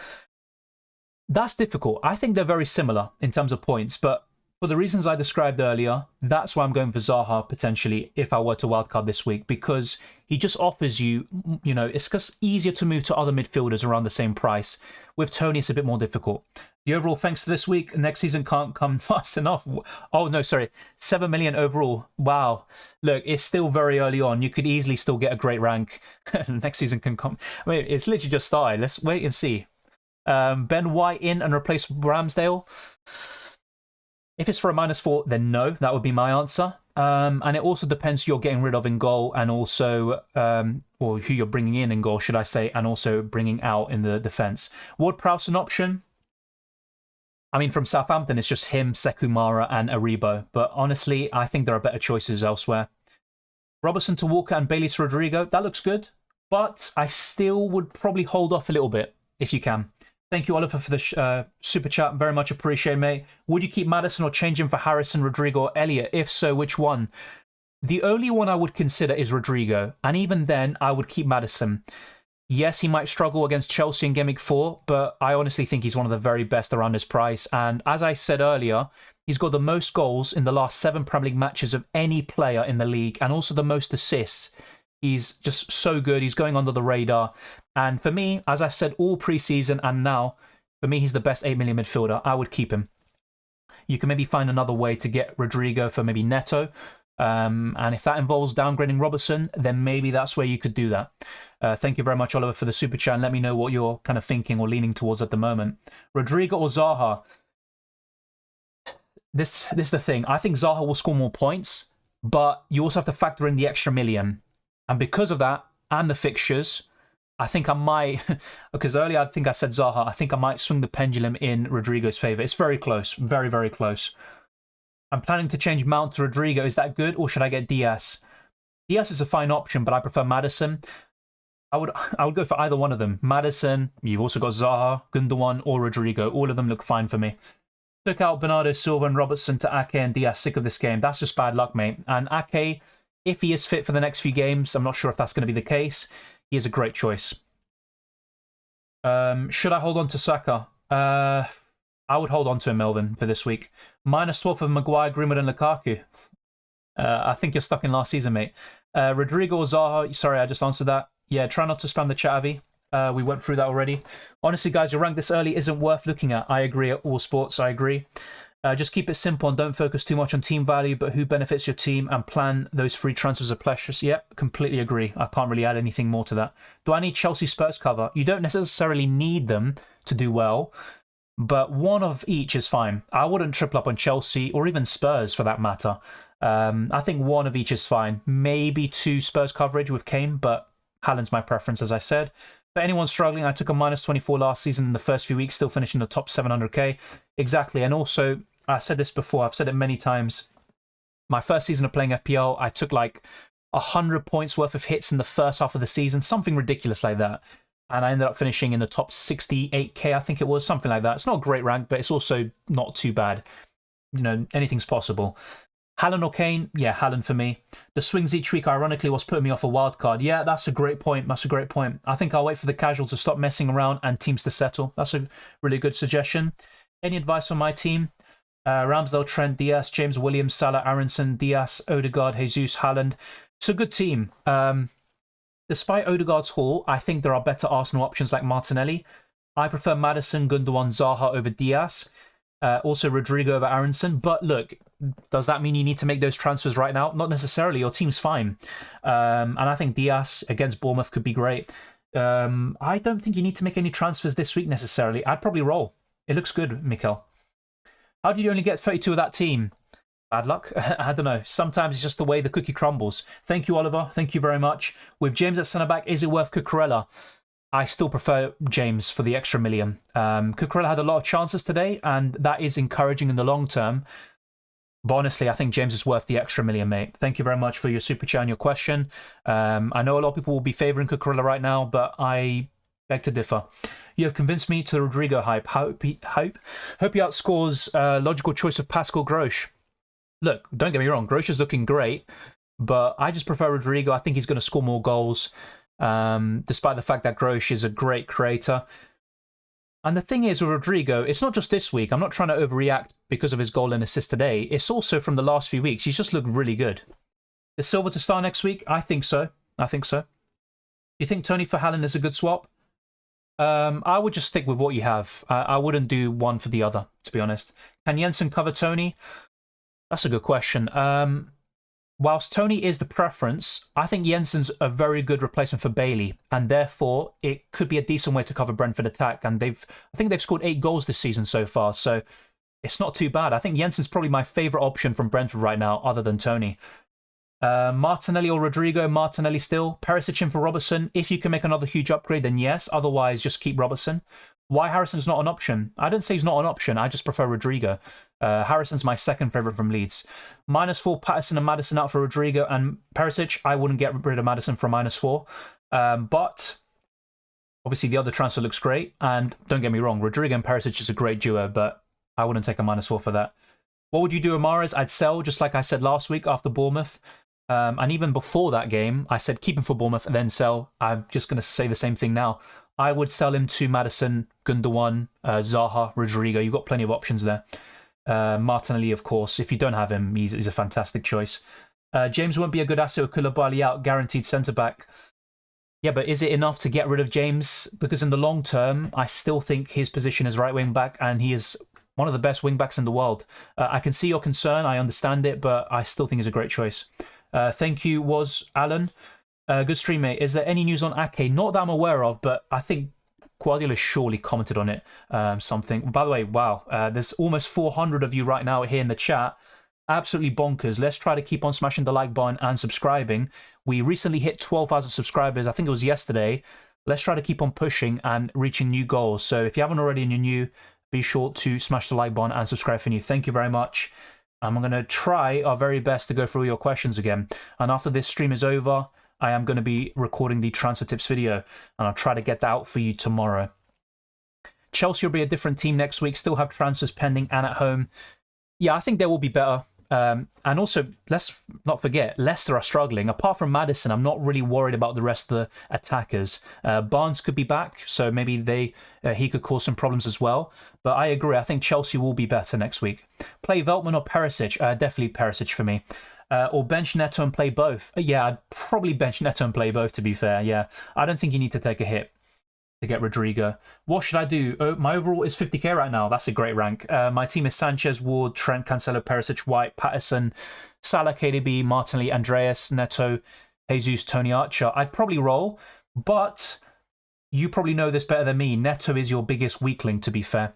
That's difficult. I think they're very similar in terms of points. But for the reasons I described earlier, that's why I'm going for Zaha potentially if I were to wildcard this week. Because he just offers you, it's just easier to move to other midfielders around the same price. With Tony, it's a bit more difficult. The overall thanks to this week. Next season can't come fast enough. Oh, no, sorry. 7 million overall. Wow. Look, it's still very early on. You could easily still get a great rank. Next season can come. I mean, it's literally just started. Let's wait and see. Ben White in and replace Ramsdale. If it's for a -4, then no. That would be my answer. And it also depends who you're getting rid of in goal and also, or who you're bringing in goal, should I say, and also bringing out in the defence. Ward-Prowse an option? I mean, from Southampton, it's just him, Sekumara, and Aribo. But honestly, I think there are better choices elsewhere. Robertson to Walker and Bailey to Rodrigo. That looks good. But I still would probably hold off a little bit, if you can. Thank you, Oliver, for the super chat. Very much appreciated, mate. Would you keep Maddison or change him for Harrison, Rodrigo, or Elliott? If so, which one? The only one I would consider is Rodrigo. And even then, I would keep Maddison. Yes, he might struggle against Chelsea in Game Week 4, but I honestly think he's one of the very best around his price. And as I said earlier, he's got the most goals in the last 7 Premier League matches of any player in the league, and also the most assists. He's just so good. He's going under the radar. And for me, as I've said all pre-season and now, for me, he's the best 8 million midfielder. I would keep him. You can maybe find another way to get Rodrigo for maybe Neto. And if that involves downgrading Robertson, then maybe that's where you could do that. Thank you very much, Oliver, for the super chat. And let me know what you're kind of thinking or leaning towards at the moment. Rodrigo or Zaha? This is the thing. I think Zaha will score more points, but you also have to factor in the extra million. And because of that, and the fixtures, I think I might, because earlier I think I said Zaha, I think I might swing the pendulum in Rodrigo's favour. It's very close, very, very close. I'm planning to change Mount to Rodrigo. Is that good, or should I get Diaz? Diaz is a fine option, but I prefer Maddison. I would go for either one of them. Maddison, you've also got Zaha, Gundogan, or Rodrigo. All of them look fine for me. Took out Bernardo Silva and Robertson to Ake and Diaz. Sick of this game. That's just bad luck, mate. And Ake, if he is fit for the next few games, I'm not sure if that's going to be the case. He is a great choice. Should I hold on to Saka? I would hold on to him, Melvin, for this week. -12 of Maguire, Greenwood, and Lukaku. I think you're stuck in last season, mate. Rodrigo or Zaha? Sorry, I just answered that. Yeah, try not to spam the chat, Avi. We went through that already. Honestly, guys, your rank this early isn't worth looking at. I agree at all sports. I agree. Just keep it simple and don't focus too much on team value, but who benefits your team, and plan those free transfers of pleasures. Yep, completely agree. I can't really add anything more to that. Do I need Chelsea Spurs cover? You don't necessarily need them to do well, but one of each is fine. I wouldn't triple up on Chelsea or even Spurs for that matter. I think one of each is fine. Maybe 2 Spurs coverage with Kane, but Haaland's my preference, as I said. For anyone struggling, I took a minus 24 last season in the first few weeks, still finishing the top 700k. Exactly, and also, I said this before, I've said it many times. My first season of playing FPL, I took like 100 points worth of hits in the first half of the season, something ridiculous like that. And I ended up finishing in the top 68k, I think it was, something like that. It's not a great rank, but it's also not too bad. You know, anything's possible. Haaland or Kane? Yeah, Haaland for me. The swings each week, ironically, was putting me off a wild card. Yeah, that's a great point. That's a great point. I think I'll wait for the casual to stop messing around and teams to settle. That's a really good suggestion. Any advice on my team? Ramsdale, Trent, Diaz, James Williams, Salah, Aronson, Diaz, Odegaard, Jesus, Haaland. It's a good team. Despite Odegaard's haul, I think there are better Arsenal options like Martinelli. I prefer Maddison, Gundogan, Zaha over Diaz. Also Rodrigo over Aronson. But look, does that mean you need to make those transfers right now? Not necessarily. Your team's fine. And I think Diaz against Bournemouth could be great. I don't think you need to make any transfers this week necessarily. I'd probably roll. It looks good, Mikel. How did you only get 32 of that team? Bad luck? I don't know. Sometimes it's just the way the cookie crumbles. Thank you, Oliver. Thank you very much. With James at centre-back, is it worth Cucurella? I still prefer James for the extra million. Cucurella had a lot of chances today, and that is encouraging in the long term. But honestly, I think James is worth the extra million, mate. Thank you very much for your super chat and your question. I know a lot of people will be favouring Cucurella right now, but I beg to differ. You have convinced me to the Rodrigo hype. Hope he outscores logical choice of Pascal Grosch. Look, don't get me wrong, Grosch is looking great, but I just prefer Rodrigo. I think he's going to score more goals, despite the fact that Grosch is a great creator. And the thing is with Rodrigo, it's not just this week. I'm not trying to overreact because of his goal and assist today. It's also from the last few weeks. He's just looked really good. Is Silva to start next week? I think so. I think so. You think Tony for Haaland is a good swap? I would just stick with what you have. I wouldn't do one for the other, to be honest. Can Jensen cover Tony? That's a good question. Whilst Tony is the preference, I think Jensen's a very good replacement for Bailey, and therefore it could be a decent way to cover Brentford attack. And I think they've scored 8 goals this season so far, so it's not too bad. I think Jensen's probably my favourite option from Brentford right now, other than Tony. Martinelli or Rodrigo? Martinelli still. Perisic in for Robertson. If you can make another huge upgrade, then yes. Otherwise, just keep Robertson. Why Harrison's not an option? I didn't say he's not an option. I just prefer Rodrigo. Harrison's my second favourite from Leeds. -4, Patterson and Maddison out for Rodrigo and Perisic. I wouldn't get rid of Maddison for -4. But obviously the other transfer looks great. And don't get me wrong, Rodrigo and Perisic is a great duo, but I wouldn't take a -4 for that. What would you do, Amares? I'd sell, just like I said last week after Bournemouth. And even before that game, I said keep him for Bournemouth and then sell. I'm just going to say the same thing now. I would sell him to Maddison, Gundogan, Zaha, Rodrigo. You've got plenty of options there. Martinelli, of course. If you don't have him, he's a fantastic choice. James won't be a good asset with Koulibaly out, guaranteed centre-back. Yeah, but is it enough to get rid of James? Because in the long term, I still think his position is right wing-back, and he is one of the best wing-backs in the world. I can see your concern. I understand it, but I still think he's a great choice. Thank you, was Alan. Good stream, mate. Is there any news on Ake? Not that I'm aware of, but I think Guardiola surely commented on it. Something. By the way, wow. There's almost 400 of you right now here in the chat. Absolutely bonkers. Let's try to keep on smashing the like button and subscribing. We recently hit 12,000 subscribers. I think it was yesterday. Let's try to keep on pushing and reaching new goals. So if you haven't already and you're new, be sure to smash the like button and subscribe for new. Thank you very much. I'm going to try our very best to go through your questions again. And after this stream is over, I am going to be recording the transfer tips video, and I'll try to get that out for you tomorrow. Chelsea will be a different team next week, still have transfers pending and at home. Yeah, I think they will be better. And also, let's not forget, Leicester are struggling. Apart from Maddison, I'm not really worried about the rest of the attackers. Barnes could be back, so maybe he could cause some problems as well. But I agree, I think Chelsea will be better next week. Play Veltman or Perisic? Definitely Perisic for me. Or bench Neto and play both? Yeah, I'd probably bench Neto and play both, to be fair, yeah. I don't think you need to take a hit. to get Rodrigo. What should I do? Oh, my overall is 50k right now. That's a great rank. My team is Sanchez, Ward, Trent, Cancelo, Perisic, White, Patterson, Salah, KDB, Martinelli, Andreas, Neto, Jesus, Tony Archer. I'd probably roll, but you probably know this better than me. Neto is your biggest weakling, to be fair.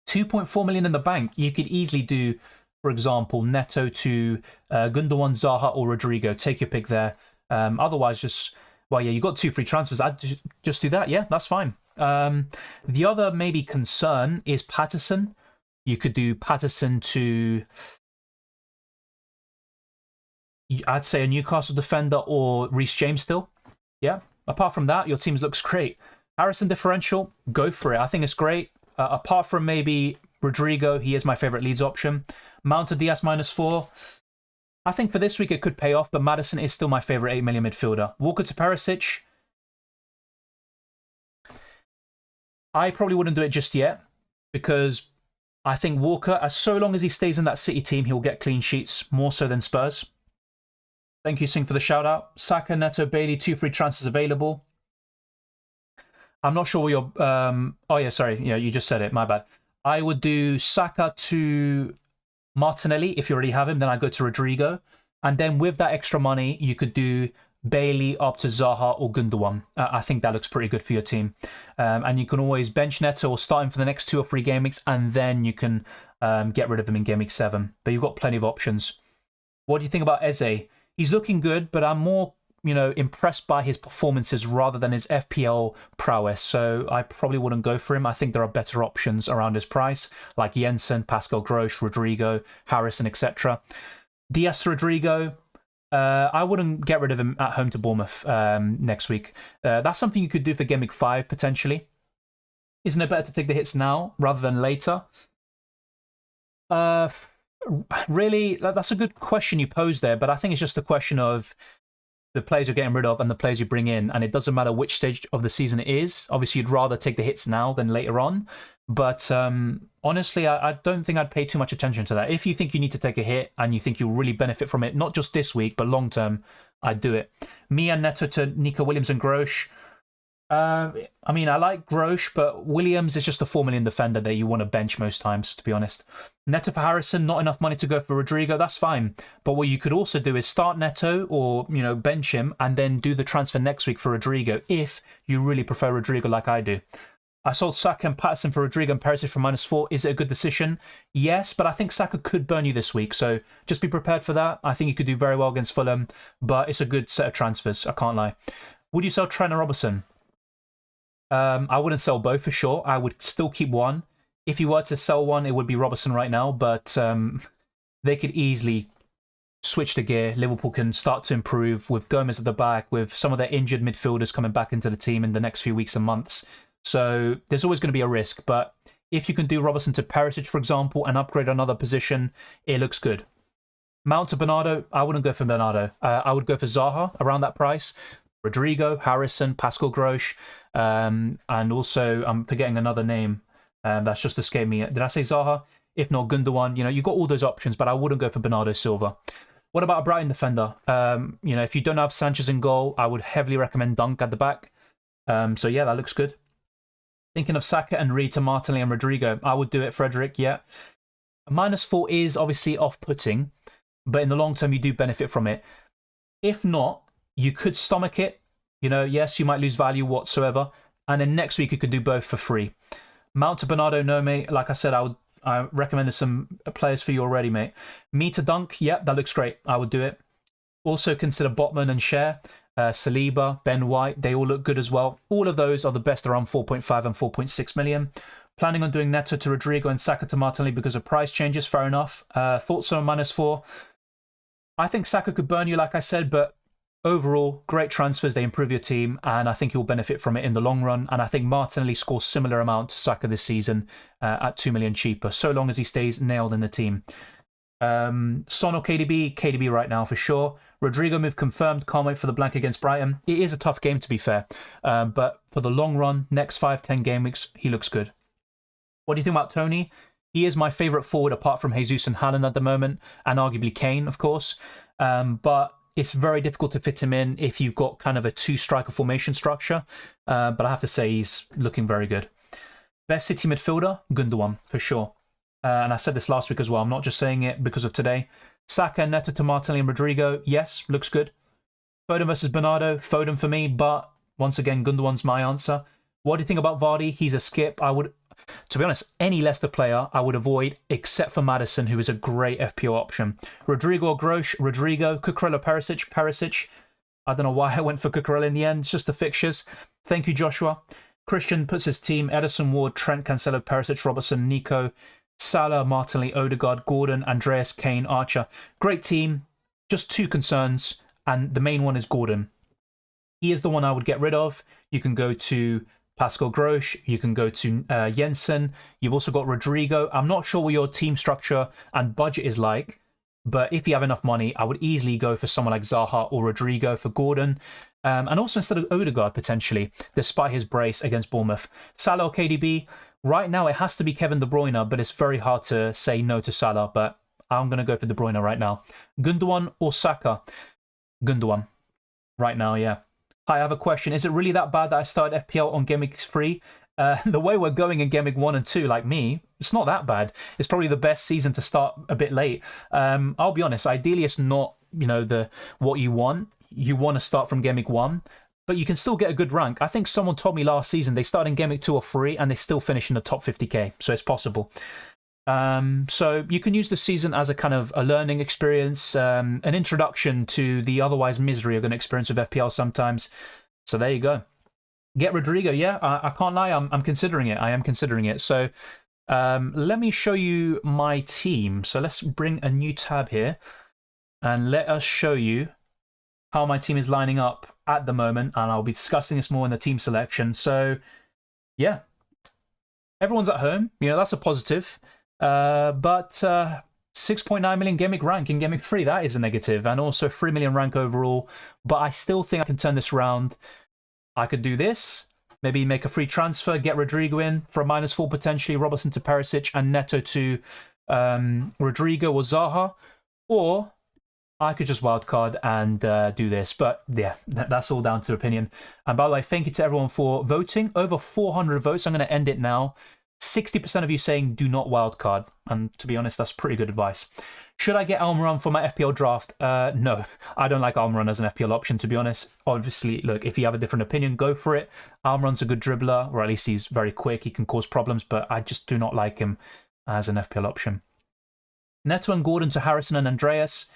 2.4 million in the bank. You could easily do, for example, Neto to Gundogan, Zaha, or Rodrigo. Take your pick there. Otherwise, just, well, yeah, you got 2 free transfers. I'd just do that. Yeah, that's fine. The other maybe concern is Patterson. You could do Patterson to, I'd say, a Newcastle defender or Reece James still. Yeah. Apart from that, your team looks great. Harrison differential, go for it. I think it's great. Apart from maybe Rodrigo, he is my favourite Leeds option. Mounted Diaz -4. I think for this week it could pay off, but Maddison is still my favourite 8 million midfielder. Walker to Perisic. I probably wouldn't do it just yet, because I think Walker, as so long as he stays in that City team, he'll get clean sheets, more so than Spurs. Thank you, Sing, for the shout out. Saka, Neto, Bailey, 2 free transfers available. I'm not sure what your... oh, yeah, sorry. Yeah, you just said it. My bad. I would do Saka to Martinelli. If you already have him, then I'd go to Rodrigo. And then with that extra money, you could do Bailey up to Zaha or Gundogan. I think that looks pretty good for your team. And you can always bench Neto or start him for the next 2 or 3 game weeks, and then you can get rid of him in game week 7. But you've got plenty of options. What do you think about Eze? He's looking good, but I'm more, impressed by his performances rather than his FPL prowess. So I probably wouldn't go for him. I think there are better options around his price, like Jensen, Pascal Gross, Rodrigo, Harrison, etc. Diaz to Rodrigo. I wouldn't get rid of him at home to Bournemouth next week. That's something you could do for Game Week 5, potentially. Isn't it better to take the hits now rather than later? Really, that's a good question you posed there, but I think it's just a question of the players you're getting rid of and the players you bring in, and it doesn't matter which stage of the season it is. Obviously, you'd rather take the hits now than later on, but honestly, I don't think I'd pay too much attention to that. If you think you need to take a hit and you think you'll really benefit from it, not just this week, but long term, I'd do it. Me and Neto to Nico Williams and Grosh. I mean, I like Grosh, but Williams is just a 4 million defender that you want to bench most times, to be honest. Neto for Harrison, not enough money to go for Rodrigo, that's fine. But what you could also do is start Neto or, bench him and then do the transfer next week for Rodrigo, if you really prefer Rodrigo like I do. I sold Saka and Patterson for Rodrigo and Perisic for -4. Is it a good decision? Yes, but I think Saka could burn you this week, so just be prepared for that. I think you could do very well against Fulham, but it's a good set of transfers, I can't lie. Would you sell Trent and Robertson? I wouldn't sell both for sure. I would still keep one. If you were to sell one, it would be Robertson right now, but they could easily switch the gear. Liverpool can start to improve with Gomez at the back, with some of their injured midfielders coming back into the team in the next few weeks and months. So there's always going to be a risk, but if you can do Robertson to Perisic, for example, and upgrade another position, it looks good. Mount to Bernardo, I wouldn't go for Bernardo. I would go for Zaha around that price. Rodrigo, Harrison, Pascal Grosh, and also I'm forgetting another name that's just escaped me. Did I say Zaha? If not, Gundogan. You've got all those options, but I wouldn't go for Bernardo Silva. What about a Brighton defender? If you don't have Sanchez in goal, I would heavily recommend Dunk at the back. So yeah, that looks good. Thinking of Saka and Reed to Martinelli and Rodrigo, I would do it, Frederick, yeah. -4 is obviously off-putting, but in the long term, you do benefit from it. If not, you could stomach it. Yes, you might lose value whatsoever. And then next week, you could do both for free. Mount to Bernardo, no, mate. Like I said, I recommended some players for you already, mate. Me to Dunk, yeah, that looks great. I would do it. Also consider Botman and Cher, Saliba, Ben White. They all look good as well. All of those are the best around 4.5 and 4.6 million. Planning on doing Neto to Rodrigo and Saka to Martinelli because of price changes, fair enough. Thoughts on -4? I think Saka could burn you, like I said, but overall, great transfers. They improve your team, and I think you'll benefit from it in the long run. And I think Martinelli scores similar amount to Saka this season at 2 million cheaper, so long as he stays nailed in the team. Son or KDB? KDB right now for sure. Rodrigo move confirmed. Can't wait for the blank against Brighton. It is a tough game, to be fair. But for the long run, next 5-10 game weeks, he looks good. What do you think about Tony? He is my favourite forward apart from Jesus and Haaland at the moment, and arguably Kane, of course. But it's very difficult to fit him in if you've got kind of a 2-striker formation structure. But I have to say he's looking very good. Best City midfielder, Gundogan, for sure. And I said this last week as well. I'm not just saying it because of today. Saka, Neto to Martinelli and Rodrigo. Yes, looks good. Foden versus Bernardo. Foden for me, but once again, Gundogan's my answer. What do you think about Vardy? He's a skip. I would, to be honest, any Leicester player I would avoid except for Maddison, who is a great FPL option. Rodrigo or Grosh, Rodrigo, Cucurella, Perisic. I don't know why I went for Cucurella in the end. It's just the fixtures. Thank you, Joshua. Christian puts his team: Ederson, Ward, Trent, Cancelo, Perisic, Robertson, Nico, Salah, Martinelli, Odegaard, Gordon, Andreas, Kane, Archer. Great team. Just 2 concerns, and the main one is Gordon. He is the one I would get rid of. You can go to Pascal Grosh. You can go to Jensen. You've also got Rodrigo. I'm not sure what your team structure and budget is like, but if you have enough money, I would easily go for someone like Zaha or Rodrigo for Gordon. And also instead of Odegaard, potentially, despite his brace against Bournemouth. Salah or KDB, right now it has to be Kevin De Bruyne, but it's very hard to say no to Salah, but I'm going to go for De Bruyne right now. Gundogan or Saka? Gundogan. Right now, yeah. Hi, I have a question. Is it really that bad that I started FPL on Gameweek 3? The way we're going in Gameweek 1 and 2, like me, it's not that bad. It's probably the best season to start a bit late. I'll be honest, ideally it's not, what you want. You want to start from Gameweek 1, but you can still get a good rank. I think someone told me last season they started in Gameweek 2 or 3 and they still finish in the top 50k, so it's possible. So you can use the season as a kind of a learning experience, an introduction to the otherwise misery you're going to experience with FPL sometimes. So there you go. Get Rodrigo, yeah, I can't lie, I'm considering it. I am considering it. So let me show you my team. So let's bring a new tab here and let us show you how my team is lining up at the moment, and I'll be discussing this more in the team selection. So yeah, everyone's at home, that's a positive. But 6.9 million Gameweek rank in Gameweek 3, that is a negative, and also 3 million rank overall. But I still think I can turn this around. I could do this, maybe make a free transfer, get Rodrigo in for a -4 potentially, Robertson to Perisic, and Neto to Rodrigo or Zaha, or I could just wildcard and do this. But yeah, that's all down to opinion. And by the way, thank you to everyone for voting. Over 400 votes. I'm going to end it now. 60% of you saying do not wildcard. And to be honest, that's pretty good advice. Should I get Almiron for my FPL draft? No, I don't like Almiron as an FPL option, to be honest. Obviously, look, if you have a different opinion, go for it. Almiron's a good dribbler, or at least he's very quick. He can cause problems, but I just do not like him as an FPL option. Neto and Gordon to Harrison and Andreas.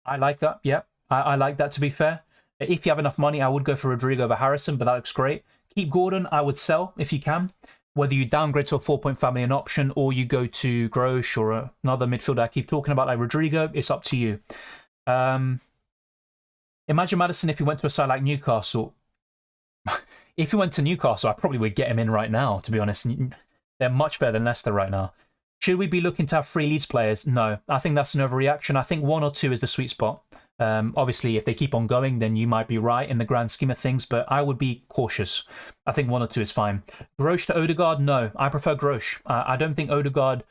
I like that, yeah. I like that, to be fair. If you have enough money, I would go for Rodrigo over Harrison, but that looks great. Keep Gordon, I would sell if you can. Whether you downgrade to a 4.5 million option or you go to Grosh or another midfielder I keep talking about like Rodrigo, it's up to you. Imagine Maddison if he went to a side like Newcastle. If he went to Newcastle, I probably would get him in right now, to be honest. They're much better than Leicester right now. Should we be looking to have 3 Leeds players? No, I think that's an overreaction. I think 1 or 2 is the sweet spot. Obviously, if they keep on going, then you might be right in the grand scheme of things, but I would be cautious. I think 1 or 2 is fine. Grosh to Odegaard? No, I prefer Grosh. I don't think Odegaard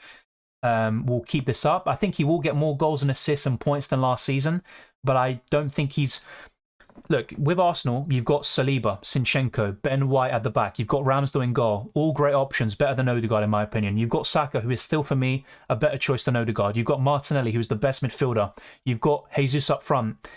will keep this up. I think he will get more goals and assists and points than last season, but I don't think he's... Look, with Arsenal, you've got Saliba, Zinchenko, Ben White at the back. You've got Ramsdale in goal. All great options, better than Odegaard in my opinion. You've got Saka, who is still, for me, a better choice than Odegaard. You've got Martinelli, who's the best midfielder. You've got Jesus up front.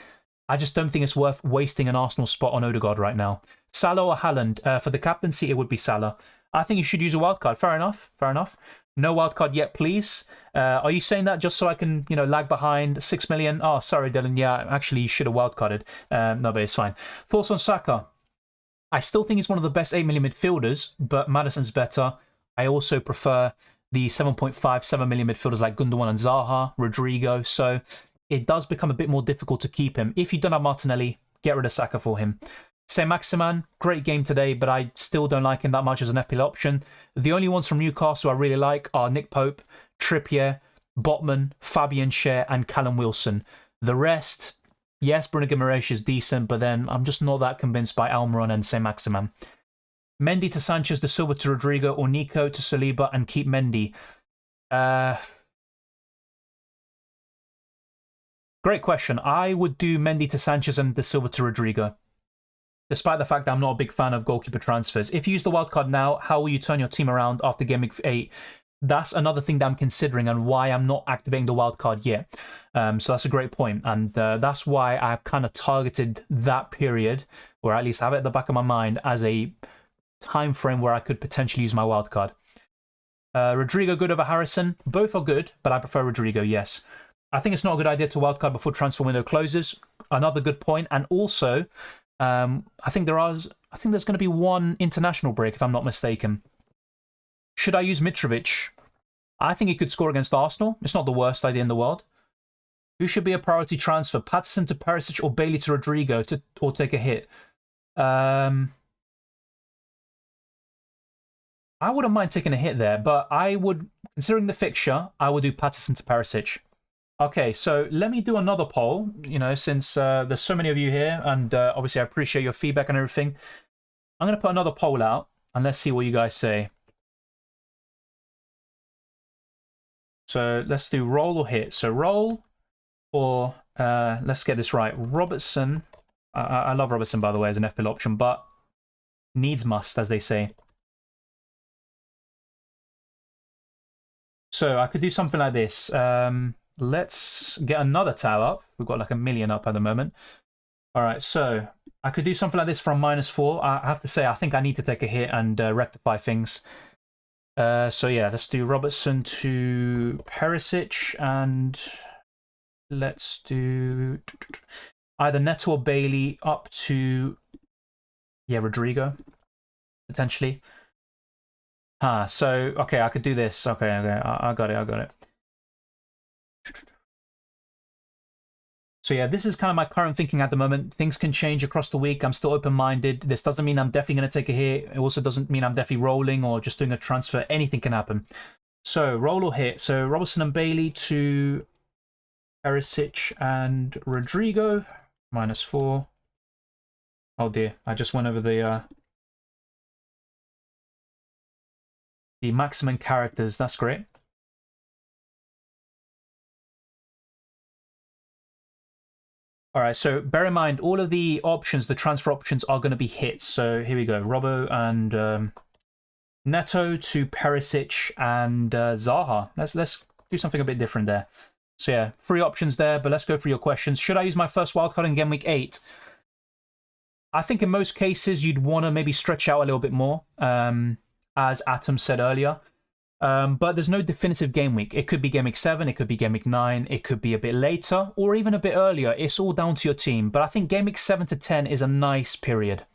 I just don't think it's worth wasting an Arsenal spot on Odegaard right now. Salah or Haaland? For the captaincy, it would be Salah. I think you should use a wildcard. Fair enough. Fair enough. No wildcard yet, please. Are you saying that just so I can, lag behind 6 million? Oh, sorry, Dylan. Yeah, actually, you should have wildcarded. No, but it's fine. Thoughts on Saka? I still think he's one of the best 8 million midfielders, but Maddison's better. I also prefer the 7.57 million midfielders like Gundogan and Zaha, Rodrigo. So it does become a bit more difficult to keep him. If you don't have Martinelli, get rid of Saka for him. Saint-Maximin, great game today, but I still don't like him that much as an FPL option. The only ones from Newcastle I really like are Nick Pope, Trippier, Botman, Fabian Schär, and Callum Wilson. The rest, yes, Bruno Guimaraes is decent, but then I'm just not that convinced by Almiron and Saint-Maximin. Mendy to Sanchez, De Silva to Rodrigo, or Nico to Saliba, and keep Mendy. Great question. I would do Mendy to Sanchez and De Silva to Rodrigo. Despite the fact that I'm not a big fan of goalkeeper transfers. If you use the wildcard now, how will you turn your team around after Game Week 8? That's another thing that I'm considering and why I'm not activating the wildcard yet. So that's a great point. And that's why I've kind of targeted that period, or at least have it at the back of my mind, as a time frame where I could potentially use my wildcard. Rodrigo good over Harrison. Both are good, but I prefer Rodrigo, yes. I think it's not a good idea to wildcard before transfer window closes. Another good point. And also, I think there's going to be one international break, if I'm not mistaken. Should I use Mitrovic? I think he could score against Arsenal. It's not the worst idea in the world. Who should be a priority transfer? Patterson to Perisic or Bailey to Rodrigo or take a hit? I wouldn't mind taking a hit there, but I would, considering the fixture, I would do Patterson to Perisic. Okay, so let me do another poll, since there's so many of you here, and obviously I appreciate your feedback and everything. I'm going to put another poll out, and let's see what you guys say. So let's do roll or hit. So roll, or let's get this right. Robertson, I love Robertson, by the way, as an FPL option, but needs must, as they say. So I could do something like this. Let's get another tab up. We've got like 1 million up at the moment. All right, so I could do something like this from -4. I have to say, I think I need to take a hit and rectify things. So yeah, let's do Robertson to Perisic, and let's do either Neto or Bailey up to, Rodrigo, potentially. So, okay, I could do this. Okay, I got it. So yeah, this is kind of my current thinking at the moment. Things can change across the week. I'm still open-minded. This doesn't mean I'm definitely going to take a hit. It also doesn't mean I'm definitely rolling or just doing a transfer. Anything can happen. So roll or hit. So Robertson and Bailey to Perisic and Rodrigo. -4. Oh dear, I just went over the maximum characters. That's great. All right, so bear in mind, all of the options, the transfer options, are going to be hits. So here we go. Robbo and Neto to Perisic and Zaha. Let's do something a bit different there. So yeah, 3 options there, but let's go through your questions. Should I use my first wildcard in Game Week 8? I think in most cases, you'd want to maybe stretch out a little bit more, as Atom said earlier. But there's no definitive game week. It could be Game Week 7, it could be Game Week 9, it could be a bit later, or even a bit earlier. It's all down to your team. But I think Game Week 7 to 10 is a nice period.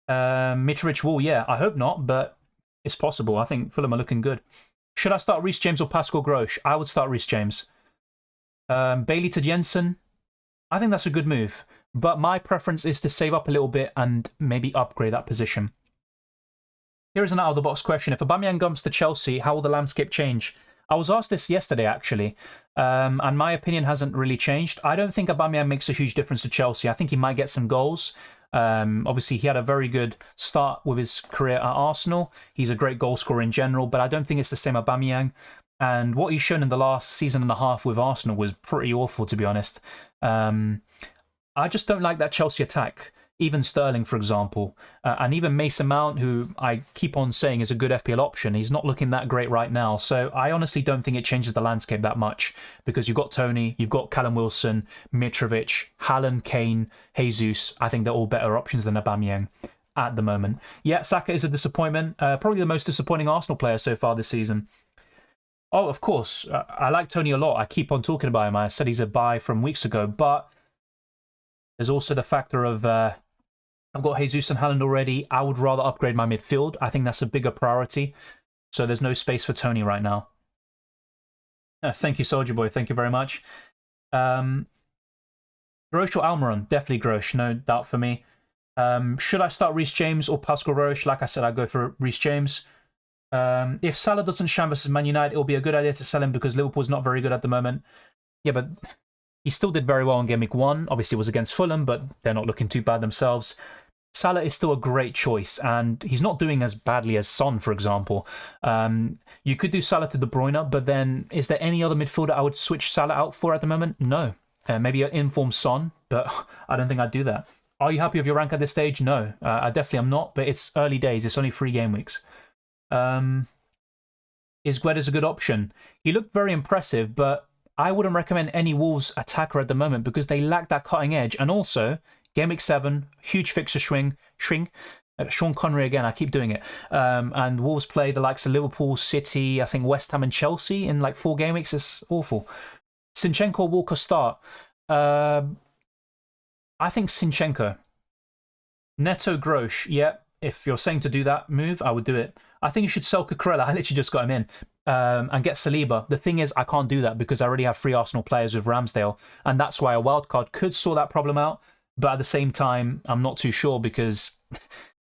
Mitrovic will, yeah, I hope not, but it's possible. I think Fulham are looking good. Should I start Reece James or Pascal Grosch? I would start Reece James. Bailey to Jensen, I think that's a good move. But my preference is to save up a little bit and maybe upgrade that position. Here is an out-of-the-box question. If Aubameyang comes to Chelsea, how will the landscape change? I was asked this yesterday, actually, and my opinion hasn't really changed. I don't think Aubameyang makes a huge difference to Chelsea. I think he might get some goals. Obviously, he had a very good start with his career at Arsenal. He's a great goal scorer in general, but I don't think it's the same Aubameyang. And what he's shown in the last season and a half with Arsenal was pretty awful, to be honest. I just don't like that Chelsea attack. Even Sterling, for example, and even Mason Mount, who I keep on saying is a good FPL option, he's not looking that great right now. So I honestly don't think it changes the landscape that much, because you've got Tony, you've got Callum Wilson, Mitrovic, Haaland, Kane, Jesus. I think they're all better options than Aubameyang at the moment. Yeah, Saka is a disappointment. Probably the most disappointing Arsenal player so far this season. Oh, of course, I like Tony a lot. I keep on talking about him. I said he's a buy from weeks ago, but there's also the factor of I've got Jesus and Haaland already. I would rather upgrade my midfield. I think that's a bigger priority. So there's no space for Tony right now. Thank you, Soldier Boy. Thank you very much. Grosch or Almiron? Definitely Grosch. No doubt for me. Should I start Reece James or Pascal Grosch? Like I said, I'd go for Reece James. If Salah doesn't shine versus Man United, it'll be a good idea to sell him because Liverpool's not very good at the moment. Yeah, but he still did very well in Game Week 1. Obviously, it was against Fulham, but they're not looking too bad themselves. Salah is still a great choice, and he's not doing as badly as Son, for example. You could do Salah to De Bruyne, but then is there any other midfielder I would switch Salah out for at the moment? No. Maybe an informed Son, but I don't think I'd do that. Are you happy with your rank at this stage? No, I definitely am not, but it's early days. It's only 3 game weeks. Is Guedes a good option? He looked very impressive, but I wouldn't recommend any Wolves attacker at the moment because they lack that cutting edge. And also, Game Week 7, huge fixture swing. Sean Connery again, I keep doing it. And Wolves play the likes of Liverpool, City, I think West Ham and Chelsea in like 4 game weeks. It's awful. Zinchenko, Walker start. I think Zinchenko. Neto, Grosh. Yeah, if you're saying to do that move, I would do it. I think you should sell Cucurella. I literally just got him in. And get Saliba. The thing is, I can't do that because I already have 3 Arsenal players with Ramsdale. And that's why a wildcard could sort that problem out. But at the same time, I'm not too sure because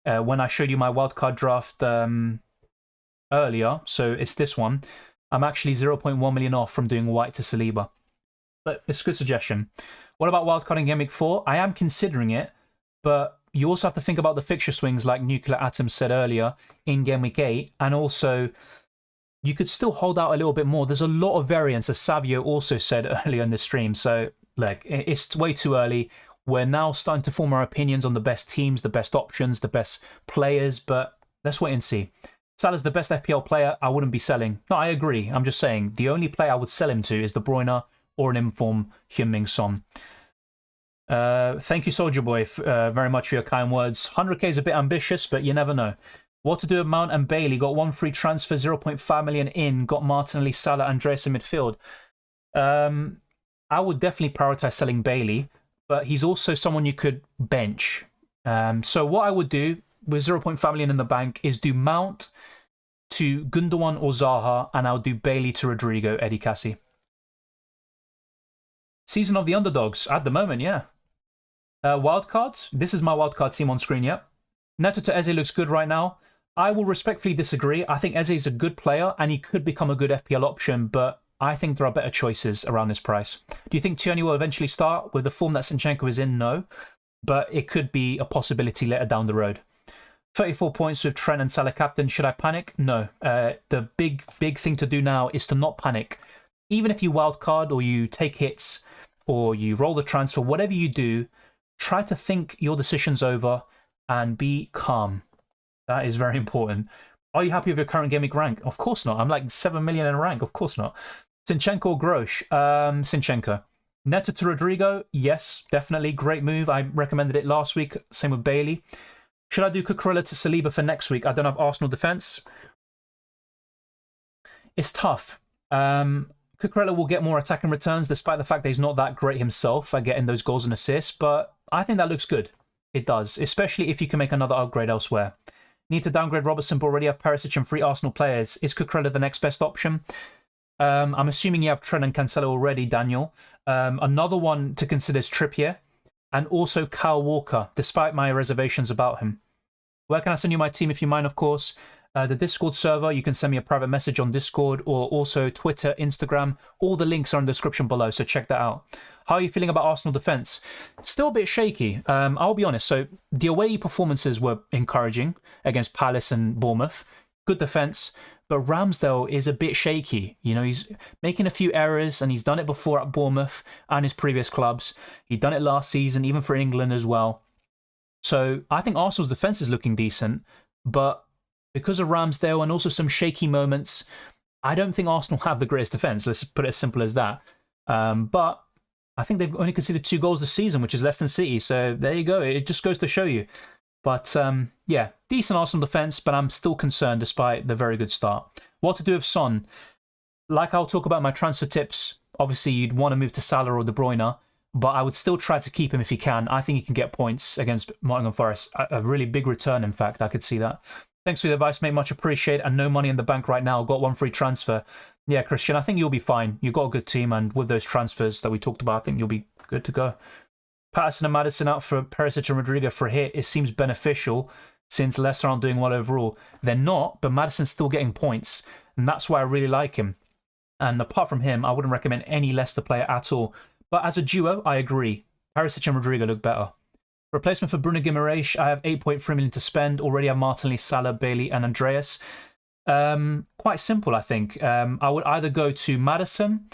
when I showed you my wildcard draft earlier, so it's this one, I'm actually 0.1 million off from doing White to Saliba. But it's a good suggestion. What about wildcard in Game Week 4? I am considering it, but you also have to think about the fixture swings like Nuclear Atom said earlier in Game Week 8. And also, you could still hold out a little bit more. There's a lot of variance, as Savio also said earlier in the stream. So, like, it's way too early. We're now starting to form our opinions on the best teams, the best options, the best players, but let's wait and see. Salah's the best FPL player. I wouldn't be selling. No, I agree. I'm just saying the only player I would sell him to is De Bruyne or an informed Heung-min Son. Thank you, Soldier Boy, very much for your kind words. 100k is a bit ambitious, but you never know. What to do with Mount and Bailey? Got 1 free transfer, 0.5 million in. Got Martinelli, Salah, Andreas in midfield. I would definitely prioritize selling Bailey, but he's also someone you could bench. So what I would do with 0.5 million in the bank is do Mount to Gundogan or Zaha, and I'll do Bailey to Rodrigo, Eddie Cassie. Season of the Underdogs, at the moment, yeah. Wildcard, this is my wildcard team on screen, yep. Neto to Eze looks good right now. I will respectfully disagree. I think Eze is a good player, and he could become a good FPL option, but I think there are better choices around this price. Do you think Tierney will eventually start? With the form that Zinchenko is in, no. But it could be a possibility later down the road. 34 points with Trent and Salah captain. Should I panic? No. The big thing to do now is to not panic. Even if you wildcard or you take hits or you roll the transfer, whatever you do, try to think your decisions over and be calm. That is very important. Are you happy with your current Game Week rank? Of course not. I'm like 7 million in rank. Of course not. Zinchenko or Grosh? Zinchenko. Neto to Rodrigo? Yes, definitely. Great move. I recommended it last week. Same with Bailey. Should I do Cucurella to Saliba for next week? I don't have Arsenal defence. It's tough. Cucurella will get more attacking returns despite the fact that he's not that great himself at getting those goals and assists, but I think that looks good. It does, especially if you can make another upgrade elsewhere. Need to downgrade Robertson, but already have Perisic and 3 Arsenal players. Is Cucurella the next best option? I'm assuming you have Trent and Cancelo already, Daniel. Another one to consider is Trippier and also Kyle Walker, despite my reservations about him. Where can I send you my team if you mind, of course? The Discord server, you can send me a private message on Discord or also Twitter, Instagram. All the links are in the description below, so check that out. How are you feeling about Arsenal defence? Still a bit shaky. I'll be honest. So the away performances were encouraging against Palace and Bournemouth. Good defence. But Ramsdale is a bit shaky. You know, he's making a few errors and he's done it before at Bournemouth and his previous clubs. He'd done it last season, even for England as well. So I think Arsenal's defence is looking decent. But because of Ramsdale and also some shaky moments, I don't think Arsenal have the greatest defence. Let's put it as simple as that. But I think they've only conceded 2 goals this season, which is less than City. So there you go. It just goes to show you. But yeah, decent Arsenal defence, but I'm still concerned despite the very good start. What to do with Son? Like I'll talk about my transfer tips. Obviously, you'd want to move to Salah or De Bruyne, but I would still try to keep him if you can. I think he can get points against Nottingham Forest. A really big return, in fact. I could see that. Thanks for the advice, mate. Much appreciated. And no money in the bank right now. Got 1 free transfer. Yeah, Christian, I think you'll be fine. You've got a good team, and with those transfers that we talked about, I think you'll be good to go. Patterson and Maddison out for Perisic and Rodrigo for a hit. It seems beneficial since Leicester aren't doing well overall. They're not, but Maddison's still getting points, and that's why I really like him. And apart from him, I wouldn't recommend any Leicester player at all. But as a duo, I agree. Perisic and Rodrigo look better. Replacement for Bruno Guimaraes, I have 8.3 million to spend. Already have Martinelli, Salah, Bailey, and Andreas. Quite simple, I think. I would either go to Maddison,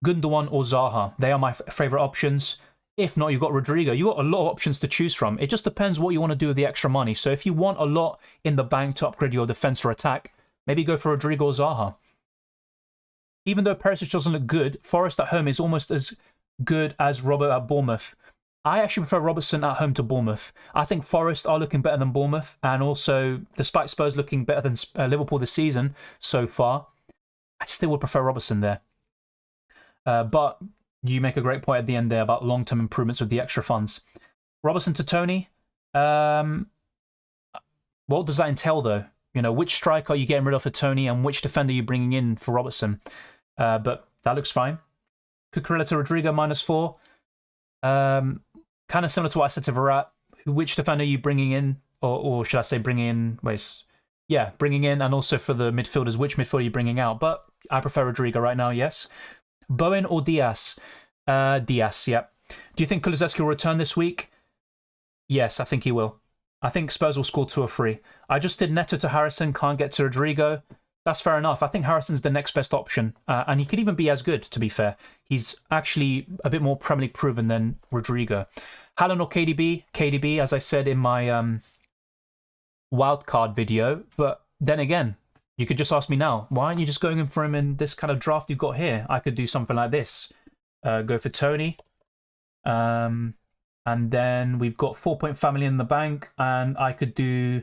Gundogan or Zaha. They are my favourite options. If not, you've got Rodrigo. You've got a lot of options to choose from. It just depends what you want to do with the extra money. So if you want a lot in the bank to upgrade your defence or attack, maybe go for Rodrigo or Zaha. Even though Perisic doesn't look good, Forest at home is almost as good as Robert at Bournemouth. I actually prefer Robertson at home to Bournemouth. I think Forest are looking better than Bournemouth, and also, despite Spurs looking better than Liverpool this season so far, I still would prefer Robertson there. But you make a great point at the end there about long-term improvements with the extra funds. Robertson to Tony. What does that entail, though? You know, which striker are you getting rid of for Tony, and which defender are you bringing in for Robertson? But that looks fine. Cucurella to Rodrigo, -4. Kind of similar to what I said to Verrat. Which defender are you bringing in? Or should I say bringing in? Yeah, bringing in, and also for the midfielders, which midfielder are you bringing out? But I prefer Rodrigo right now, yes. Bowen or Diaz? Diaz, yeah. Do you think Kulusevski will return this week? Yes, I think he will. I think Spurs will score 2 or 3. I just did Neto to Harrison, can't get to Rodrigo. That's fair enough. I think Harrison's the next best option. And he could even be as good, to be fair. He's actually a bit more Premier League proven than Rodrigo. Haaland or KDB? KDB, as I said in my wildcard video. But then again, you could just ask me now, why aren't you just going in for him in this kind of draft you've got here? I could do something like this. Go for Tony. And then we've got 4.5 million in the bank. And I could do...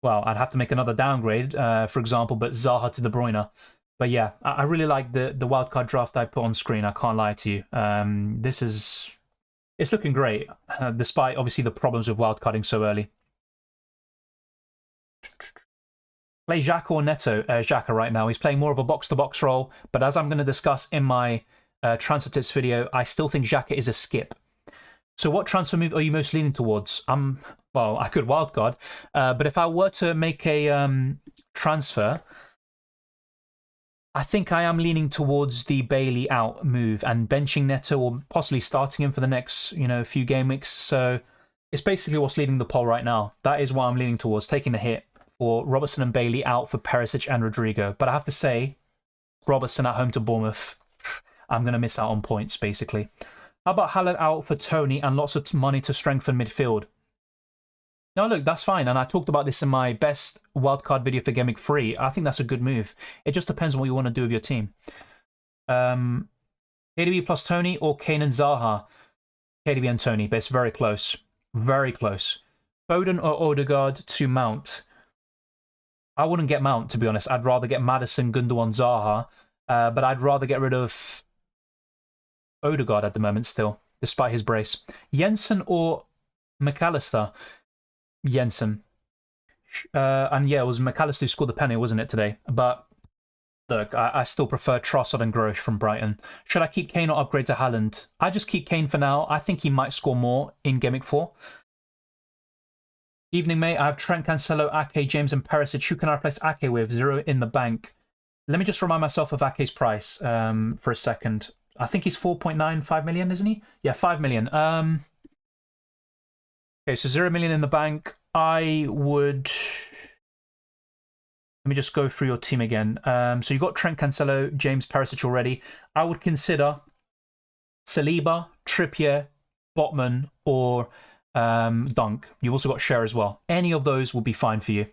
Well, I'd have to make another downgrade, for example, but Zaha to De Bruyne. But yeah, I really like the wildcard draft I put on screen. I can't lie to you. It's looking great, despite obviously the problems with wildcarding so early. Play Xhaka or Neto? Xhaka right now. He's playing more of a box-to-box role, but as I'm going to discuss in my transfer tips video, I still think Xhaka is a skip. So what transfer move are you most leaning towards? Well, I could wildcard, but if I were to make a transfer, I think I am leaning towards the Bailey out move and benching Neto or possibly starting him for the next, few game weeks. So it's basically what's leading the poll right now. That is what I'm leaning towards, taking the hit for Robertson and Bailey out for Perisic and Rodrigo. But I have to say, Robertson at home to Bournemouth, I'm going to miss out on points, basically. How about Haaland out for Tony and lots of money to strengthen midfield? No, look, that's fine. And I talked about this in my best wildcard video for Gameweek 3. I think that's a good move. It just depends on what you want to do with your team. KDB plus Tony or Kane and Zaha? KDB and Tony, but it's very close. Very close. Foden or Odegaard to Mount? I wouldn't get Mount, to be honest. I'd rather get Maddison, Gundogan, Zaha. But I'd rather get rid of Odegaard at the moment still, despite his brace. Jensen or McAllister? Jensen. And yeah, it was McAllister who scored the penalty, wasn't it, today? But look, I still prefer Trossard and Grosh from Brighton. Should I keep Kane or upgrade to Haaland? I just keep Kane for now. I think he might score more in Gameweek 4. Evening, mate. I have Trent, Cancelo, Ake, James and Perisic. Who can I replace Ake with? 0 in the bank. Let me just remind myself of Ake's price for a second. I think he's 4.95 million, isn't he? Yeah, 5 million. Okay, so 0 million in the bank. I would... Let me just go through your team again. So you've got Trent, Cancelo, James, Perisic already. I would consider Saliba, Trippier, Botman, or Dunk. You've also got Cher as well. Any of those will be fine for you.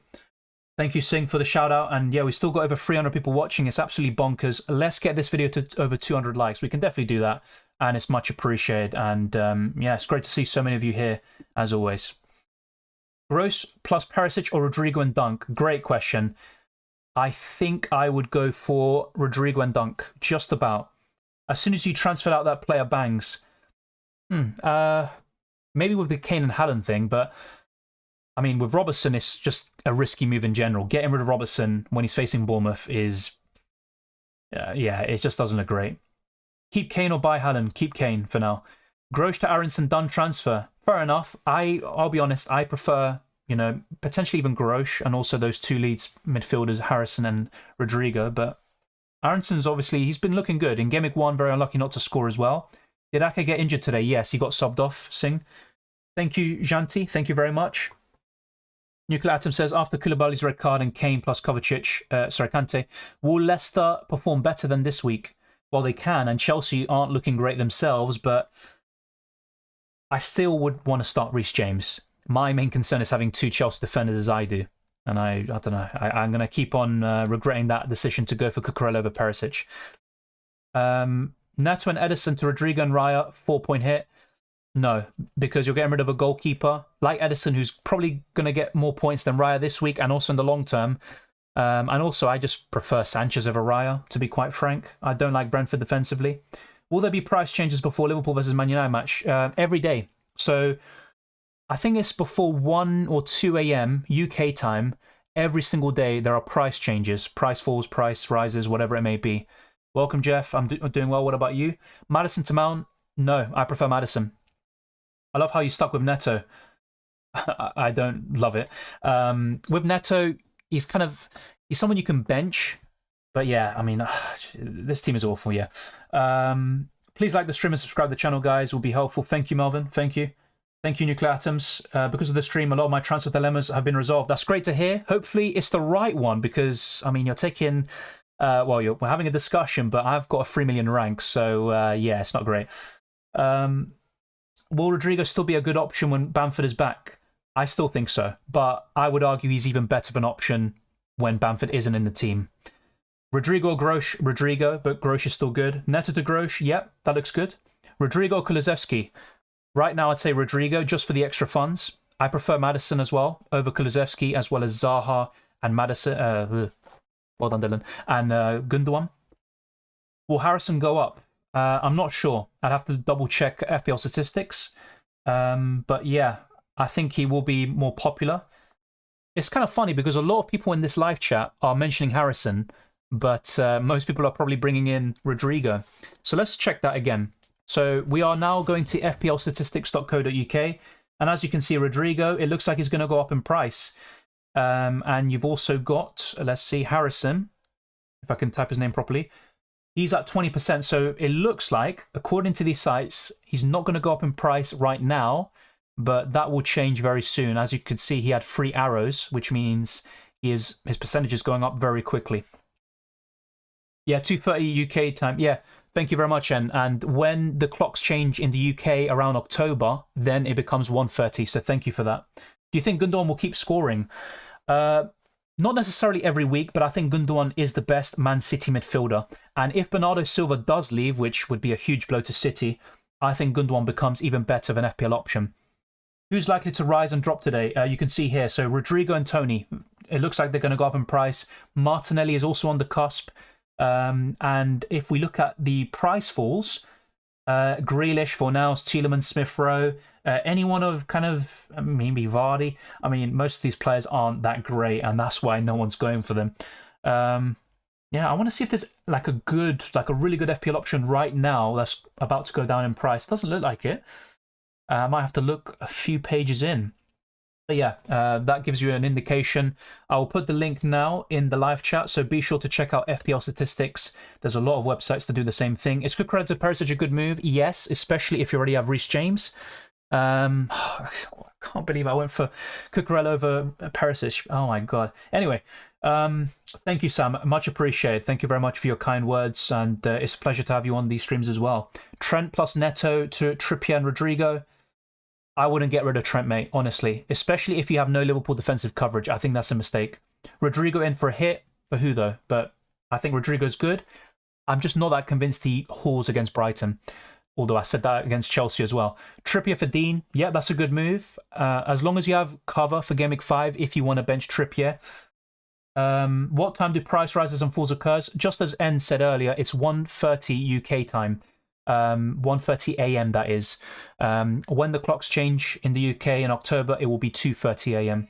Thank you, Singh, for the shout out. And yeah, we still got over 300 people watching. It's absolutely bonkers. Let's get this video to over 200 likes. We can definitely do that. And it's much appreciated. And yeah, it's great to see so many of you here, as always. Gross plus Perisic or Rodrigo and Dunk? Great question. I think I would go for Rodrigo and Dunk. Just about. As soon as you transfer out that player bangs. Maybe with the Kane and Haaland thing, but... I mean, with Robertson, it's just a risky move in general. Getting rid of Robertson when he's facing Bournemouth is... yeah, it just doesn't look great. Keep Kane or buy Haaland? Keep Kane for now. Grosh to Aronson, done transfer. Fair enough. I'll be honest, I prefer, potentially even Grosh and also those two Leeds midfielders, Harrison and Rodrigo. But Aronson's obviously, he's been looking good. In Gameweek 1, very unlucky not to score as well. Did Ake get injured today? Yes, he got subbed off, Singh. Thank you, Janti. Thank you very much. Nuclear Atom says, after Koulibaly's red card and Kane plus Kovacic, Kante, will Leicester perform better than this week? Well, they can, and Chelsea aren't looking great themselves, but I still would want to start Reece James. My main concern is having 2 Chelsea defenders as I do. And I don't know. I'm going to keep on regretting that decision to go for Cucurella over Perisic. Neto and Edison to Rodrigo and Raya, 4-point hit. No, because you're getting rid of a goalkeeper like Edison, who's probably going to get more points than Raya this week and also in the long term. And also, I just prefer Sanchez over Raya, to be quite frank. I don't like Brentford defensively. Will there be price changes before Liverpool versus Man United match? Every day. So I think it's before 1 or 2 a.m. UK time. Every single day there are price changes, price falls, price rises, whatever it may be. Welcome, Jeff. I'm doing well. What about you? Maddison to Mount? No, I prefer Maddison. I love how you stuck with Neto. I don't love it. With Neto, he's someone you can bench. But yeah, I mean, this team is awful, yeah. Please like the stream and subscribe to the channel, guys. It will be helpful. Thank you, Melvin. Thank you. Thank you, Nuclear Atoms. Because of the stream, a lot of my transfer dilemmas have been resolved. That's great to hear. Hopefully it's the right one because, I mean, you're taking... we're having a discussion, but I've got a 3 million rank, so yeah, it's not great. Will Rodrigo still be a good option when Bamford is back? I still think so, but I would argue he's even better of an option when Bamford isn't in the team. Rodrigo or Grosh? Rodrigo, but Grosh is still good. Neto to Grosh? Yep, that looks good. Rodrigo or Kulusevski? Right now, I'd say Rodrigo, just for the extra funds. I prefer Maddison as well, over Kulusevski, as well as Zaha and Maddison. Well done, Dylan. And Gundogan. Will Harrison go up? I'm not sure. I'd have to double check FPL statistics. But yeah, I think he will be more popular. It's kind of funny because a lot of people in this live chat are mentioning Harrison, but most people are probably bringing in Rodrigo. So let's check that again. So we are now going to fplstatistics.co.uk. And as you can see, Rodrigo, it looks like he's going to go up in price. And you've also got, let's see, Harrison, if I can type his name properly. He's at 20%. So it looks like, according to these sites, he's not going to go up in price right now, but that will change very soon. As you could see, he had 3 arrows, which means his percentage is going up very quickly. Yeah, 2:30 UK time. Yeah, thank you very much. And when the clocks change in the UK around October, then it becomes 1:30. So thank you for that. Do you think Gundogan will keep scoring? Not necessarily every week, but I think Gundogan is the best Man City midfielder. And if Bernardo Silva does leave, which would be a huge blow to City, I think Gundogan becomes even better of an FPL option. Who's likely to rise and drop today? You can see here. So Rodrigo and Tony, it looks like they're going to go up in price. Martinelli is also on the cusp. And if we look at the price falls, Grealish, Fornals, Tielemans, Smith-Rowe, anyone of kind of maybe Vardy. I mean, most of these players aren't that great, and that's why no one's going for them. Yeah, I want to see if there's like a really good FPL option right now that's about to go down in price. Doesn't look like it. I might have to look a few pages in. But yeah, that gives you an indication. I'll put the link now in the live chat, so be sure to check out FPL statistics. There's a lot of websites that do the same thing. Is Cucurella to Perisic a good move? Yes, especially if you already have Reece James. I can't believe I went for Cucurella over Perisic. Oh my god. Anyway, thank you, Sam. Much appreciated. Thank you very much for your kind words, and it's a pleasure to have you on these streams as well. Trent plus Neto to Trippier and Rodrigo. I wouldn't get rid of Trent, mate, honestly. Especially if you have no Liverpool defensive coverage. I think that's a mistake. Rodrigo in for a hit. For who, though? But I think Rodrigo's good. I'm just not that convinced he hauls against Brighton. Although I said that against Chelsea as well. Trippier for Dean. Yeah, that's a good move. As long as you have cover for Game Week 5 if you want to bench Trippier. What time do price rises and falls occurs? Just as N said earlier, it's 1:30 UK time. 1:30 a.m. that is. When the clocks change in the UK in October, it will be 2:30 a.m.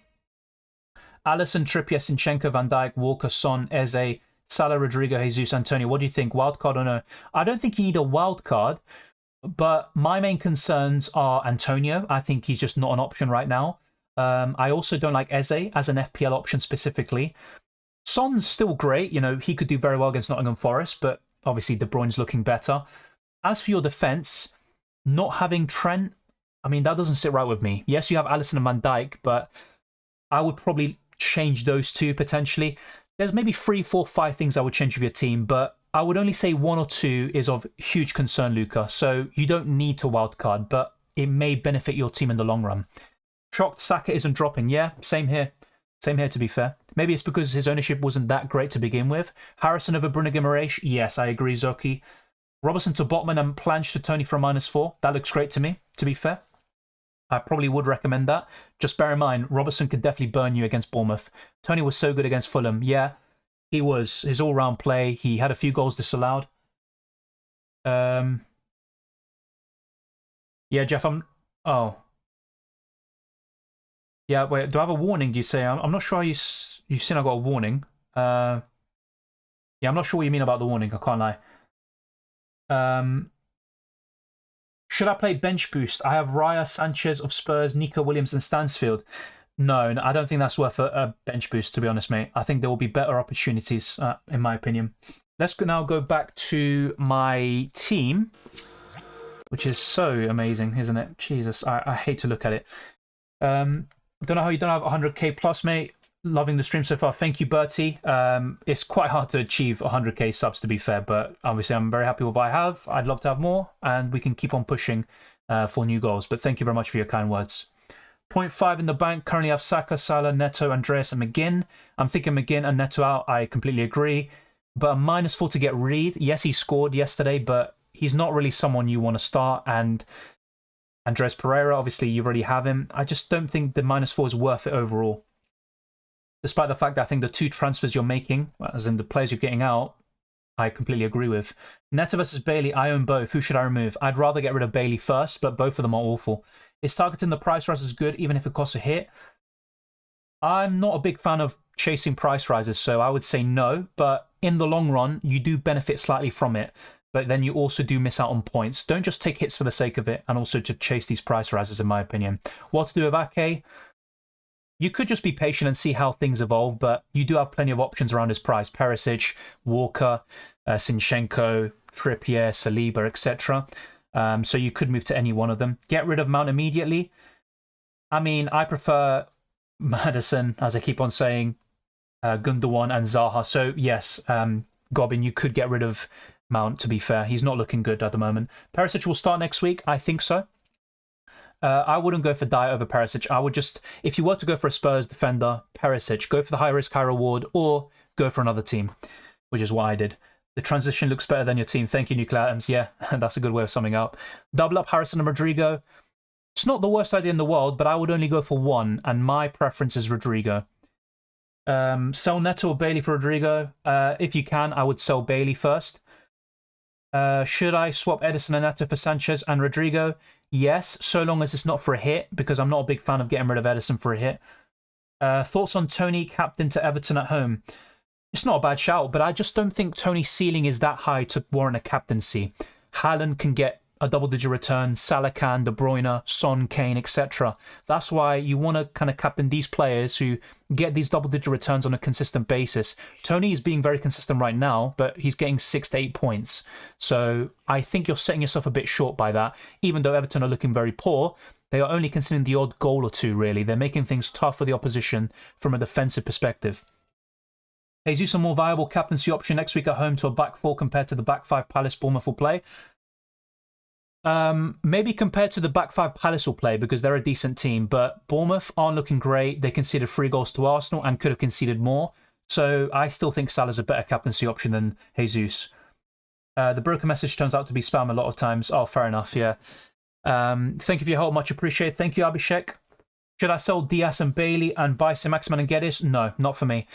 Alisson, Trippier, Zinchenko, Van Dijk, Walker, Son, Eze, Salah, Rodrigo, Jesus, Antonio. What do you think? Wildcard or no? I don't think you need a wildcard, but my main concerns are Antonio. I think he's just not an option right now. I also don't like Eze as an FPL option specifically. Son's still great. You know, he could do very well against Nottingham Forest, but obviously De Bruyne's looking better. As for your defence, not having Trent, I mean, that doesn't sit right with me. Yes, you have Alisson and Van Dijk, but I would probably change those two potentially. There's maybe 3, 4, 5 things I would change with your team, but I would only say 1 or 2 is of huge concern, Luca. So you don't need to wildcard, but it may benefit your team in the long run. Shocked Saka isn't dropping. Yeah, same here. Same here, to be fair. Maybe it's because his ownership wasn't that great to begin with. Harrison over Bruyne Guimaraes. Yes, I agree, Zoki. Robertson to Botman and Planche to Tony for a -4. That looks great to me, to be fair. I probably would recommend that. Just bear in mind, Robertson could definitely burn you against Bournemouth. Tony was so good against Fulham. Yeah, he was. His all-round play. He had a few goals disallowed. Yeah, Jeff, Oh. Yeah, wait, do I have a warning, do you say? I'm not sure you've seen I got a warning. Yeah, I'm not sure what you mean about the warning, I can't lie. Should I play bench boost? I have Raya, Sanchez of Spurs, Nico Williams and Stansfield. No, I don't think that's worth a bench boost, to be honest, mate. I think there will be better opportunities, in my opinion. Let's now go back to my team, which is so amazing, isn't it? Jesus, I hate to look at it. Don't know how you don't have 100k plus, mate. Loving the stream so far. Thank you, Bertie. It's quite hard to achieve 100k subs, to be fair, but obviously I'm very happy with what I have. I'd love to have more, and we can keep on pushing for new goals. But thank you very much for your kind words. 0.5 in the bank. Currently have Saka, Salah, Neto, Andreas, and McGinn. I'm thinking McGinn and Neto out. I completely agree. But a -4 to get Reed. Yes, he scored yesterday, but he's not really someone you want to start. And Andres Pereira, obviously, you already have him. I just don't think the -4 is worth it overall. Despite the fact that I think the 2 transfers you're making, as in the players you're getting out, I completely agree with. Neto versus Bailey, I own both. Who should I remove? I'd rather get rid of Bailey first, but both of them are awful. Is targeting the price rise is good, even if it costs a hit? I'm not a big fan of chasing price rises, so I would say no. But in the long run, you do benefit slightly from it. But then you also do miss out on points. Don't just take hits for the sake of it, and also to chase these price rises, in my opinion. What to do with Ake? You could just be patient and see how things evolve, but you do have plenty of options around his price. Perisic, Walker, Zinchenko, Trippier, Saliba, etc. So you could move to any one of them. Get rid of Mount immediately. I mean, I prefer Maddison, as I keep on saying, Gundogan and Zaha. So yes, Gobbin, you could get rid of Mount, to be fair. He's not looking good at the moment. Perisic will start next week. I think so. I wouldn't go for Dyer over Perisic. I would just, if you were to go for a Spurs defender, Perisic, go for the high risk, high reward, or go for another team, which is what I did. The transition looks better than your team. Thank you, Nuclear Atoms. Yeah, that's a good way of summing up. Double up Harrison and Rodrigo. It's not the worst idea in the world, but I would only go for one, and my preference is Rodrigo. Sell Neto or Bailey for Rodrigo. If you can, I would sell Bailey first. Should I swap Edison and Neto for Sanchez and Rodrigo? Yes, so long as it's not for a hit, because I'm not a big fan of getting rid of Edison for a hit. Thoughts on Tony, captain to Everton at home? It's not a bad shout, but I just don't think Tony's ceiling is that high to warrant a captaincy. Haaland can get a double-digit return, Salah can, De Bruyne, Son, Kane, etc. That's why you want to kind of captain these players who get these double-digit returns on a consistent basis. Tony is being very consistent right now, but he's getting 6 to 8 points. So I think you're setting yourself a bit short by that. Even though Everton are looking very poor, they are only considering the odd goal or two, really. They're making things tough for the opposition from a defensive perspective. Jesus, a more viable captaincy option next week at home to a back 4 compared to the back 5 Palace Bournemouth will play. Maybe compared to the back 5 Palace will play because they're a decent team, but Bournemouth aren't looking great. They conceded 3 goals to Arsenal and could have conceded more. So I still think Salah's a better captaincy option than Jesus. The broken message turns out to be spam a lot of times. Oh, fair enough, yeah. Thank you for your help, much appreciated. Thank you, Abhishek. Should I sell Diaz and Bailey and buy Saint-Maximin and Geddes? No, not for me.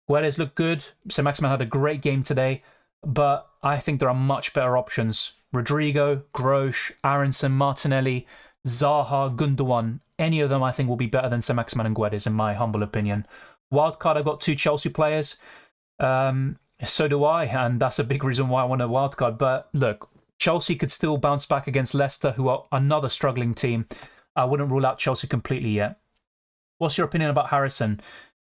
Guedes looked good. Saint-Maximin had a great game today, but I think there are much better options. Rodrigo, Grosh, Aronson, Martinelli, Zaha, Gundogan. Any of them I think will be better than Saint-Maximin and Guedes, in my humble opinion. Wildcard, I got 2 Chelsea players. So do I, and that's a big reason why I want a wildcard. But look, Chelsea could still bounce back against Leicester, who are another struggling team. I wouldn't rule out Chelsea completely yet. What's your opinion about Harrison?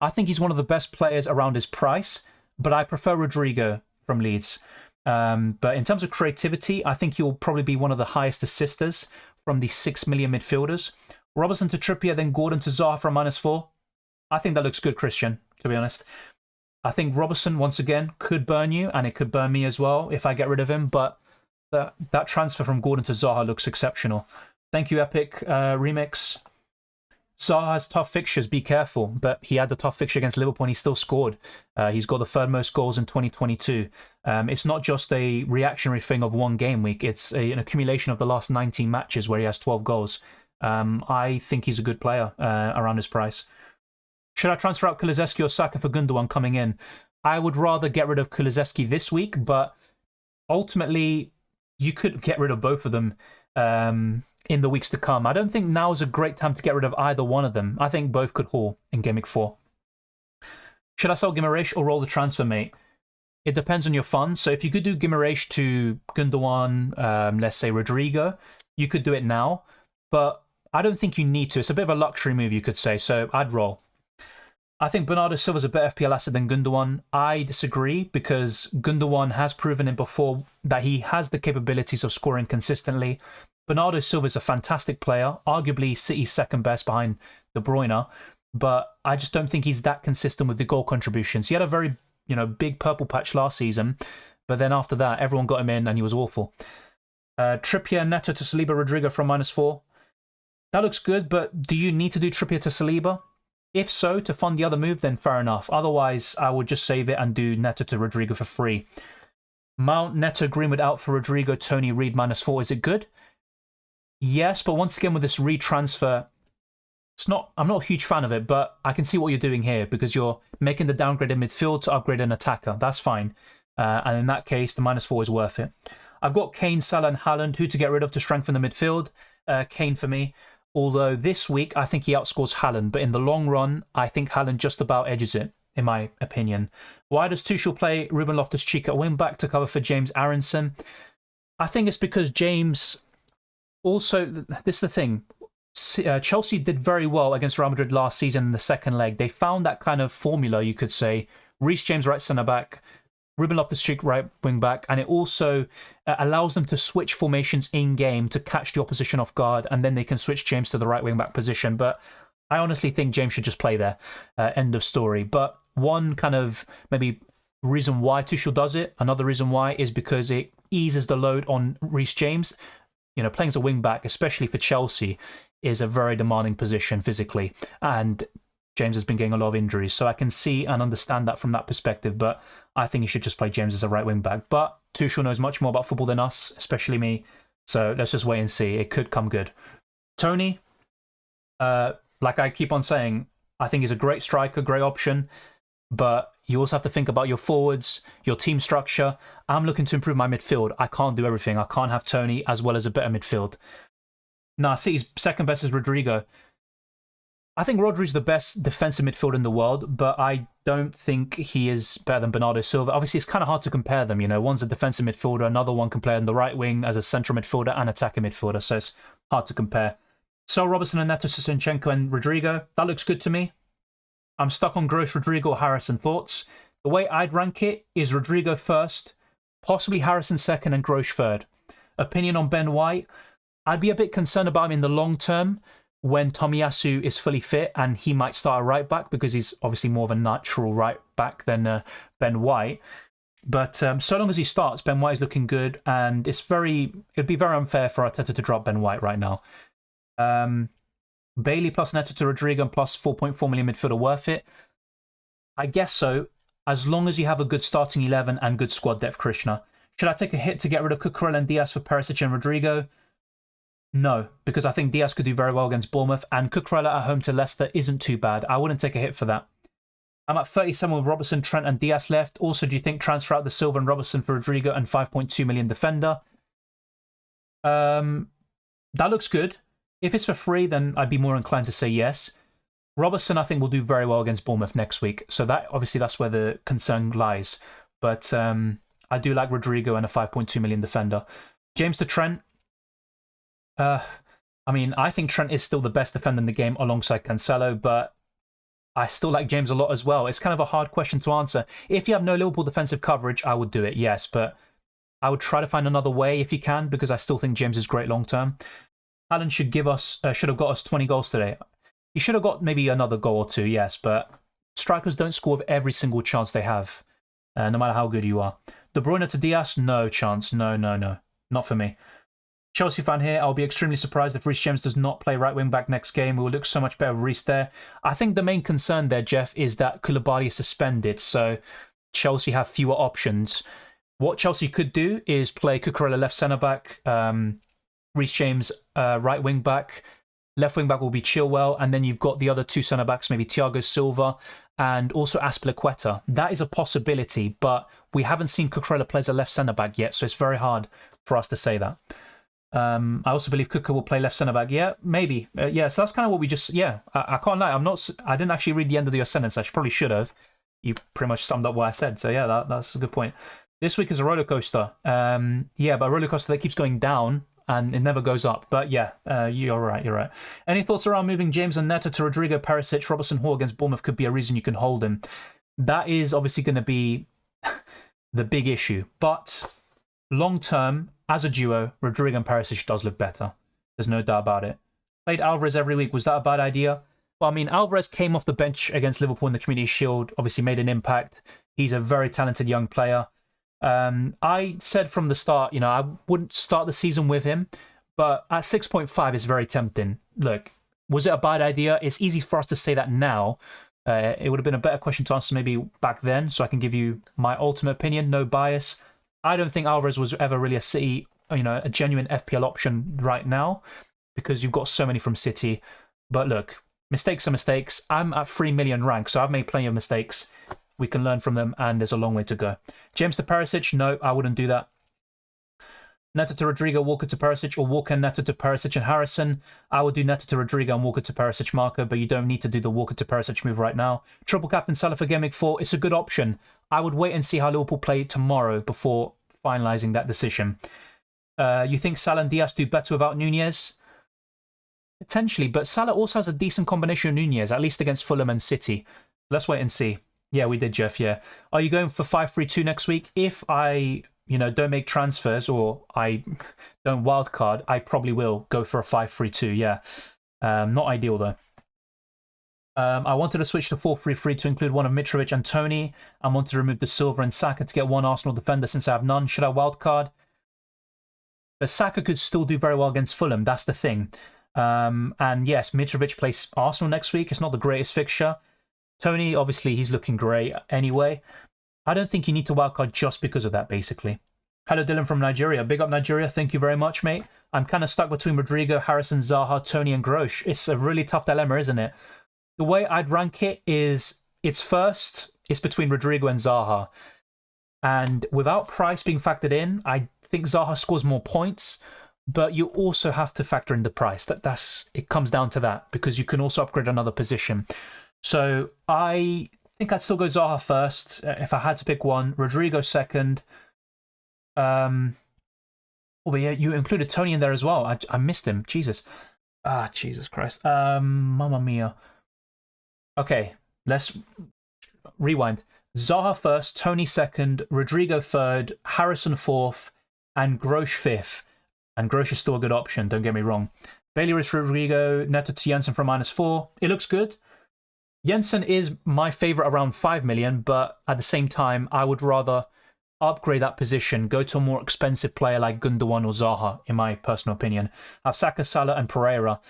I think he's one of the best players around his price, but I prefer Rodrigo from Leeds. But in terms of creativity, I think he'll probably be one of the highest assisters from the 6 million midfielders. Robertson to Trippier, then Gordon to Zaha for a -4. I think that looks good, Christian, to be honest. I think Robertson, once again, could burn you, and it could burn me as well if I get rid of him, but that transfer from Gordon to Zaha looks exceptional. Thank you, Epic Remix. Zaha has tough fixtures, be careful, but he had the tough fixture against Liverpool and he still scored. He's got the third most goals in 2022. It's not just a reactionary thing of one game week, it's an accumulation of the last 19 matches where he has 12 goals. I think he's a good player around his price. Should I transfer out Kulusevski or Saka for Gundogan coming in? I would rather get rid of Kulusevski this week, but ultimately you could get rid of both of them in the weeks to come. I don't think now is a great time to get rid of either one of them. I think both could haul in Game Week 4. Should I sell Guimaraes or roll the transfer, mate? It depends on your funds. So if you could do Guimaraes to Gundogan, let's say Rodrigo, you could do it now. But I don't think you need to. It's a bit of a luxury move, you could say. So I'd roll. I think Bernardo Silva's a better FPL asset than Gundogan. I disagree because Gundogan has proven it before that he has the capabilities of scoring consistently. Bernardo Silva is a fantastic player, arguably City's second best behind De Bruyne, but I just don't think he's that consistent with the goal contributions. He had a very, big purple patch last season, but then after that, everyone got him in and he was awful. Trippier, Neto to Saliba, Rodrigo from -4. That looks good, but do you need to do Trippier to Saliba? If so, to fund the other move, then fair enough. Otherwise, I would just save it and do Neto to Rodrigo for free. Mount, Neto, Greenwood out for Rodrigo, Tony, Reed -4. Is it good? Yes, but once again with this retransfer, I'm not a huge fan of it, but I can see what you're doing here because you're making the downgrade in midfield to upgrade an attacker. That's fine. And in that case, the -4 is worth it. I've got Kane, Salah, and Haaland. Who to get rid of to strengthen the midfield? Kane for me. Although this week, I think he outscores Haaland. But in the long run, I think Haaland just about edges it, in my opinion. Why does Tuchel play Ruben Loftus-Cheek at wing-back to cover for James Aronson? I think it's because James... Also, this is the thing. Chelsea did very well against Real Madrid last season in the second leg. They found that kind of formula, you could say. Reece James right centre-back, Ruben Loftus-Cheek right wing-back, and it also allows them to switch formations in-game to catch the opposition off guard, and then they can switch James to the right wing-back position. But I honestly think James should just play there. End of story. But one kind of maybe reason why Tuchel does it, another reason why, is because it eases the load on Reece James. Playing as a wing-back, especially for Chelsea, is a very demanding position physically. And James has been getting a lot of injuries. So I can see and understand that from that perspective. But I think he should just play James as a right wing-back. But Tuchel knows much more about football than us, especially me. So let's just wait and see. It could come good. Tony, like I keep on saying, I think he's a great striker, great option. But you also have to think about your forwards, your team structure. I'm looking to improve my midfield. I can't do everything. I can't have Tony as well as a better midfield. Nah, City's second best is Rodrigo. I think Rodri's the best defensive midfielder in the world, but I don't think he is better than Bernardo Silva. Obviously, it's kind of hard to compare them. One's a defensive midfielder, another one can play on the right wing as a central midfielder and attacking midfielder, so it's hard to compare. So Robertson and Neto, Zinchenko and Rodrigo, that looks good to me. I'm stuck on Gross, Rodrigo, Harrison. Thoughts? The way I'd rank it is Rodrigo first, possibly Harrison second, and Gross third. Opinion on Ben White? I'd be a bit concerned about him in the long term when Tomiyasu is fully fit and he might start a right back because he's obviously more of a natural right back than Ben White. But so long as he starts, Ben White is looking good, and it'd be very unfair for Arteta to drop Ben White right now. Bailey plus Neto to Rodrigo and plus 4.4 million midfielder worth it? I guess so, as long as you have a good starting 11 and good squad depth, Krishna. Should I take a hit to get rid of Cucurella and Diaz for Perisic and Rodrigo? No, because I think Diaz could do very well against Bournemouth, and Cucurella at home to Leicester isn't too bad. I wouldn't take a hit for that. I'm at 37 with Robertson, Trent and Diaz left. Also, do you think transfer out the Silva and Robertson for Rodrigo and 5.2 million defender? That looks good. If it's for free, then I'd be more inclined to say yes. Robertson, I think, will do very well against Bournemouth next week. So that's where the concern lies. But I do like Rodrigo and a 5.2 million defender. James to Trent. I think Trent is still the best defender in the game alongside Cancelo, but I still like James a lot as well. It's kind of a hard question to answer. If you have no Liverpool defensive coverage, I would do it, yes. But I would try to find another way if you can, because I still think James is great long term. Alan should have got us 20 goals today. He should have got maybe another goal or two, yes, but strikers don't score with every single chance they have, no matter how good you are. De Bruyne to Diaz, no chance. No. Not for me. Chelsea fan here, I'll be extremely surprised if Reece James does not play right wing back next game. We will look so much better with Reece there. I think the main concern there, Jeff, is that Koulibaly is suspended, so Chelsea have fewer options. What Chelsea could do is play Cucurella left centre-back, Reece James right wing-back, left wing-back will be Chilwell, and then you've got the other two centre-backs, maybe Thiago Silva and also Azpilicueta. That is a possibility, but we haven't seen Cucurella play as a left centre-back yet, so it's very hard for us to say that. I also believe Cucurella will play left centre-back. Yeah, maybe. Yeah, so that's kind of what we just... Yeah, I can't lie. I didn't actually read the end of your sentence. I probably should have. You pretty much summed up what I said. So yeah, that's a good point. This week is a roller coaster. Yeah, but a roller coaster that keeps going down and it never goes up. But yeah, you're right. You're right. Any thoughts around moving James and Neto to Rodrigo, Perisic, Robertson Hall against Bournemouth could be a reason you can hold him. That is obviously going to be the big issue. But long term, as a duo, Rodrigo and Perisic does look better. There's no doubt about it. Played Alvarez every week. Was that a bad idea? Well, I mean, Alvarez came off the bench against Liverpool in the Community Shield, obviously made an impact. He's a very talented young player. I said from the start, I wouldn't start the season with him, but at 6.5 is very tempting. Look, was it a bad idea? It's easy for us to say that now. It would have been a better question to answer maybe back then, so I can give you my ultimate opinion, no bias. I don't think Alvarez was ever really a City, a genuine FPL option right now, because you've got so many from City. But look, mistakes are mistakes. I'm at 3 million rank, so I've made plenty of mistakes. We can learn from them, and there's a long way to go. James to Perisic, no, I wouldn't do that. Neto to Rodrigo, Walker to Perisic, or Walker, Neto to Perisic and Harrison. I would do Neto to Rodrigo and Walker to Perisic marker, but you don't need to do the Walker to Perisic move right now. Triple captain Salah for Gameweek 4, it's a good option. I would wait and see how Liverpool play tomorrow before finalising that decision. You think Salah and Diaz do better without Nunez? Potentially, but Salah also has a decent combination of Nunez, at least against Fulham and City. Let's wait and see. Yeah, we did, Jeff, yeah. Are you going for 5-3-2 next week? If I, don't make transfers or I don't wildcard, I probably will go for a 5-3-2, yeah. Not ideal, though. I wanted to switch to 4-3-3 to include one of Mitrovic and Tony. I wanted to remove the Silva and Saka to get one Arsenal defender since I have none. Should I wildcard? But Saka could still do very well against Fulham, that's the thing. And yes, Mitrovic plays Arsenal next week. It's not the greatest fixture. Tony, obviously, he's looking great anyway. I don't think you need to wildcard just because of that, basically. Hello, Dylan from Nigeria. Big up Nigeria. Thank you very much, mate. I'm kind of stuck between Rodrigo, Harrison, Zaha, Tony, and Grosh. It's a really tough dilemma, isn't it? The way I'd rank it is, it's between Rodrigo and Zaha. And without price being factored in, I think Zaha scores more points, but you also have to factor in the price. It comes down to that, because you can also upgrade another position. So I think I'd still go Zaha first if I had to pick one. Rodrigo second. Oh, but yeah, you included Tony in there as well. I missed him. Jesus. Jesus Christ. Mamma mia. Okay, let's rewind. Zaha first, Tony second, Rodrigo third, Harrison fourth, and Grosh fifth. And Grosh is still a good option, don't get me wrong. Bailey, Rodrigo, Neto to Jensen for -4. It looks good. Jensen is my favourite around 5 million, but at the same time, I would rather upgrade that position, go to a more expensive player like Gundogan or Zaha, in my personal opinion. Have Saka, Salah, and Pereira.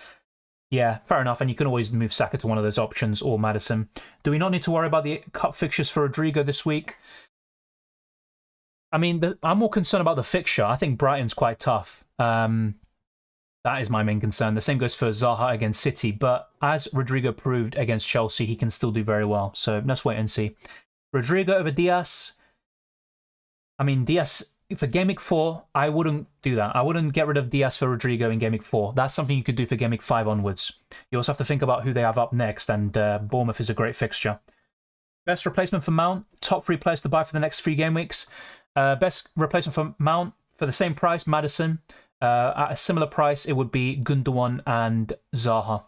Yeah, fair enough, and you can always move Saka to one of those options, or Maddison. Do we not need to worry about the cup fixtures for Rodrigo this week? I mean, I'm more concerned about the fixture. I think Brighton's quite tough. That is my main concern. The same goes for Zaha against City, but as Rodrigo proved against Chelsea, he can still do very well. So let's wait and see. Rodrigo over Diaz. I mean, Diaz, for Gameweek 4, I wouldn't do that. I wouldn't get rid of Diaz for Rodrigo in Gameweek 4. That's something you could do for Gameweek 5 onwards. You also have to think about who they have up next, and Bournemouth is a great fixture. Best replacement for Mount. Top 3 players to buy for the next 3 game weeks. Best replacement for Mount, for the same price, Maddison. At a similar price, it would be Gundogan and Zaha.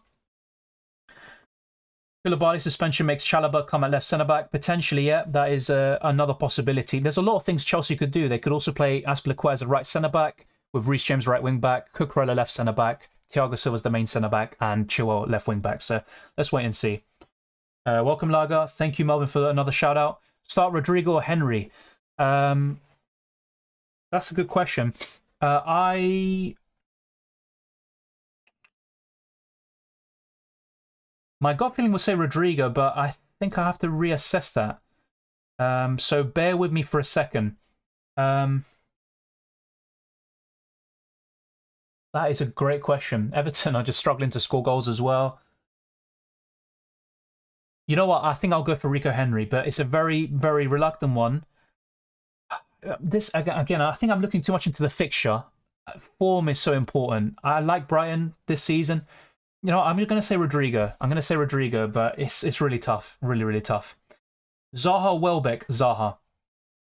Koulibaly suspension makes Chalobah come at left centre-back. Potentially, yeah, that is another possibility. There's a lot of things Chelsea could do. They could also play Azpilicueta as a right centre-back, with Reece James right wing-back, Cucurella left centre-back, Thiago Silva as the main centre-back, and Chilwell left wing-back. So let's wait and see. Welcome, Lager. Thank you, Melvin, for another shout out. Start Rodrigo or Henry? That's a good question. My gut feeling would say Rodrigo, but I think I have to reassess that. So bear with me for a second. That is a great question. Everton are just struggling to score goals as well. You know what? I think I'll go for Rico Henry, but it's a very, very reluctant one. This again, I think I'm looking too much into the fixture. Form is so important. I like Brighton this season. You know, I'm going to say Rodrigo. I'm going to say Rodrigo, but it's really tough. Really, really tough. Zaha, Welbeck, Zaha.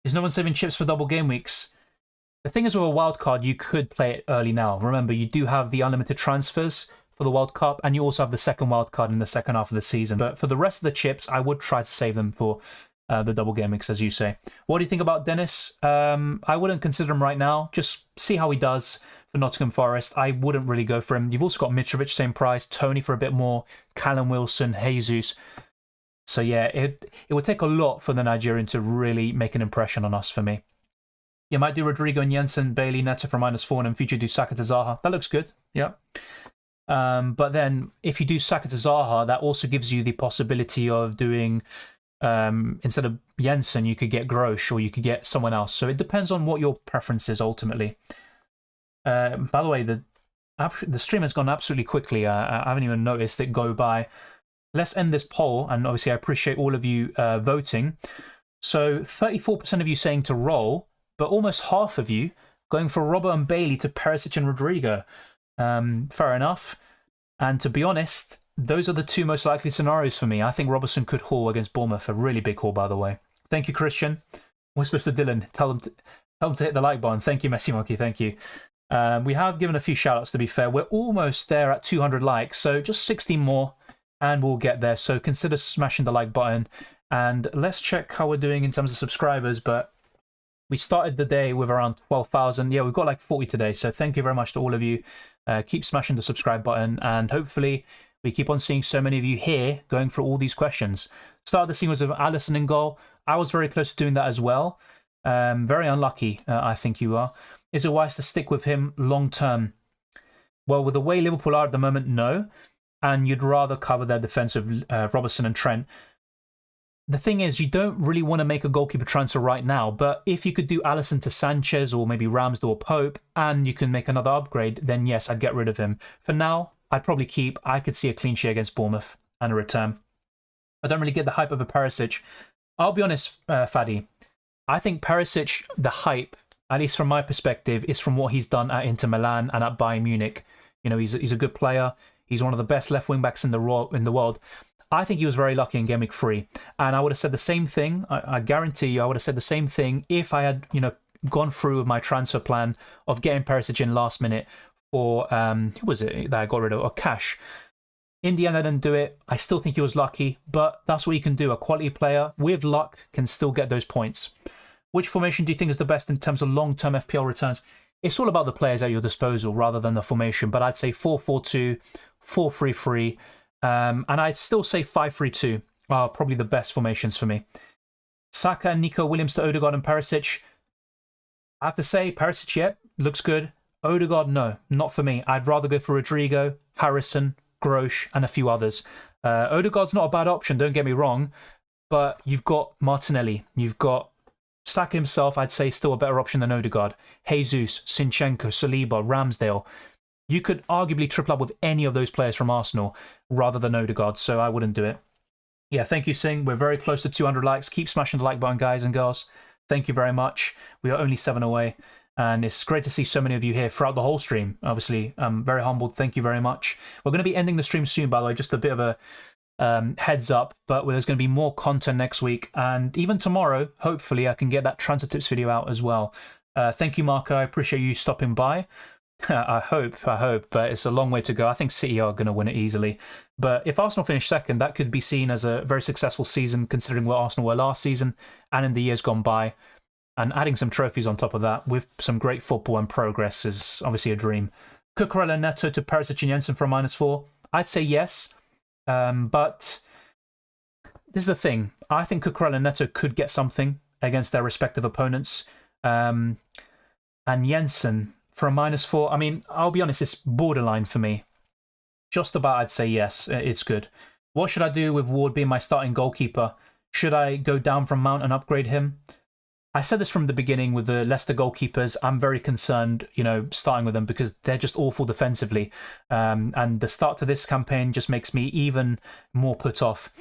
Is no one saving chips for double game weeks? The thing is, with a wild card, you could play it early now. Remember, you do have the unlimited transfers for the World Cup, and you also have the second wild card in the second half of the season. But for the rest of the chips, I would try to save them for the double game weeks, as you say. What do you think about Dennis? I wouldn't consider him right now. Just see how he does for Nottingham Forest. I wouldn't really go for him. You've also got Mitrovic, same price. Tony for a bit more. Callum Wilson, Jesus. So yeah, it would take a lot for the Nigerian to really make an impression on us for me. You might do Rodrigo and Jensen, Bailey, Neto for -4, and in future do Saka to Zaha. That looks good, yeah. But then if you do Saka to Zaha, that also gives you the possibility of doing, instead of Jensen, you could get Grosh or you could get someone else. So it depends on what your preference is ultimately. By the way, the stream has gone absolutely quickly. I haven't even noticed it go by. Let's end this poll, and obviously I appreciate all of you voting. So 34% of you saying to roll, but almost half of you going for Robbo and Bailey to Perisic and Rodrigo. Fair enough. And to be honest, those are the two most likely scenarios for me. I think Robertson could haul against Bournemouth, a really big haul, by the way. Thank you, Christian. Whispers to Dylan. Tell them to hit the like button. Thank you, Messi Monkey. Thank you. We have given a few shout-outs, to be fair. We're almost there at 200 likes, so just 16 more, and we'll get there. So consider smashing the like button. And let's check how we're doing in terms of subscribers, but we started the day with around 12,000. Yeah, we've got like 40 today. So thank you very much to all of you. Keep smashing the subscribe button. And hopefully we keep on seeing so many of you here going through all these questions. Start of the scene was with Alisson in goal. I was very close to doing that as well. Very unlucky, I think you are. Is it wise to stick with him long term? Well, with the way Liverpool are at the moment, no. And you'd rather cover their defence of Robertson and Trent. The thing is, you don't really want to make a goalkeeper transfer right now, but if you could do Alisson to Sanchez or maybe Ramsdale or Pope, and you can make another upgrade, then yes, I'd get rid of him. For now, I'd probably keep. I could see a clean sheet against Bournemouth and a return. I don't really get the hype of a Perisic. I'll be honest, Faddy. I think Perisic, the hype, at least from my perspective, is from what he's done at Inter Milan and at Bayern Munich. You know, he's a good player. He's one of the best left wing backs in the world. I think he was very lucky in Game Week 3. And I would have said the same thing. I guarantee you I would have said the same thing if I had, gone through with my transfer plan of getting Perisic in last minute for, who was it that I got rid of? Or Cash. In the end, I didn't do it. I still think he was lucky, but that's what you can do. A quality player with luck can still get those points. Which formation do you think is the best in terms of long-term FPL returns? It's all about the players at your disposal rather than the formation, but I'd say 4-4-2, 4-3-3, and I'd still say 5-3-2 are probably the best formations for me. Saka and Nico Williams to Odegaard and Perisic. I have to say, Perisic, yep, looks good. Odegaard, no, not for me. I'd rather go for Rodrigo, Harrison, Grosh, and a few others. Odegaard's not a bad option, don't get me wrong, but you've got Martinelli, you've got Saka himself, I'd say still a better option than Odegaard. Jesus, Zinchenko, Saliba, Ramsdale. You could arguably triple up with any of those players from Arsenal rather than Odegaard, so I wouldn't do it. Yeah, thank you, Singh. We're very close to 200 likes. Keep smashing the like button, guys and girls. Thank you very much. We are only 7 away, and it's great to see so many of you here throughout the whole stream. Obviously, I'm very humbled. Thank you very much. We're going to be ending the stream soon, by the way, just a bit of a heads up, but there's going to be more content next week, and even tomorrow, hopefully, I can get that transfer tips video out as well. Thank you, Marco. I appreciate you stopping by. I hope, but it's a long way to go. I think City are going to win it easily. But if Arsenal finish second, that could be seen as a very successful season, considering where Arsenal were last season and in the years gone by. And adding some trophies on top of that with some great football and progress is obviously a dream. Cucurella Neto to Perisic and Jensen for a -4. I'd say yes, but this is the thing. I think Cucurella and Neto could get something against their respective opponents. And Jensen for a -4. I mean, I'll be honest, it's borderline for me. Just about, I'd say yes, it's good. What should I do with Ward being my starting goalkeeper? Should I go down from Mount and upgrade him? I said this from the beginning with the Leicester goalkeepers. I'm very concerned, starting with them because they're just awful defensively. And the start to this campaign just makes me even more put off.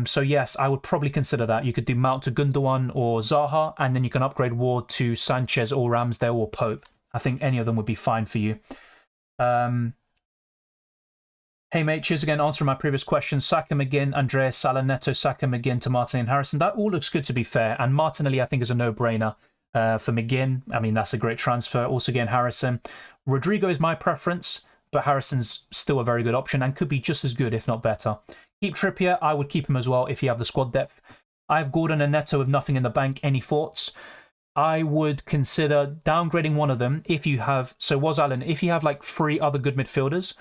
So yes, I would probably consider that. You could do Mount to Gundogan or Zaha, and then you can upgrade Ward to Sanchez or Ramsdale or Pope. I think any of them would be fine for you. Hey mate, cheers again, answering my previous question. Saka, McGinn, Andreas, Salah, Neto, Saka, McGinn to Martinelli and Harrison. That all looks good, to be fair. And Martinelli, I think, is a no-brainer for McGinn. I mean, that's a great transfer. Also, again, Harrison. Rodrigo is my preference, but Harrison's still a very good option and could be just as good, if not better. Keep Trippier. I would keep him as well if you have the squad depth. I have Gordon and Neto with nothing in the bank. Any thoughts? I would consider downgrading one of them if you have... So, Allen, if you have like 3 other good midfielders...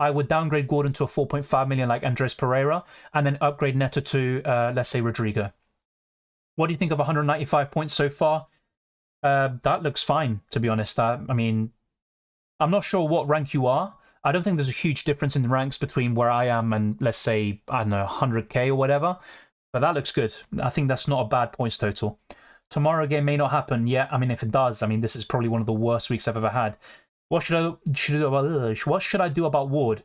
I would downgrade Gordon to a 4.5 million like Andres Pereira and then upgrade Neto to, let's say, Rodrigo. What do you think of 195 points so far? That looks fine, to be honest. I mean, I'm not sure what rank you are. I don't think there's a huge difference in ranks between where I am and, let's say, I don't know, 100k or whatever. But that looks good. I think that's not a bad points total. Tomorrow game may not happen yet. I mean, if it does, I mean, this is probably one of the worst weeks I've ever had. What should I do about Ward?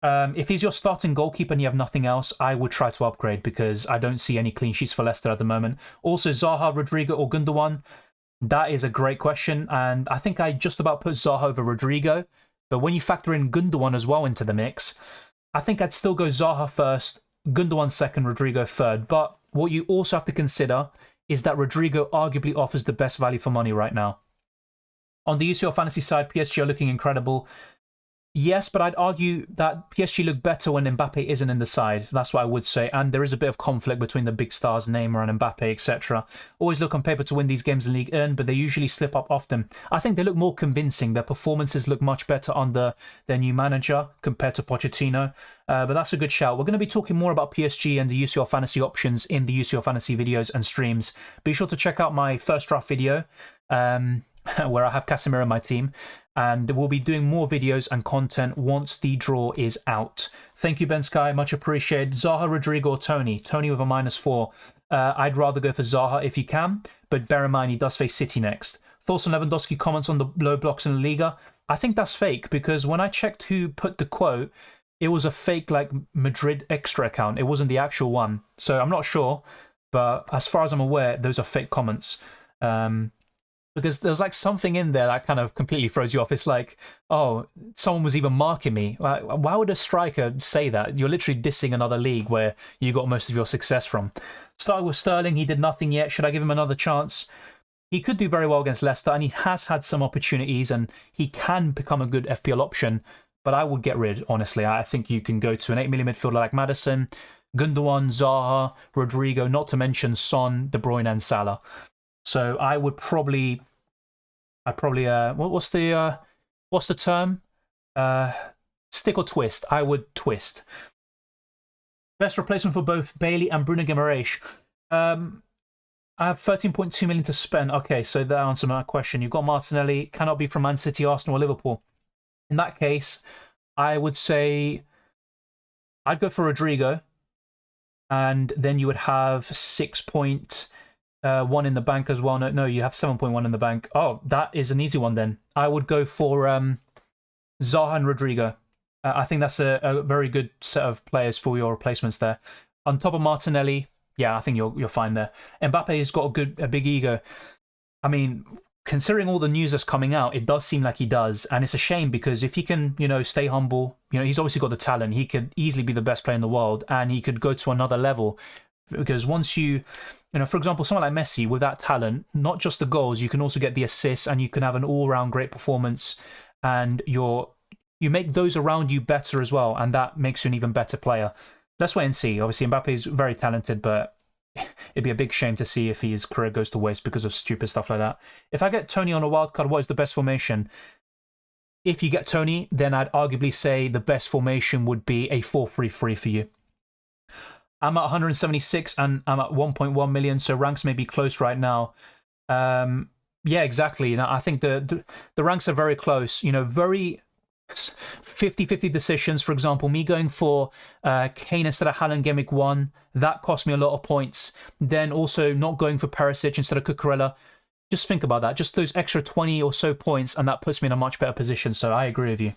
If he's your starting goalkeeper and you have nothing else, I would try to upgrade because I don't see any clean sheets for Leicester at the moment. Also, Zaha, Rodrigo or Gundogan? That is a great question, and I think I just about put Zaha over Rodrigo. But when you factor in Gundogan as well into the mix, I think I'd still go Zaha first, Gundogan second, Rodrigo third. But what you also have to consider is that Rodrigo arguably offers the best value for money right now. On the UCL fantasy side, PSG are looking incredible. Yes, but I'd argue that PSG look better when Mbappe isn't in the side. That's what I would say. And there is a bit of conflict between the big stars, Neymar and Mbappe, etc. Always look on paper to win these games in Ligue 1, but they usually slip up often. I think they look more convincing. Their performances look much better under their new manager compared to Pochettino. But that's a good shout. We're going to be talking more about PSG and the UCL fantasy options in the UCL fantasy videos and streams. Be sure to check out my first draft video. Where I have Casemiro in my team, and we'll be doing more videos and content once the draw is out. Thank you, Ben Sky, much appreciated. Zaha, Rodrigo or Tony? Tony with a -4. I'd rather go for Zaha if you can, but bear in mind he does face City next. Thoughts on Lewandowski comments on the low blocks in La Liga? I think that's fake, because when I checked who put the quote, it was a fake like Madrid extra account. It wasn't the actual one. So I'm not sure, but as far as I'm aware, those are fake comments. Because there's like something in there that kind of completely throws you off. It's like, oh, someone was even marking me. Like, why would a striker say that? You're literally dissing another league where you got most of your success from. Started with Sterling, he did nothing yet. Should I give him another chance? He could do very well against Leicester, and he has had some opportunities, and he can become a good FPL option. But I would get rid, honestly. I think you can go to an 8 million midfielder like Maddison, Gundogan, Zaha, Rodrigo, not to mention Son, De Bruyne and Salah. So I would probably, what's the term? Stick or twist? I would twist. Best replacement for both Bailey and Bruno Guimaraes. I have 13.2 million to spend. Okay, so that answers my question. You've got Martinelli, cannot be from Man City, Arsenal or Liverpool. In that case, I would say I'd go for Rodrigo, and then you would have 6.1 in the bank as well. No, you have 7.1 in the bank. Oh, that is an easy one then. I would go for Zaha and Rodrigo. I think that's a very good set of players for your replacements there. On top of Martinelli, yeah, I think you're fine there. Mbappe has got a big ego. I mean, considering all the news that's coming out, it does seem like he does, and it's a shame because if he can, stay humble, he's obviously got the talent. He could easily be the best player in the world, and he could go to another level. Because once you for example, someone like Messi with that talent, not just the goals, you can also get the assists, and you can have an all-round great performance, and you make those around you better as well, and that makes you an even better player. Let's wait and see. Obviously, Mbappe is very talented, but it'd be a big shame to see if his career goes to waste because of stupid stuff like that. If I get Tony on a wildcard, what is the best formation? If you get Tony, then I'd arguably say the best formation would be a 4-3-3 for you. I'm at 176 and I'm at 1.1 million, so ranks may be close right now. Yeah, exactly. I think the ranks are very close. Very 50-50 decisions. For example, me going for Kane instead of Haaland game week 1, that cost me a lot of points. Then also not going for Perisic instead of Cucurella. Just think about that. Just those extra 20 or so points, and that puts me in a much better position. So I agree with you.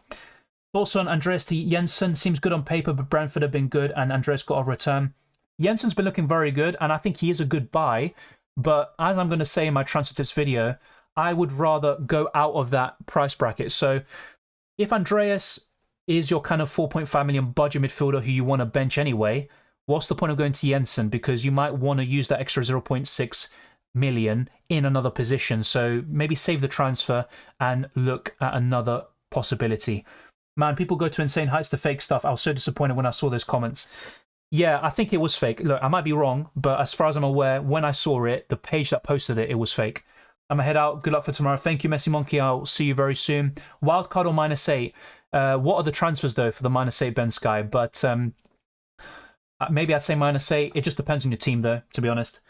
Also on Andreas to Jensen, seems good on paper, but Brentford have been good, and Andreas got a return. Jensen's been looking very good, and I think he is a good buy. But as I'm going to say in my transfer tips video, I would rather go out of that price bracket. So if Andreas is your kind of 4.5 million budget midfielder who you want to bench anyway, what's the point of going to Jensen? Because you might want to use that extra 0.6 million in another position. So maybe save the transfer and look at another possibility. Man, people go to insane heights to fake stuff. I was so disappointed when I saw those comments. Yeah, I think it was fake. Look, I might be wrong, but as far as I'm aware, when I saw it, the page that posted it, it was fake. I'm going to head out. Good luck for tomorrow. Thank you, Messi Monkey. I'll see you very soon. Wildcard or -8? What are the transfers, though, for the -8 Ben Sky? But maybe I'd say -8. It just depends on your team, though, to be honest.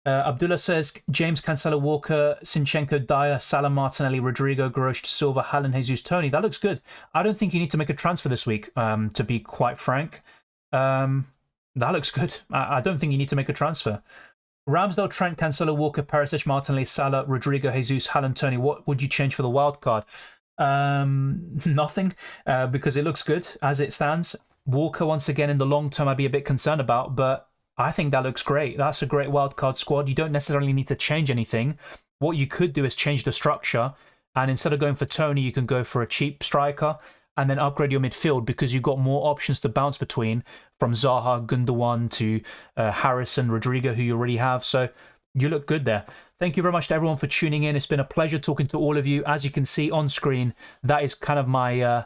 Abdullah says, James, Cancelo, Walker, Sinchenko, Dyer, Salah, Martinelli, Rodrigo, Grosh, Silva, Haaland, Jesus, Tony. That looks good. I don't think you need to make a transfer this week, to be quite frank. That looks good. I don't think you need to make a transfer. Ramsdale, Trent, Cancelo, Walker, Perisic, Martinelli, Salah, Rodrigo, Jesus, Haaland, Tony. What would you change for the wild card? Nothing, because it looks good as it stands. Walker, once again, in the long term, I'd be a bit concerned about, but I think that looks great. That's a great wildcard squad. You don't necessarily need to change anything. What you could do is change the structure, and instead of going for Tony, you can go for a cheap striker and then upgrade your midfield because you've got more options to bounce between, from Zaha, Gundogan to Harrison, Rodrigo, who you already have. So you look good there. Thank you very much to everyone for tuning in. It's been a pleasure talking to all of you. As you can see on screen, that is kind of my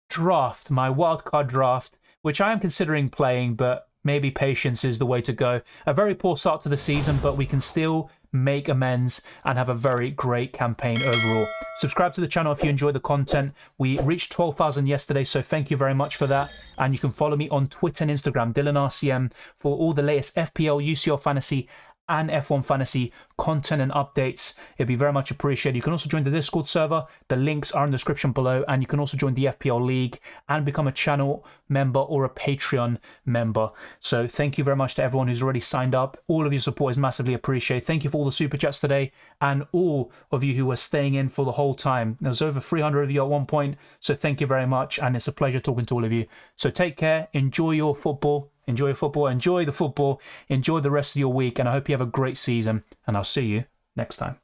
draft, my wildcard draft, which I am considering playing, but maybe patience is the way to go. A very poor start to the season, but we can still make amends and have a very great campaign overall. Subscribe to the channel if you enjoy the content. We reached 12,000 yesterday, so thank you very much for that. And you can follow me on Twitter and Instagram, DylanRCM, for all the latest FPL, UCL Fantasy and F1 Fantasy content and updates. It'd be very much appreciated. You can also join the Discord server. The links are in the description below, and you can also join the FPL League and become a channel member or a Patreon member. So thank you very much to everyone who's already signed up. All of your support is massively appreciated. Thank you for all the super chats today, and all of you who were staying in for the whole time. There was over 300 of you at one point, so thank you very much, and it's a pleasure talking to all of you. So take care, enjoy your football. Enjoy your football, enjoy the football, enjoy the rest of your week, and I hope you have a great season, and I'll see you next time.